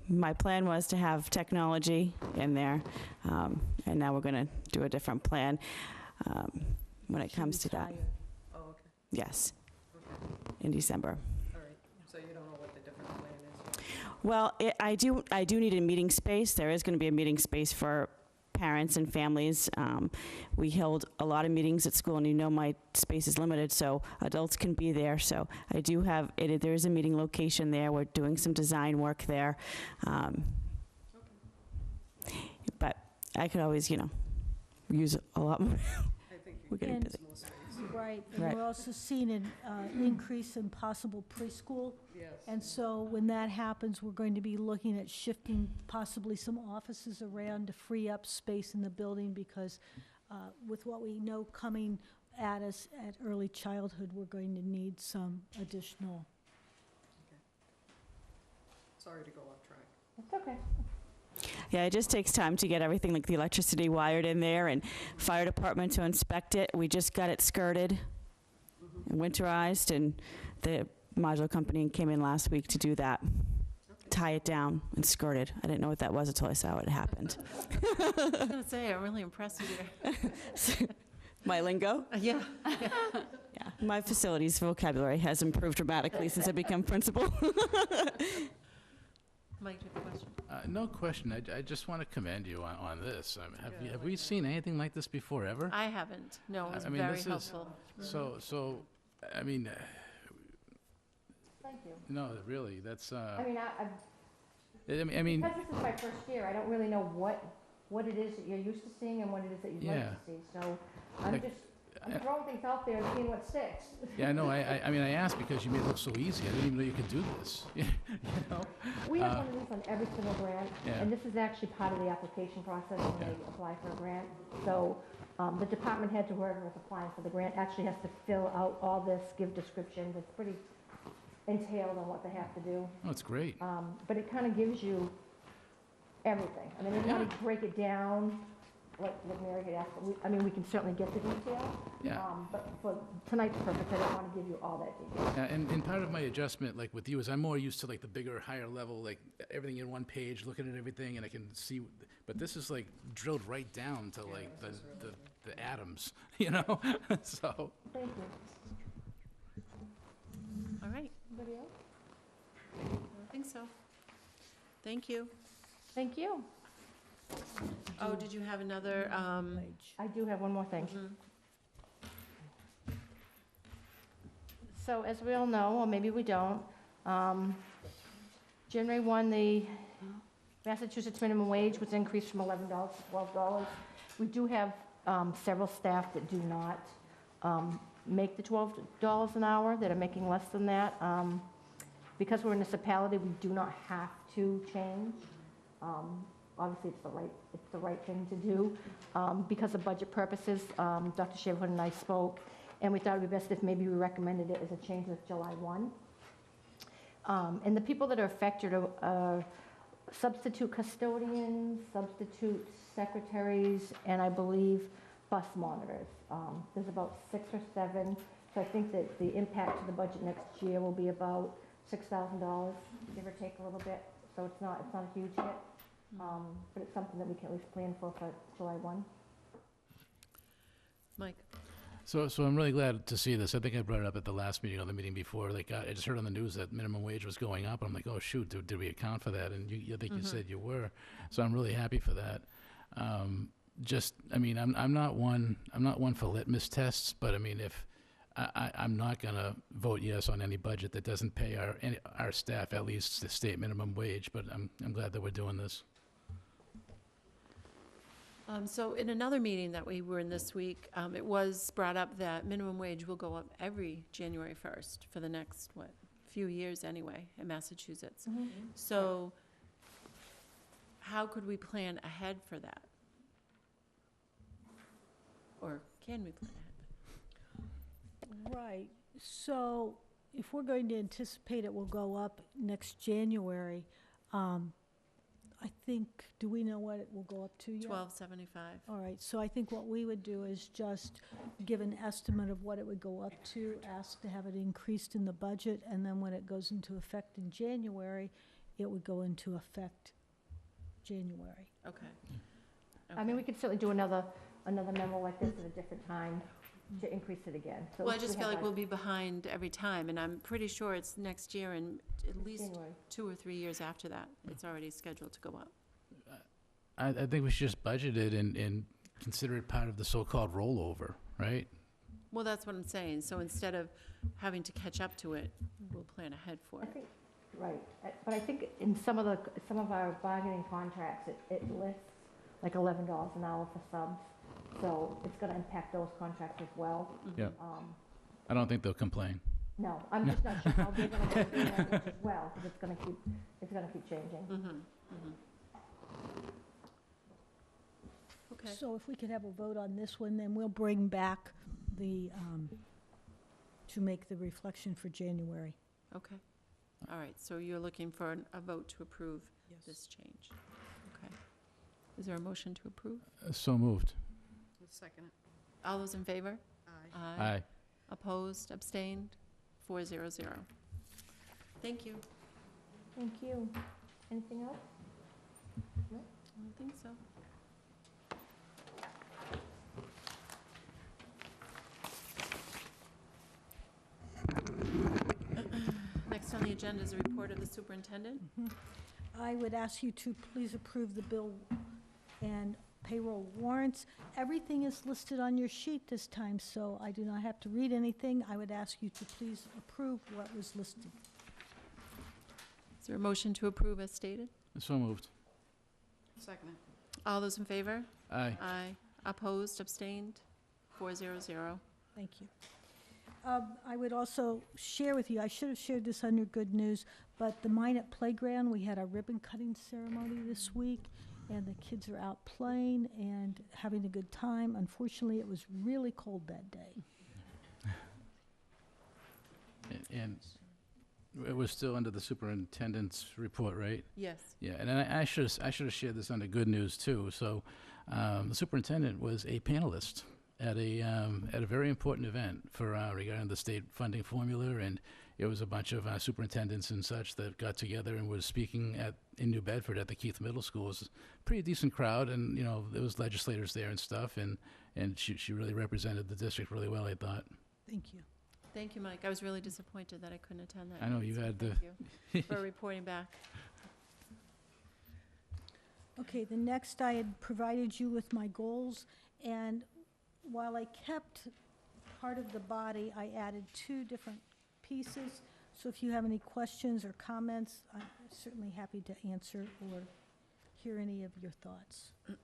My plan was to have technology in there, and now we're going to do a different plan when it comes to that. Oh, okay, Yes, okay, in December. all right. So you don't know what the different plan is? Well, I do need a meeting space. There is going to be a meeting space for parents and families. We held a lot of meetings at school, and you know my space is limited, so adults can be there. So I do have, there is a meeting location there. We're doing some design work there. But I could always, use a lot more. I think We're getting And- busy. more space. Right, and Right. we're also seeing an increase in possible preschool. Yes. And so when that happens, we're going to be looking at shifting possibly some offices around to free up space in the building, because with what we know coming at us at early childhood, we're going to need some additional. Sorry to go off track. It's okay. Yeah, it just takes time to get everything, like the electricity wired in there, and fire department to inspect it. We just got it skirted and winterized, and the modular company came in last week to do that. Tie it down and skirt it. I didn't know what that was until I saw it happened. I was gonna say, I'm really impressed with you. My lingo? Yeah. Yeah, my facilities vocabulary has improved dramatically since I became principal. Mike, do you have a question? No question. I just want to commend you on this. Have we seen anything like this before, ever? I haven't. No, it was I mean, very this is- helpful. So, I mean, Thank you. no, really, that's, I mean, I mean, because this is my first year, I don't really know what it is that you're used to seeing and what it is that you'd like Yeah. to see. So I'm Like, just, I'm throwing things out there and seeing what sticks. yeah, no, I mean, I asked because you made it look so easy. I didn't even know you could do this, you know? We have one of these on every single grant, Yeah. and this is actually part of the application process when they apply for a grant. So the department head, to whoever is applying for the grant, actually has to fill out all this, give descriptions. It's pretty entailed on what they have to do. Oh, it's great. But it kind of gives you everything. I mean, they want to break it down. what Mary had asked, I mean, we can certainly get the detail. Yeah. But for tonight's purpose, I don't want to give you all that detail. Yeah, and part of my adjustment, like with you, is I'm more used to like the bigger, higher level, like everything in one page, looking at everything, and I can see, but this is like drilled right down to like the atoms, you know? So. Thank you. All right. Anybody else? I don't think so. Thank you. Thank you. Oh, did you have another, I do have one more thing. So as we all know, or maybe we don't, January 1, the Massachusetts minimum wage was increased from $11 to $12. We do have several staff that do not make the $12 an hour, that are making less than that. Because we're a municipality, we do not have to change. Obviously, it's the right thing to do. Because of budget purposes, Dr. Shaverhood and I spoke, and we thought it would be best if maybe we recommended it as a change with July 1. And the people that are affected are substitute custodians, substitute secretaries, and I believe bus monitors. There's about 6 or 7, so I think that the impact to the budget next year will be about $6,000, give or take a little bit. So it's not a huge hit. But it's something that we can at least plan for July 1. Mike? So I'm really glad to see this. I think I brought it up at the last meeting or the meeting before. Like, I just heard on the news that minimum wage was going up. I'm like, oh, shoot, did we account for that? And I think you said you were. So I'm really happy for that. I mean, I'm not one for litmus tests, but I mean, if I'm not going to vote yes on any budget that doesn't pay our staff at least the state minimum wage, but I'm glad that we're doing this. So in another meeting that we were in this week, it was brought up that minimum wage will go up every January 1st for the next, few years anyway, in Massachusetts. So how could we plan ahead for that? Or can we plan ahead? Right. So if we're going to anticipate it will go up next January, I think, do we know what it will go up to yet? $12.75. All right, so I think what we would do is just give an estimate of what it would go up to, ask to have it increased in the budget, and then when it goes into effect in January, it would go into effect January. Okay. I mean, we could certainly do another memo like this at a different time to increase it again. So Well, I we just have feel like that. we'll be behind every time, and I'm pretty sure it's next year and at least January. 2 or 3 years after that. It's already scheduled to go up. I think we should just budget it and consider it part of the so-called rollover, right? Well, that's what I'm saying. So instead of having to catch up to it, we'll plan ahead for I it. think, right, but I think in some of our bargaining contracts, it lists like $11 an hour for subs. So it's going to impact those contracts as well. Yeah. I don't think they'll complain. No, I'm just not sure how they're going to do that as well, because it's going to keep changing. Okay. So if we could have a vote on this one, then we'll bring back the, to make the reflection for January. Okay. All right. So you're looking for a vote to approve this change. Okay. Is there a motion to approve? So moved. Second it. All those in favor? Aye. Aye. Opposed? Abstained? 400. Thank you. Thank you. Anything else? I don't think so. Next on the agenda is a report of the superintendent. I would ask you to please approve the bill and payroll warrants. Everything is listed on your sheet this time, so I do not have to read anything. I would ask you to please approve what was listed. Is there a motion to approve as stated? So moved. Second it. All those in favor? Aye. Aye. Opposed? Abstained? 400. Thank you. I would also share with you, I should have shared this under good news, but the Minot Playground, we had a ribbon cutting ceremony this week, and the kids are out playing and having a good time. Unfortunately, it was really cold that day. And it was still under the superintendent's report, right? Yes. Yeah, and I should have shared this under good news too. So the superintendent was a panelist at a very important event for regarding the state funding formula, and it was a bunch of superintendents and such that got together and was speaking in New Bedford at the Keith Middle School. It was a pretty decent crowd, and there was legislators there and stuff, and she really represented the district really well, I thought. Thank you. Thank you, Mike. I was really disappointed that I couldn't attend that. I know meeting, you so had thank you for reporting back. Okay, the next, I had provided you with my goals, and while I kept part of the body, I added 2 different pieces. So if you have any questions or comments, I'm certainly happy to answer or hear any of your thoughts. Does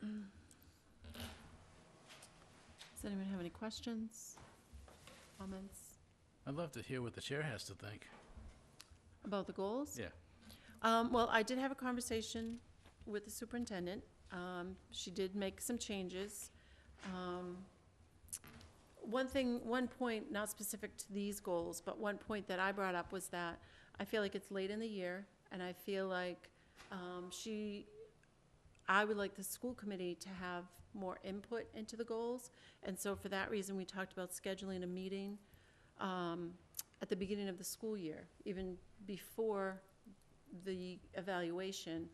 anyone have any questions, comments I'd love to hear what the chair has to think. about the goals? Yeah. Well, I did have a conversation with the superintendent. She did make some changes. One point, not specific to these goals, but one point that I brought up was that I feel like it's late in the year, and I feel like I would like the school committee to have more input into the goals. And so for that reason, we talked about scheduling a meeting at the beginning of the school year, even before the evaluation,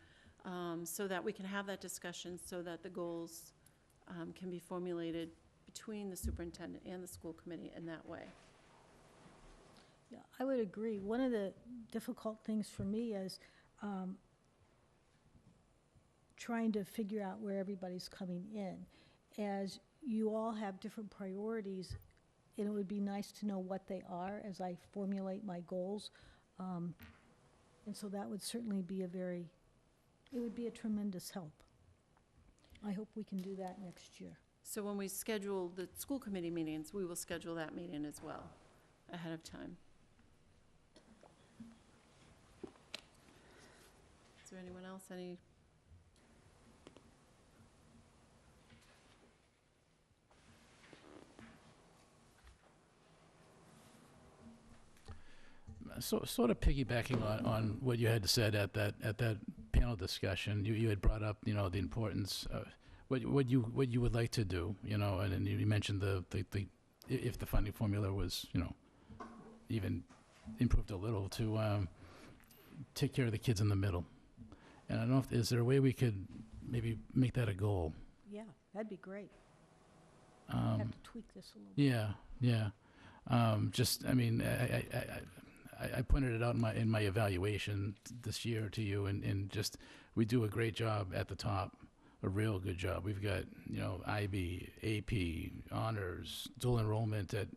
so that we can have that discussion, so that the goals can be formulated between the superintendent and the school committee in that way. Yeah, I would agree. One of the difficult things for me is trying to figure out where everybody's coming in. As you all have different priorities, and it would be nice to know what they are as I formulate my goals. And so that would certainly be it would be a tremendous help. I hope we can do that next year. So when we schedule the school committee meetings, we will schedule that meeting as well, ahead of time. Is there anyone else, any? So, sort of piggybacking on what you had said at that panel discussion, you had brought up, the importance of what you would like to do, and then you mentioned the if the funding formula was, even improved a little to take care of the kids in the middle. And I don't know is there a way we could maybe make that a goal? Yeah, that'd be great. I have to tweak this a little bit. Yeah. I pointed it out in my evaluation this year to you, and just we do a great job at the top, a real good job. We've got IB, AP, honors, dual enrollment from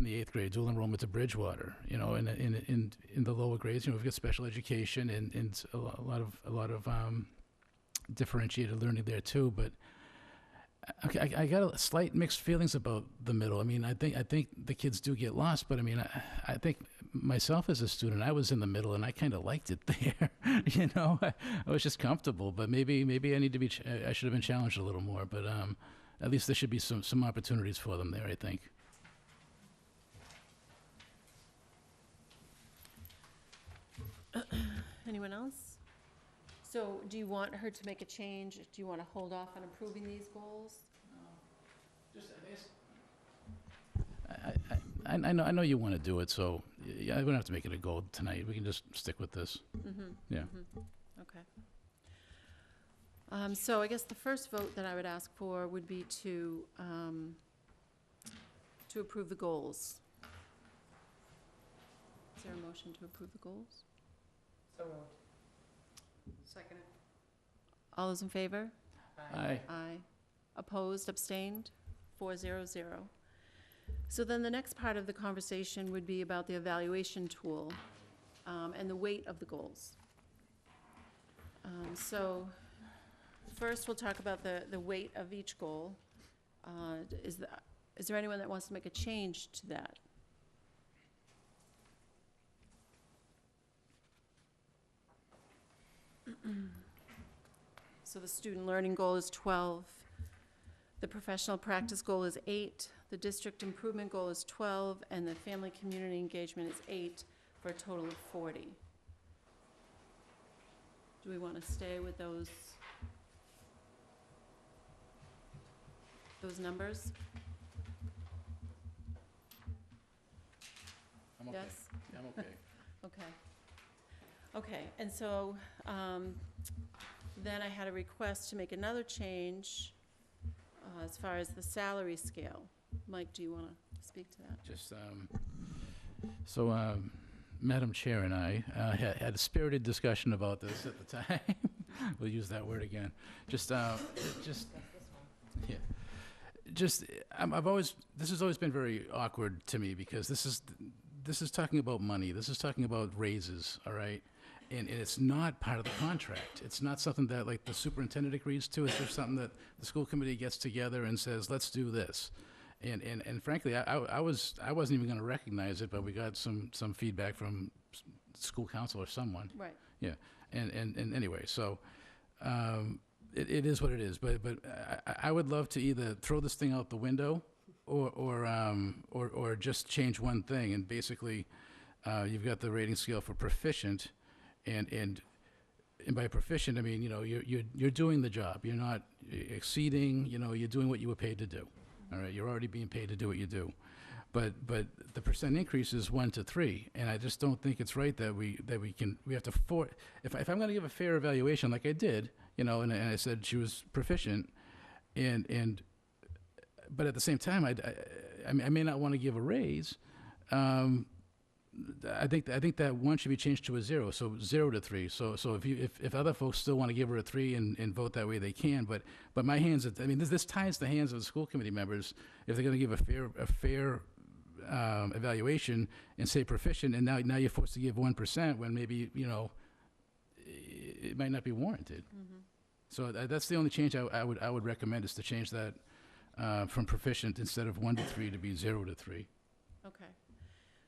the 8th grade, dual enrollment to Bridgewater. And in the lower grades, we've got special education and a lot of differentiated learning there too. But okay, I got a slight mixed feelings about the middle. I think the kids do get lost, but I think myself as a student, I was in the middle and I kind of liked it there. I was just comfortable. But maybe I need to be. I should have been challenged a little more. But at least there should be some opportunities for them there, I think. Anyone else? So do you want her to make a change? Do you want to hold off on approving these goals? I know you want to do it, so yeah, we don't have to make it a goal tonight. We can just stick with this. Yeah. Okay. So I guess the first vote that I would ask for would be to approve the goals. Is there a motion to approve the goals? So moved. Second. All those in favor? Aye. Aye. Opposed, abstained, 4-0-0. So then the next part of the conversation would be about the evaluation tool and the weight of the goals. So first, we'll talk about the weight of each goal. Is there anyone that wants to make a change to that? So the student learning goal is 12. The professional practice goal is 8. The district improvement goal is 12. And the family community engagement is 8, for a total of 40. Do we want to stay with those those numbers? I'm okay. Yes? Yeah, I'm okay. Okay. Okay, and so, then I had a request to make another change, as far as the salary scale. Mike, do you want to speak to that? Just, so, Madam Chair and I had a spirited discussion about this at the time. We'll use that word again. Just, yeah. Just, this has always been very awkward to me because this is talking about money. This is talking about raises, all right? And it's not part of the contract. It's not something that, like, the superintendent agrees to. It's just something that the school committee gets together and says, let's do this. And frankly, I wasn't even going to recognize it, but we got some feedback from school council or someone. Right. Yeah. And anyway, so it is what it is. But I would love to either throw this thing out the window or just change one thing. And basically, you've got the rating scale for proficient, and by proficient, I mean, you know, you're doing the job. You're not exceeding. You know, you're doing what you were paid to do. All right, you're already being paid to do what you do, but the percent increase is 1 to 3, and I just don't think it's right that we have to if I'm going to give a fair evaluation like I did, you know, and I said she was proficient, but at the same time I may not want to give a raise. I think that 1 should be changed to a 0, so 0 to 3. So if other folks still want to give her a 3 and vote that way, they can. But my hands, I mean, this ties the hands of the school committee members if they're going to give a fair evaluation and say proficient, and now you're forced to give 1% when maybe, you know, it might not be warranted. Mm-hmm. So that's the only change I would recommend, is to change that from proficient, instead of 1 to 3, to be 0 to 3. Okay.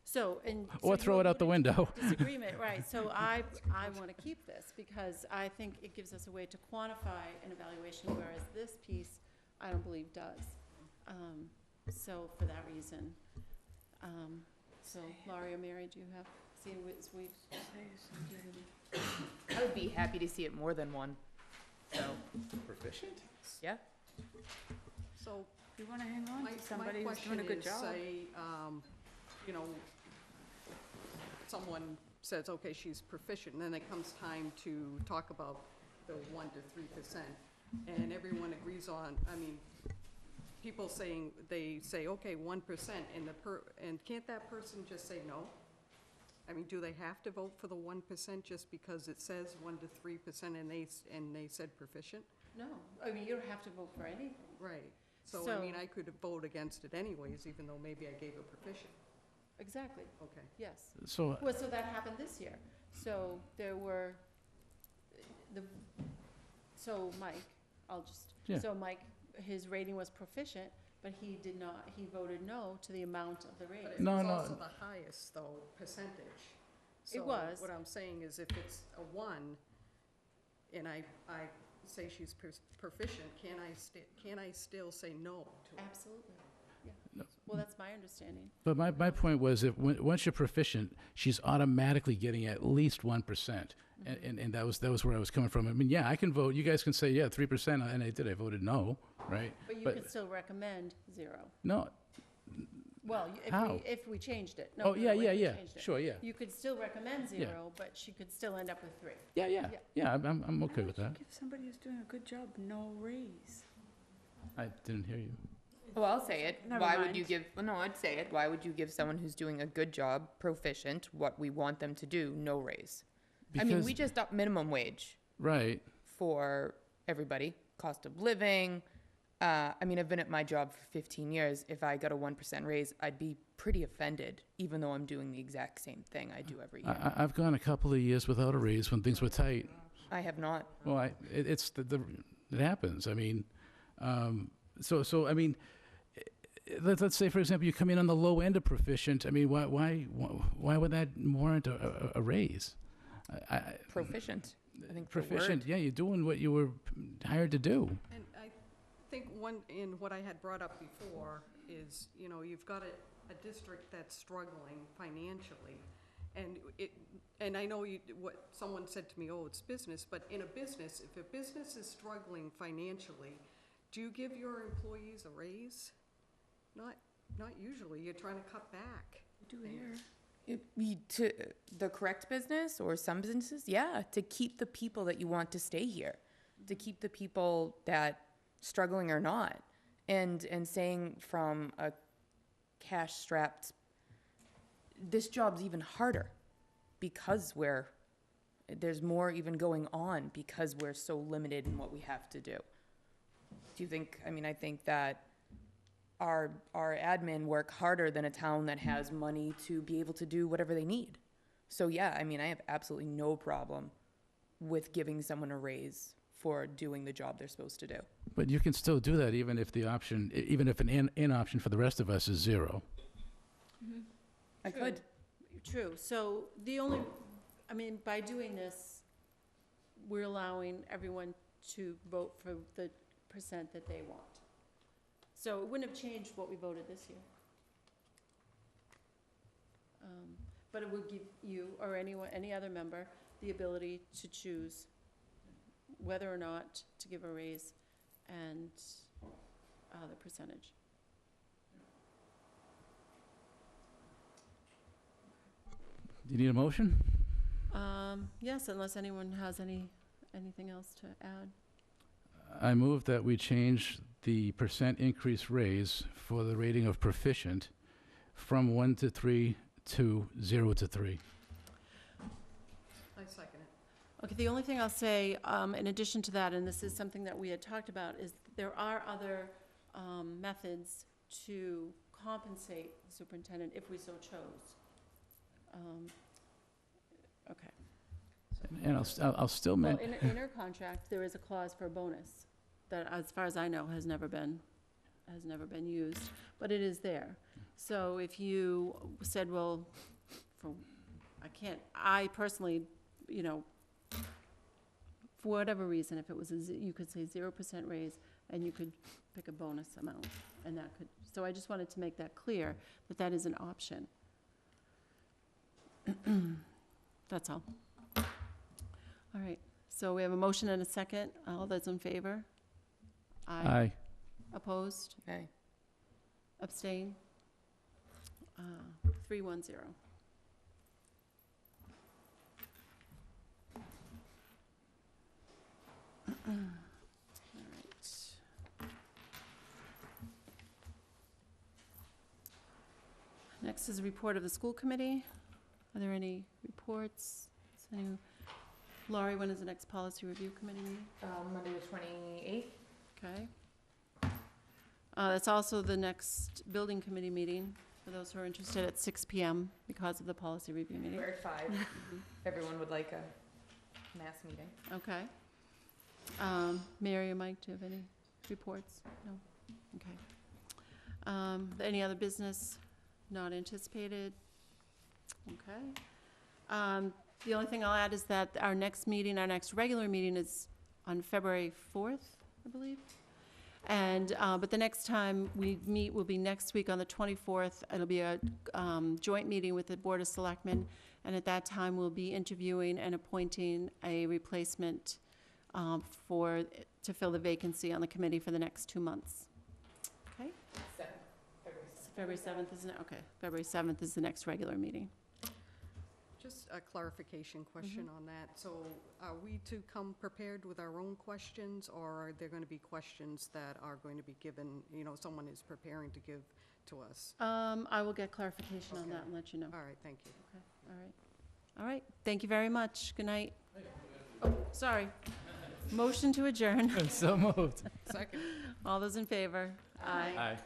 So, Or throw it out the window. Disagreement, right. So I want to keep this because I think it gives us a way to quantify an evaluation, whereas this piece, I don't believe does. So for that reason, so Laurie or Mary, do you have, I would be happy to see it more than 1, so. Proficient? Yeah. So, You want to hang on my to somebody who's doing a good job? question is, say, you know, someone says, okay, she's proficient, and then it comes time to talk about the 1 to 3%, and everyone agrees on, I mean, people saying, they say, okay, 1%, and can't that person just say no? I mean, do they have to vote for the 1% just because it says 1 to 3% and they said proficient? No, I mean, you don't have to vote for anything. Right. So, I mean, I could vote against it anyways, even though maybe I gave a proficient. Exactly. Okay. Yes. So Well, so that happened this year. So there were, so Mike, so Mike, his rating was proficient, but he voted no to the amount of the rating. But it was also the highest, though, percentage. It was. So what I'm saying is if it's a 1, and I say she's proficient, can I still say no to it? Absolutely. Yeah. Well, that's my understanding. But my point was, once you're proficient, she's automatically getting at least 1%, and that was where I was coming from. I mean, yeah, I can vote. You guys can say, yeah, 3%, and I did. I voted no, right? But you could still recommend 0. No. Well, How? if we changed it. Oh, yeah, if we yeah. changed it. Sure, yeah. You could still recommend 0, but she could still end up with 3. Yeah. I'm okay with that. Give somebody who's doing a good job no raise. I didn't hear you. Well, I'll say it. Never Why mind. would you give, well, no, I'd say it. Why would you give someone who's doing a good job, proficient, what we want them to do, no raise? I mean, we just upped minimum wage. Right. For everybody. Cost of living. I mean, I've been at my job for 15 years. If I got a 1% raise, I'd be pretty offended, even though I'm doing the exact same thing I do every year. I've gone a couple of years without a raise when things were tight. I have not. Well, it happens. I mean, so I mean, let's say, for example, you come in on the low end of proficient. I mean, why would that warrant a raise? Proficient. I think proficient. Yeah, you're doing what you were hired to do. And I think what I had brought up before is, you know, you've got a district that's struggling financially, and I know what someone said to me, oh, it's business, but in a business, if a business is struggling financially, do you give your employees a raise? Not usually, you're trying to cut back. Do to the correct business or some businesses, yeah, to keep the people that you want to stay here, to keep the people that struggling or not, and saying from a cash-strapped, this job's even harder because there's more even going on because we're so limited in what we have to do. Do you think, I mean, I think that our admin work harder than a town that has money to be able to do whatever they need. So yeah, I mean, I have absolutely no problem with giving someone a raise for doing the job they're supposed to do. But you can still do that even if the option, even if an in option for the rest of us is 0. I could. True. So the only, I mean, by doing this, we're allowing everyone to vote for the percent that they want. So it wouldn't have changed what we voted this year. But it would give you or any other member the ability to choose whether or not to give a raise and the percentage. Do you need a motion? Yes, unless anyone has anything else to add. I move that we change the percent increase raise for the rating of proficient from 1 to 3 to 0 to 3. I second it. Okay, the only thing I'll say, in addition to that, and this is something that we had talked about, is there are other methods to compensate the superintendent if we so chose. Okay. And I'll still Well, mention. in our contract, there is a clause for a bonus that, as far as I know, has never been used, but it is there. So if you said, well, I personally, you know, for whatever reason, if it was, you could say 0% raise, and you could pick a bonus amount, and that could, so I just wanted to make that clear, that that is an option. That's all. All right, so we have a motion and a second. All those in favor? Aye. Opposed? Aye. Abstain? 310. All right. Next is a report of the school committee. Are there any reports? Laurie, when is the next policy review committee meeting? Monday the 28th. Okay. That's also the next building committee meeting, for those who are interested, at 6 p.m. because of the policy review meeting. We're at 5. Everyone would like a mass meeting. Okay. Mary or Mike, do you have any reports? No? Okay. Any other business not anticipated? Okay. The only thing I'll add is that our next regular meeting is on February 4th, I believe. And, but the next time we meet will be next week on the 24th. It'll be a joint meeting with the Board of Selectmen. And at that time, we'll be interviewing and appointing a replacement to fill the vacancy on the committee for the next 2 months. Okay? February 7th, isn't it? Okay. February 7th is the next regular meeting. Just a clarification question on that. So are we to come prepared with our own questions, or are there going to be questions that are going to be given, you know, someone is preparing to give to us? I will get clarification on that and let you know. All right, thank you. Okay, all right. All right, thank you very much. Good night. Oh, sorry. Motion to adjourn. So moved. Second. All those in favor? Aye. Aye.